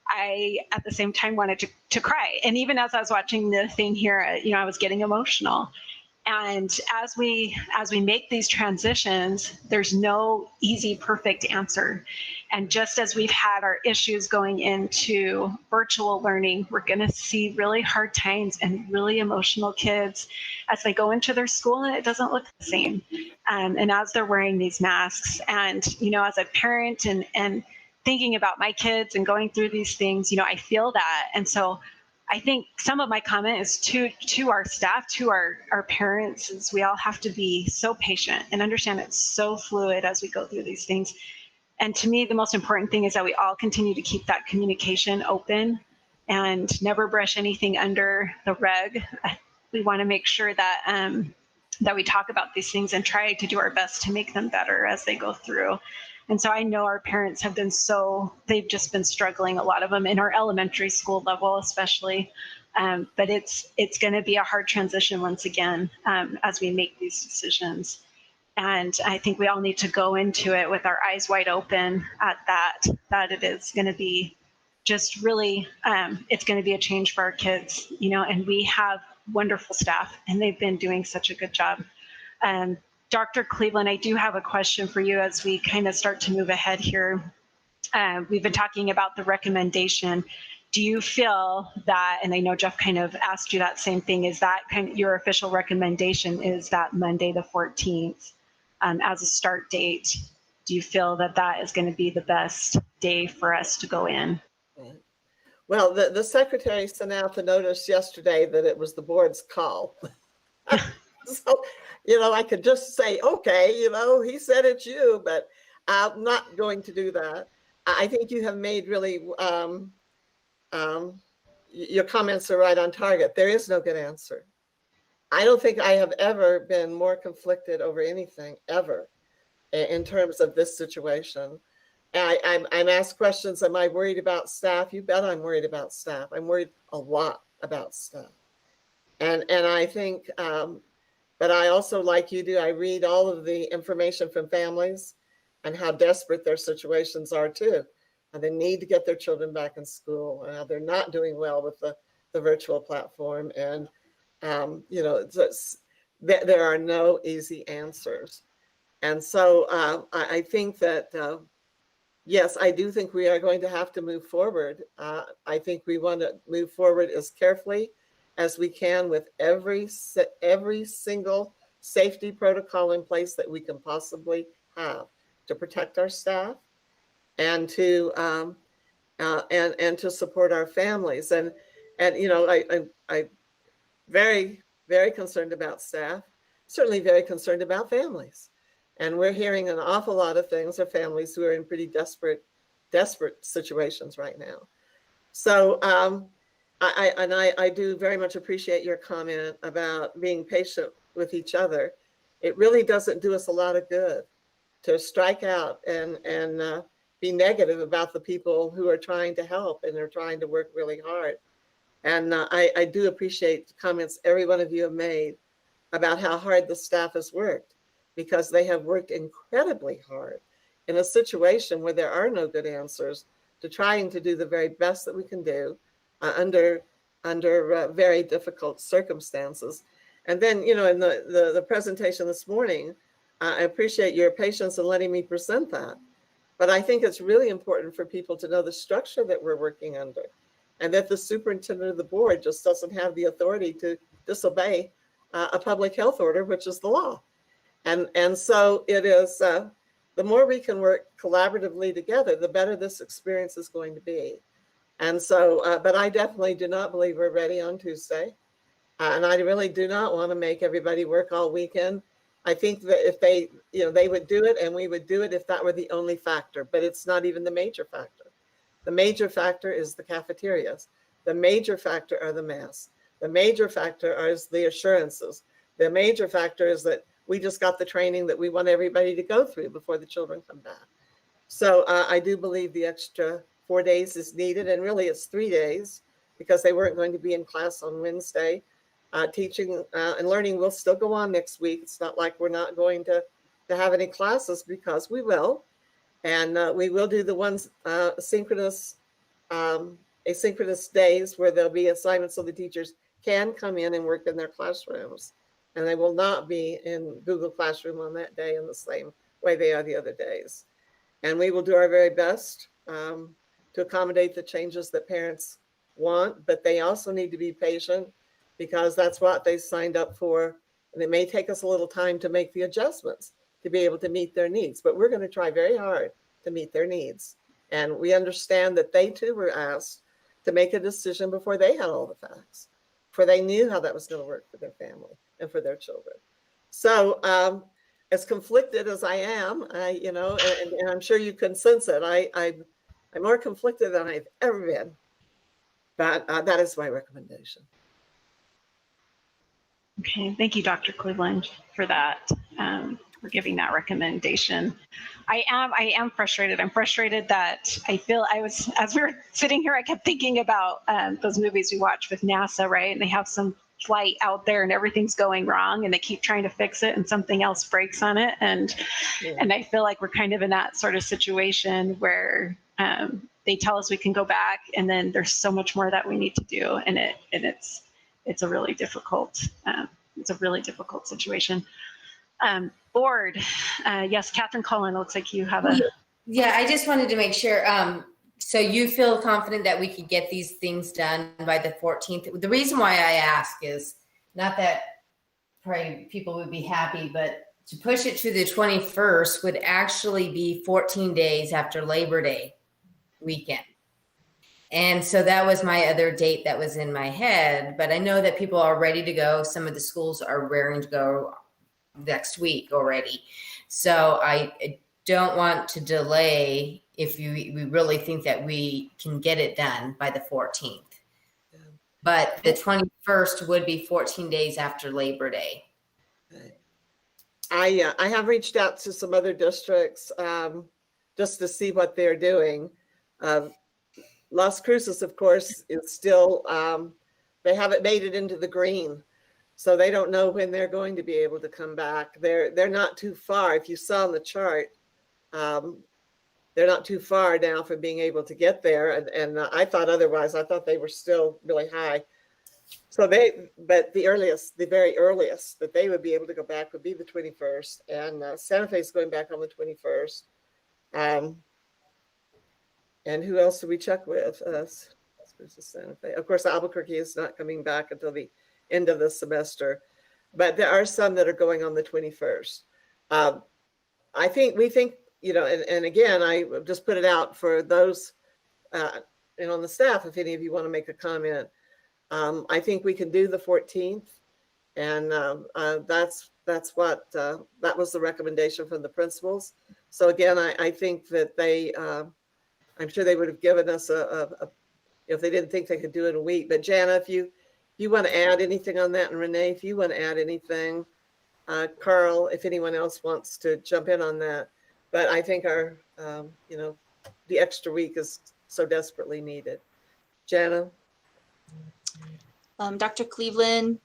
I, at the same time, wanted to cry. And even as I was watching the thing here, you know, I was getting emotional. And as we make these transitions, there's no easy, perfect answer. And just as we've had our issues going into virtual learning, we're going to see really hard times and really emotional kids as they go into their school and it doesn't look the same. And as they're wearing these masks, and, you know, as a parent and thinking about my kids and going through these things, you know, I feel that. And so I think some of my comment is to our staff, to our parents, is we all have to be so patient and understand it's so fluid as we go through these things. And to me, the most important thing is that we all continue to keep that communication open and never brush anything under the rug. We want to make sure that that we talk about these things and try to do our best to make them better as they go through. And so I know our parents have been they've just been struggling, a lot of them in our elementary school level, especially. But it's going to be a hard transition once again as we make these decisions. And I think we all need to go into it with our eyes wide open at that it is going to be just really, it's going to be a change for our kids, you know, and we have wonderful staff and they've been doing such a good job. Dr. Cleveland, I do have a question for you as we kind of start to move ahead here. We've been talking about the recommendation. Do you feel that, and I know Jeff kind of asked you that same thing, is that kind of your official recommendation is that Monday the 14th as a start date? Do you feel that that is going to be the best day for us to go in? Well, the secretary sent out the notice yesterday that it was the board's call. So, you know, I could just say, okay, you know, he said it's you, but I'm not going to do that. I think you have made really, your comments are right on target. There is no good answer. I don't think I have ever been more conflicted over anything ever in terms of this situation. I'm asked questions, am I worried about staff? You bet I'm worried about staff. I'm worried a lot about staff. And I think, but I also, like you do, I read all of the information from families and how desperate their situations are too. And they need to get their children back in school. And how they're not doing well with the virtual platform. And, you know, there are no easy answers. And so I think that, yes, I do think we are going to have to move forward. I think we want to move forward as carefully as we can with every single safety protocol in place that we can possibly have to protect our staff and to support our families. And you know, I very, very concerned about staff, certainly very concerned about families. And we're hearing an awful lot of things of families who are in pretty desperate situations right now. So I do very much appreciate your comment about being patient with each other. It really doesn't do us a lot of good to strike out and be negative about the people who are trying to help and are trying to work really hard. And I do appreciate the comments every one of you have made about how hard the staff has worked, because they have worked incredibly hard in a situation where there are no good answers, to trying to do the very best that we can do under very difficult circumstances. And then, you know, in the presentation this morning, I appreciate your patience in letting me present that. But I think it's really important for people to know the structure that we're working under, and that the superintendent of the board just doesn't have the authority to disobey a public health order, which is the law. And so it is, the more we can work collaboratively together, the better this experience is going to be. And so, but I definitely do not believe we're ready on Tuesday. And I really do not want to make everybody work all weekend. I think that if they, you know, they would do it and we would do it if that were the only factor, but it's not even the major factor. The major factor is the cafeterias. The major factor are the masks. The major factor is the assurances. The major factor is that we just got the training that we want everybody to go through before the children come back. So I do believe the extra 4 days is needed, and really it's 3 days, because they weren't going to be in class on Wednesday. Teaching and learning will still go on next week. It's not like we're not going to have any classes, because we will. And we will do the ones asynchronous days where there'll be assignments so the teachers can come in and work in their classrooms. And they will not be in Google Classroom on that day in the same way they are the other days. And we will do our very best to accommodate the changes that parents want, but they also need to be patient, because that's what they signed up for. And it may take us a little time to make the adjustments to be able to meet their needs, but we're going to try very hard to meet their needs. And we understand that they too were asked to make a decision before they had all the facts, before they knew how that was going to work for their family and for their children. So as conflicted as I am, you know, and I'm sure you can sense it, I'm more conflicted than I've ever been, but that is my recommendation. Okay, thank you, Dr. Cleveland, for that, for giving that recommendation. I am frustrated. I'm frustrated that I feel as we were sitting here, I kept thinking about those movies we watch with NASA, right? And they have some flight out there and everything's going wrong and they keep trying to fix it and something else breaks on it. And I feel like we're kind of in that sort of situation where they tell us we can go back and then there's so much more that we need to do. And it's a really difficult, situation. Board, yes, Catherine Cullen, looks like you have a. Yeah, I just wanted to make sure. So you feel confident that we could get these things done by the 14th? The reason why I ask is not that probably people would be happy, but to push it to the 21st would actually be 14 days after Labor Day weekend. And so that was my other date that was in my head, but I know that people are ready to go. Some of the schools are raring to go next week already. So I don't want to delay if we really think that we can get it done by the 14th. But the 21st would be 14 days after Labor Day. I have reached out to some other districts just to see what they're doing. Las Cruces, of course, is still, they haven't made it into the green. So they don't know when they're going to be able to come back. They're not too far. If you saw on the chart, they're not too far now from being able to get there. And I thought otherwise. I thought they were still really high. So but the very earliest that they would be able to go back would be the 21st. And Santa Fe is going back on the 21st. And who else did we check with? Santa Fe. Of course, Albuquerque is not coming back until the end of the semester, but there are some that are going on the 21st. We think, and again, I just put it out for those and on the staff, if any of you want to make a comment. I think we can do the 14th, and that's what that was the recommendation from the principals. So again, I think that they, I'm sure they would have given us if they didn't think they could do it in a week. But Jana, if you want to add anything on that, and Renee, if you want to add anything, Carl, if anyone else wants to jump in on that. But I think our, the extra week is so desperately needed. Jana? Dr. Cleveland,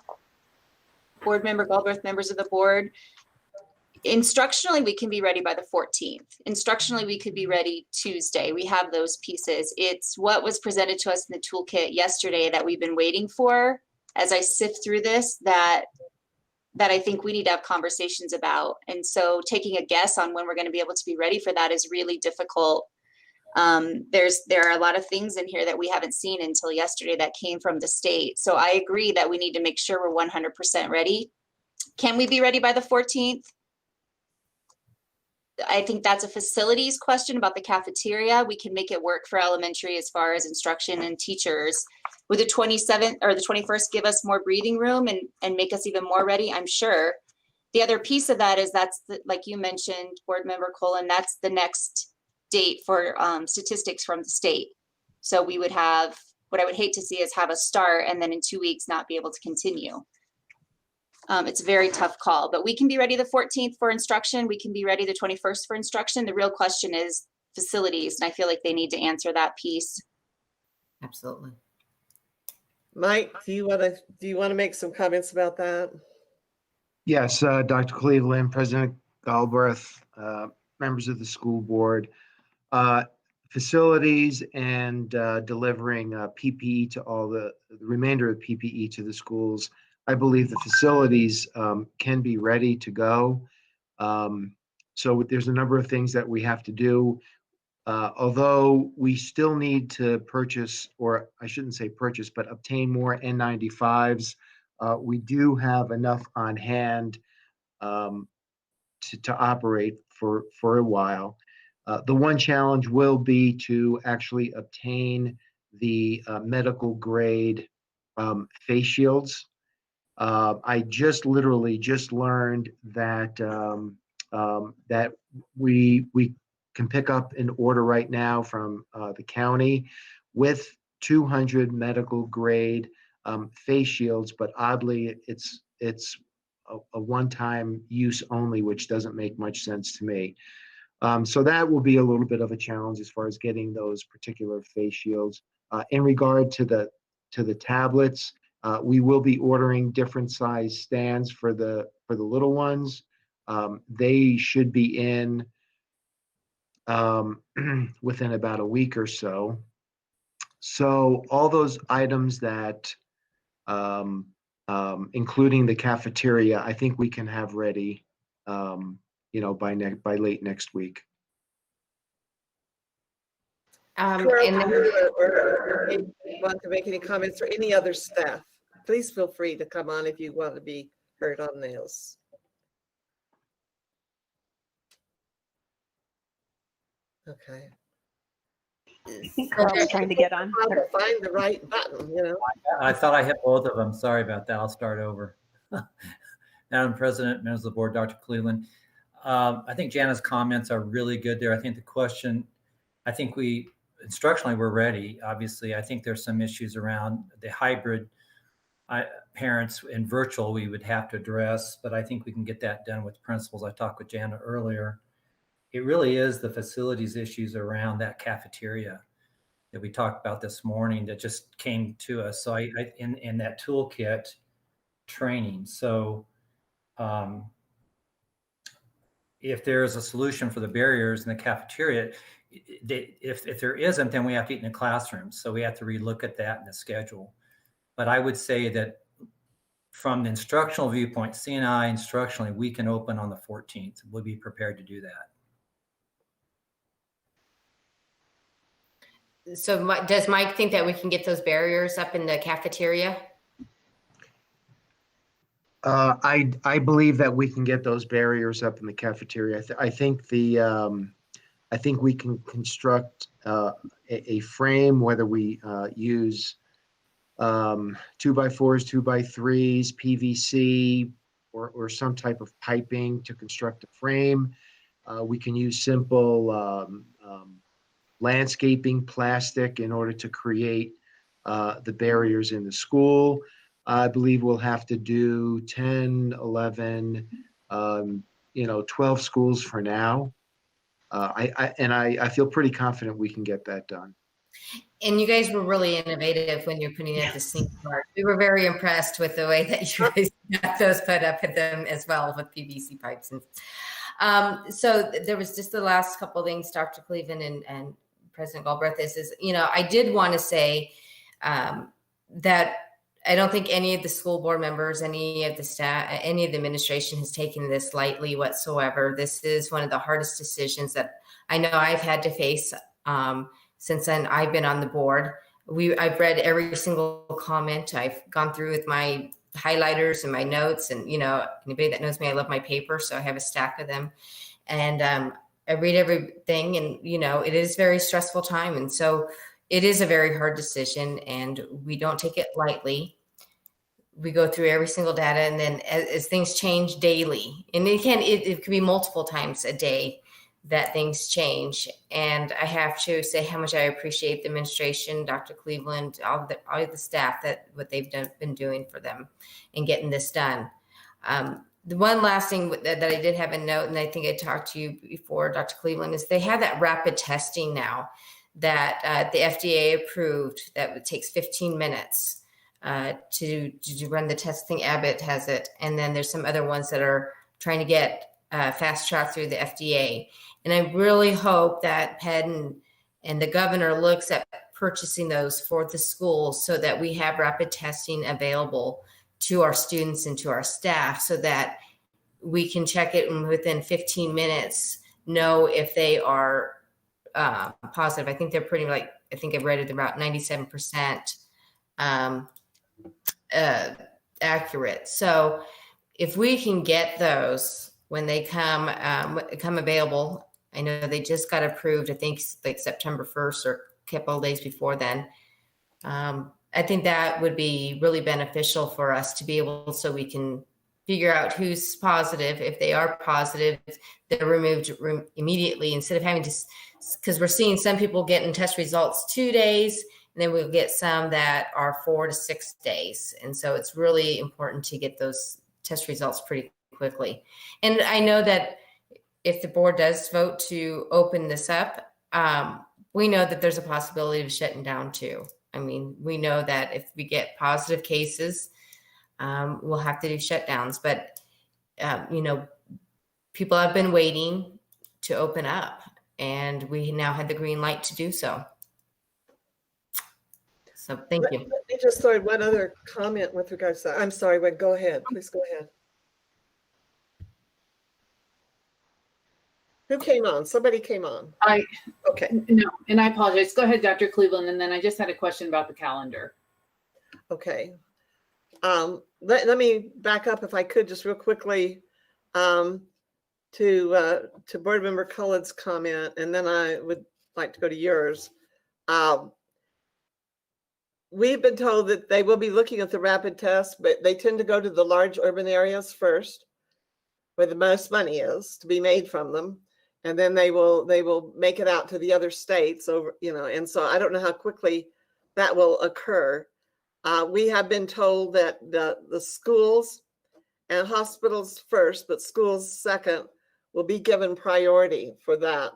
Board Member Galbraith, members of the board, instructionally, we can be ready by the 14th. Instructionally, we could be ready Tuesday. We have those pieces. It's what was presented to us in the toolkit yesterday that we've been waiting for as I sift through this that I think we need to have conversations about. And so taking a guess on when we're going to be able to be ready for that is really difficult. There are a lot of things in here that we haven't seen until yesterday that came from the state. So I agree that we need to make sure we're 100% ready. Can we be ready by the 14th? I think that's a facilities question about the cafeteria. We can make it work for elementary as far as instruction and teachers. Would the 27th or the 21st give us more breathing room and make us even more ready? I'm sure. The other piece of that is like you mentioned, Board Member Colin, that's the next date for statistics from the state. So we would have, what I would hate to see is have a start and then in 2 weeks not be able to continue. It's a very tough call, but we can be ready the 14th for instruction. We can be ready the 21st for instruction. The real question is facilities, and I feel like they need to answer that piece. Absolutely. Mike, do you want to make some comments about that? Yes, Dr. Cleveland, President Galbraith, members of the school board, facilities and delivering PPE to all the remainder of PPE to the schools. I believe the facilities can be ready to go. So there's a number of things that we have to do. Although we still need to purchase, or I shouldn't say purchase, but obtain more N95s. We do have enough on hand to operate for a while. The one challenge will be to actually obtain the medical grade face shields. I literally just learned that that we can pick up an order right now from the county with 200 medical grade face shields, but oddly it's a one-time use only, which doesn't make much sense to me. So that will be a little bit of a challenge as far as getting those particular face shields. In regard to the tablets, we will be ordering different size stands for the little ones. They should be in within about a week or so. So all those items that, including the cafeteria, I think we can have ready, by late next week. And want to make any comments or any other staff? Please feel free to come on if you want to be heard on this. Okay. Carl's trying to get on. How to find the right button, I thought I hit both of them. Sorry about that. I'll start over. Madam President, members of the board, Dr. Cleveland. I think Jana's comments are really good there. I think the question, I think instructionally we're ready. Obviously, I think there's some issues around the hybrid parents in virtual we would have to address, but I think we can get that done with principals. I talked with Jana earlier. It really is the facilities issues around that cafeteria that we talked about this morning that just came to us. So in that toolkit training. So if there's a solution for the barriers in the cafeteria, if there isn't, then we have to eat in the classroom. So we have to relook at that in the schedule. But I would say that from the instructional viewpoint, CNI instructionally, we can open on the 14th. We'll be prepared to do that. So does Mike think that we can get those barriers up in the cafeteria? I believe that we can get those barriers up in the cafeteria. I think we can construct a frame, whether we use 2x4s, 2x3s, PVC, or some type of piping to construct a frame. We can use simple landscaping plastic in order to create the barriers in the school. I believe we'll have to do 10, 11, 12 schools for now. I feel pretty confident we can get that done. And you guys were really innovative when you're putting up the sneak part. We were very impressed with the way that you guys got those put up at them as well with PVC pipes. And so there was just the last couple of things, Dr. Cleveland and President Galbraith is, I did want to say that I don't think any of the school board members, any of the staff, any of the administration has taken this lightly whatsoever. This is one of the hardest decisions that I know I've had to face since then I've been on the board. I've read every single comment. I've gone through with my highlighters and my notes, and anybody that knows me, I love my paper, so I have a stack of them, and I read everything, and it is a very stressful time, and so it is a very hard decision, and we don't take it lightly. We go through every single data, and then as things change daily, and it could be multiple times a day that things change. And I have to say how much I appreciate the administration, Dr. Cleveland, all the staff, that what they've been doing for them and getting this done. The one last thing that I did have a note, and I think I talked to you before, Dr. Cleveland, is they have that rapid testing now that the FDA approved that takes 15 minutes to run the testing. Abbott has it. And then there's some other ones that are trying to get fast track through the FDA. And I really hope that Penn and the governor looks at purchasing those for the schools so that we have rapid testing available to our students and to our staff so that we can check it and within 15 minutes know if they are positive. I think they're pretty I think I've read it about 97% accurate. So if we can get those when they come available, I know they just got approved, I think like September 1st or a couple of days before then. I think that would be really beneficial for us to be able, so we can figure out who's positive. If they are positive, they're removed immediately instead of having to, because we're seeing some people getting test results 2 days, and then we'll get some that are 4 to 6 days. And so it's really important to get those test results pretty quickly. And I know that if the board does vote to open this up, we know that there's a possibility of shutting down too. I mean, we know that if we get positive cases, we'll have to do shutdowns. But, people have been waiting to open up, and we now had the green light to do so. So thank you. Let me just throw one other comment with regards to that. I'm sorry, Wade, go ahead. Please go ahead. Who came on? Somebody came on. Okay. No, and I apologize. Go ahead, Dr. Cleveland, and then I just had a question about the calendar. Okay. Let me back up if I could just real quickly to Board Member Cullen's comment, and then I would like to go to yours. We've been told that they will be looking at the rapid test, but they tend to go to the large urban areas first, where the most money is to be made from them. and then they will make it out to the other states over, and so I don't know how quickly that will occur. We have been told that the schools and hospitals first, but schools second, will be given priority for that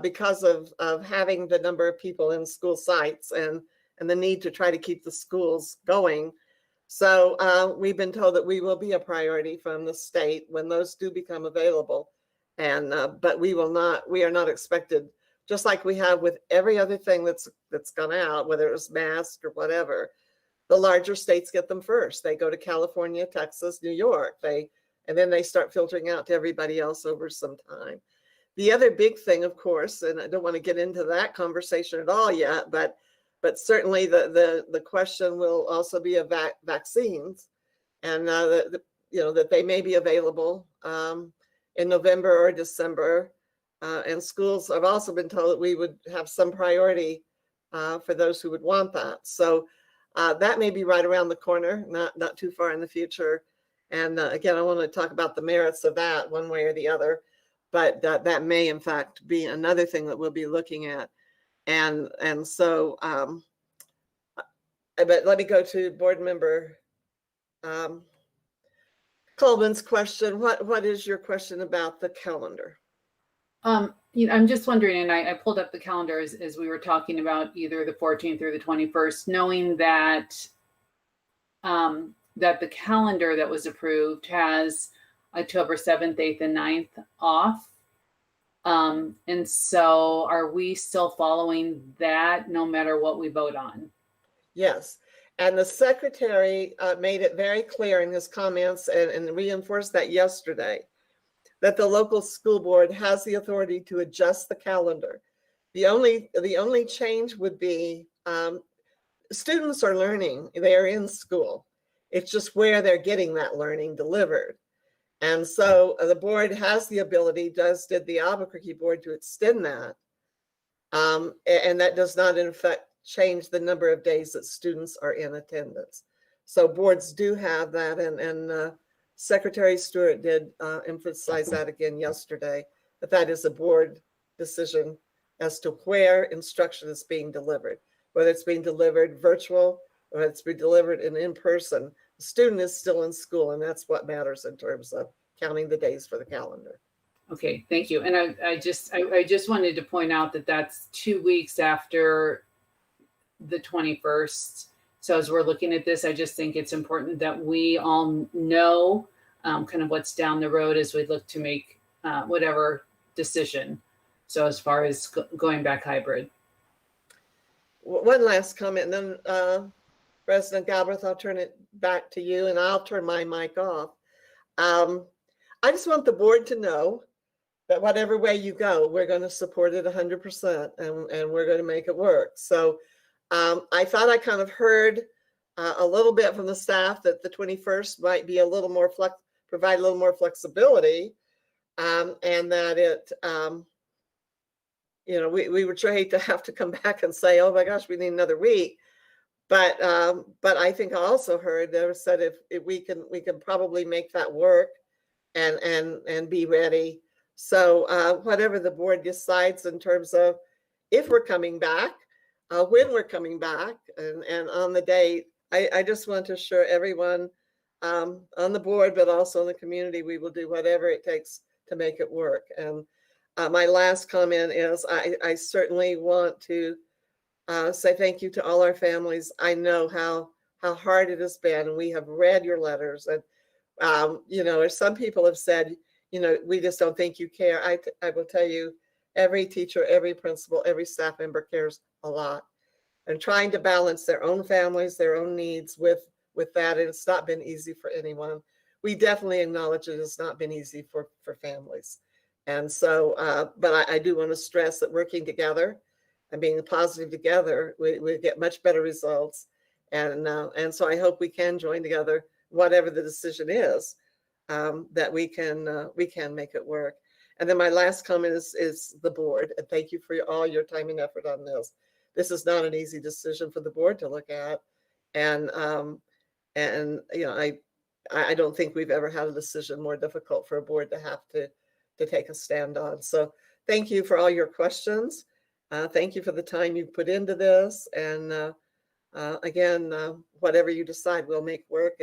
because of having the number of people in school sites and the need to try to keep the schools going. So we've been told that we will be a priority from the state when those do become available. And but we are not expected, just like we have with every other thing that's gone out, whether it was masks or whatever. The larger states get them first. They go to California, Texas, New York. And then they start filtering out to everybody else over some time. The other big thing, of course, and I don't want to get into that conversation at all yet, but certainly the question will also be of vaccines, and that they may be available in November or December. And schools have also been told that we would have some priority for those who would want that. So that may be right around the corner, not too far in the future. And again, I want to talk about the merits of that one way or the other, but that may in fact be another thing that we'll be looking at. And so, but let me go to board member Coleman's question. What is your question about the calendar? I'm just wondering, and I pulled up the calendar as we were talking about either the 14th or the 21st, knowing that that the calendar that was approved has October 7th, 8th, and 9th off. And so are we still following that no matter what we vote on? Yes. And the secretary made it very clear in his comments and reinforced that yesterday, that the local school board has the authority to adjust the calendar. The only change would be students are learning, they're in school. It's just where they're getting that learning delivered. And so the board has the ability, did the Albuquerque board, to extend that. And that does not in fact change the number of days that students are in attendance. So boards do have that, and Secretary Stewart did emphasize that again yesterday, that is a board decision as to where instruction is being delivered, whether it's being delivered virtual or it's being delivered in person. The student is still in school, and that's what matters in terms of counting the days for the calendar. Okay, thank you. And I just wanted to point out that that's 2 weeks after the 21st. So as we're looking at this, I just think it's important that we all know kind of what's down the road as we look to make whatever decision. So as far as going back hybrid. One last comment, and then President Galbraith, I'll turn it back to you, and I'll turn my mic off. I just want the board to know that whatever way you go, we're going to support it 100%, and we're going to make it work. So I thought I kind of heard a little bit from the staff that the 21st might be a little more provide a little more flexibility, and that it, we would hate to have to come back and say, oh my gosh, we need another week. But I think I also heard they said if we can probably make that work and be ready. So whatever the board decides in terms of if we're coming back, when we're coming back, and on the date, I just want to assure everyone on the board, but also in the community, we will do whatever it takes to make it work. And my last comment is I certainly want to say thank you to all our families. I know how hard it has been, and we have read your letters. And as some people have said, we just don't think you care. I will tell you, every teacher, every principal, every staff member cares a lot, and trying to balance their own families, their own needs with that. And it's not been easy for anyone. We definitely acknowledge it has not been easy for families. And so, but I do want to stress that working together and being positive together, we get much better results. And so I hope we can join together, whatever the decision is, that we can make it work. And then my last comment is the board. And thank you for all your time and effort on this. This is not an easy decision for the board to look at. And I don't think we've ever had a decision more difficult for a board to have to take a stand on. So thank you for all your questions. Thank you for the time you put into this. And again, whatever you decide, we'll make work.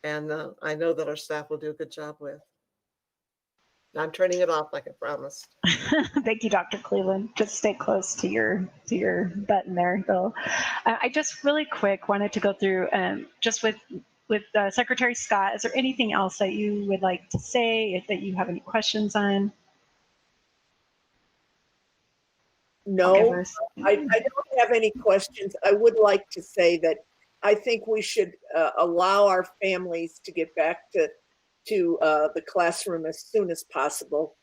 And I know that our staff will do a good job with. I'm turning it off like I promised. Thank you, Dr. Cleveland. Just stay close to your button there, Bill. I just really quick wanted to go through just with Secretary Scott. Is there anything else that you would like to say, that you have any questions on? No, I don't have any questions. I would like to say that I think we should allow our families to get back to the classroom as soon as possible,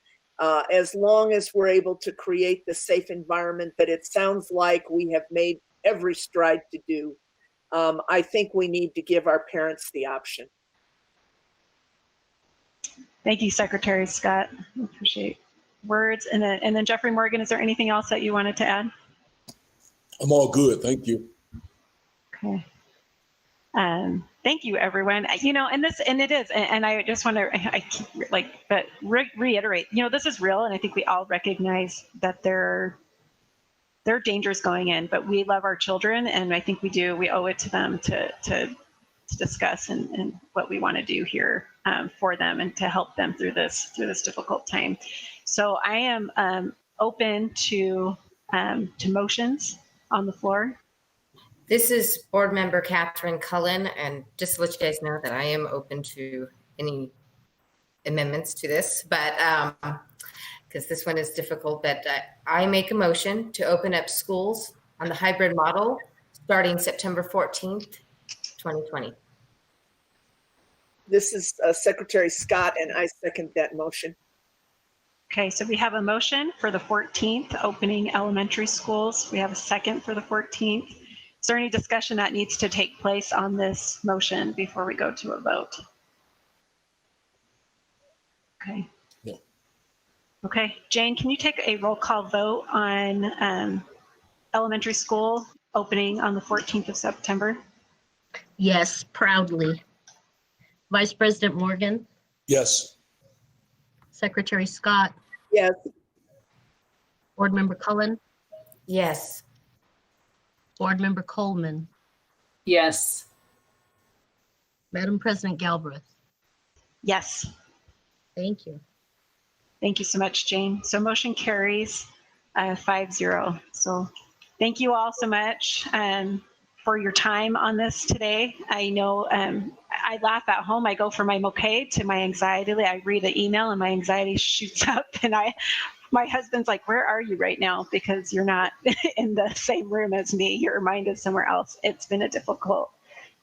as long as we're able to create the safe environment that it sounds like we have made every stride to do. I think we need to give our parents the option. Thank you, Secretary Scott. I appreciate words. And then Jeffrey Morgan, is there anything else that you wanted to add? I'm all good. Thank you. Okay. Thank you, everyone. And it is, and I just want to, reiterate, this is real, and I think we all recognize that there are dangers going in, but we love our children, and I think we owe it to them to discuss and what we want to do here for them and to help them through this difficult time. So I am open to motions on the floor. This is Board Member Catherine Cullen, and just to let you guys know that I am open to any amendments to this, but because this one is difficult, but I make a motion to open up schools on the hybrid model starting September 14th, 2020. This is Secretary Scott, and I second that motion. Okay, so we have a motion for the 14th, opening elementary schools. We have a second for the 14th. Is there any discussion that needs to take place on this motion before we go to a vote? Okay. No. Okay, Jane, can you take a roll call vote on elementary school opening on the 14th of September? Yes, proudly. Vice President Morgan, Yes. Secretary Scott, Yes. Board Member Cullen, Yes. Board Member Coleman, Yes. Madam President Galbraith. Yes. Thank you. Thank you so much, Jane. So motion carries 5-0. So thank you all so much for your time on this today. I know I laugh at home. I go from I'm okay to my anxiety. I read the email and my anxiety shoots up, and my husband's like, where are you right now? Because you're not in the same room as me. Your mind is somewhere else. It's been a difficult,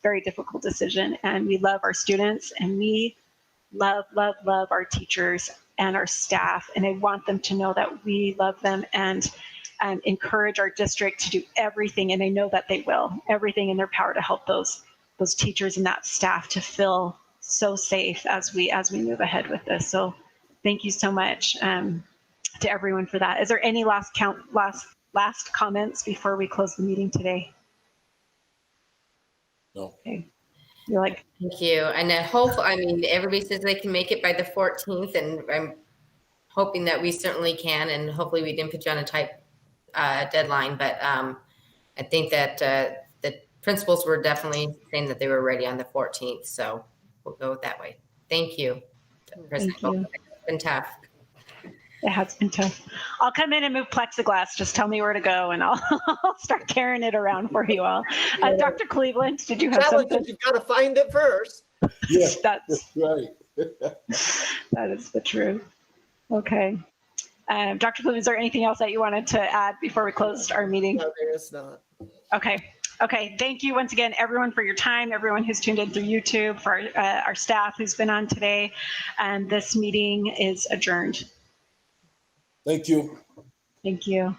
very difficult decision. And we love our students, and we love, love, love our teachers and our staff. And I want them to know that we love them and encourage our district to do everything. And I know that they will, everything in their power to help those teachers and that staff to feel so safe as we move ahead with this. So thank you so much to everyone for that. Is there any last comments before we close the meeting today? No. Okay. You're like, Thank you. And I hope, everybody says they can make it by the 14th, and I'm hoping that we certainly can, and hopefully we didn't put you on a tight deadline, but I think that the principals were definitely saying that they were ready on the 14th, so we'll go that way. Thank you. Thank you. It's been tough. It has been tough. I'll come in and move plexiglass. Just tell me where to go, and I'll start carrying it around for you all. Dr. Cleveland, did you have something? You've got to find it first. Yeah, that's right. That is the truth. Okay. Dr. Cleveland, is there anything else that you wanted to add before we closed our meeting? No, there is not. Okay. Thank you once again, everyone, for your time, everyone who's tuned in through YouTube, for our staff who's been on today. And this meeting is adjourned. Thank you. Thank you.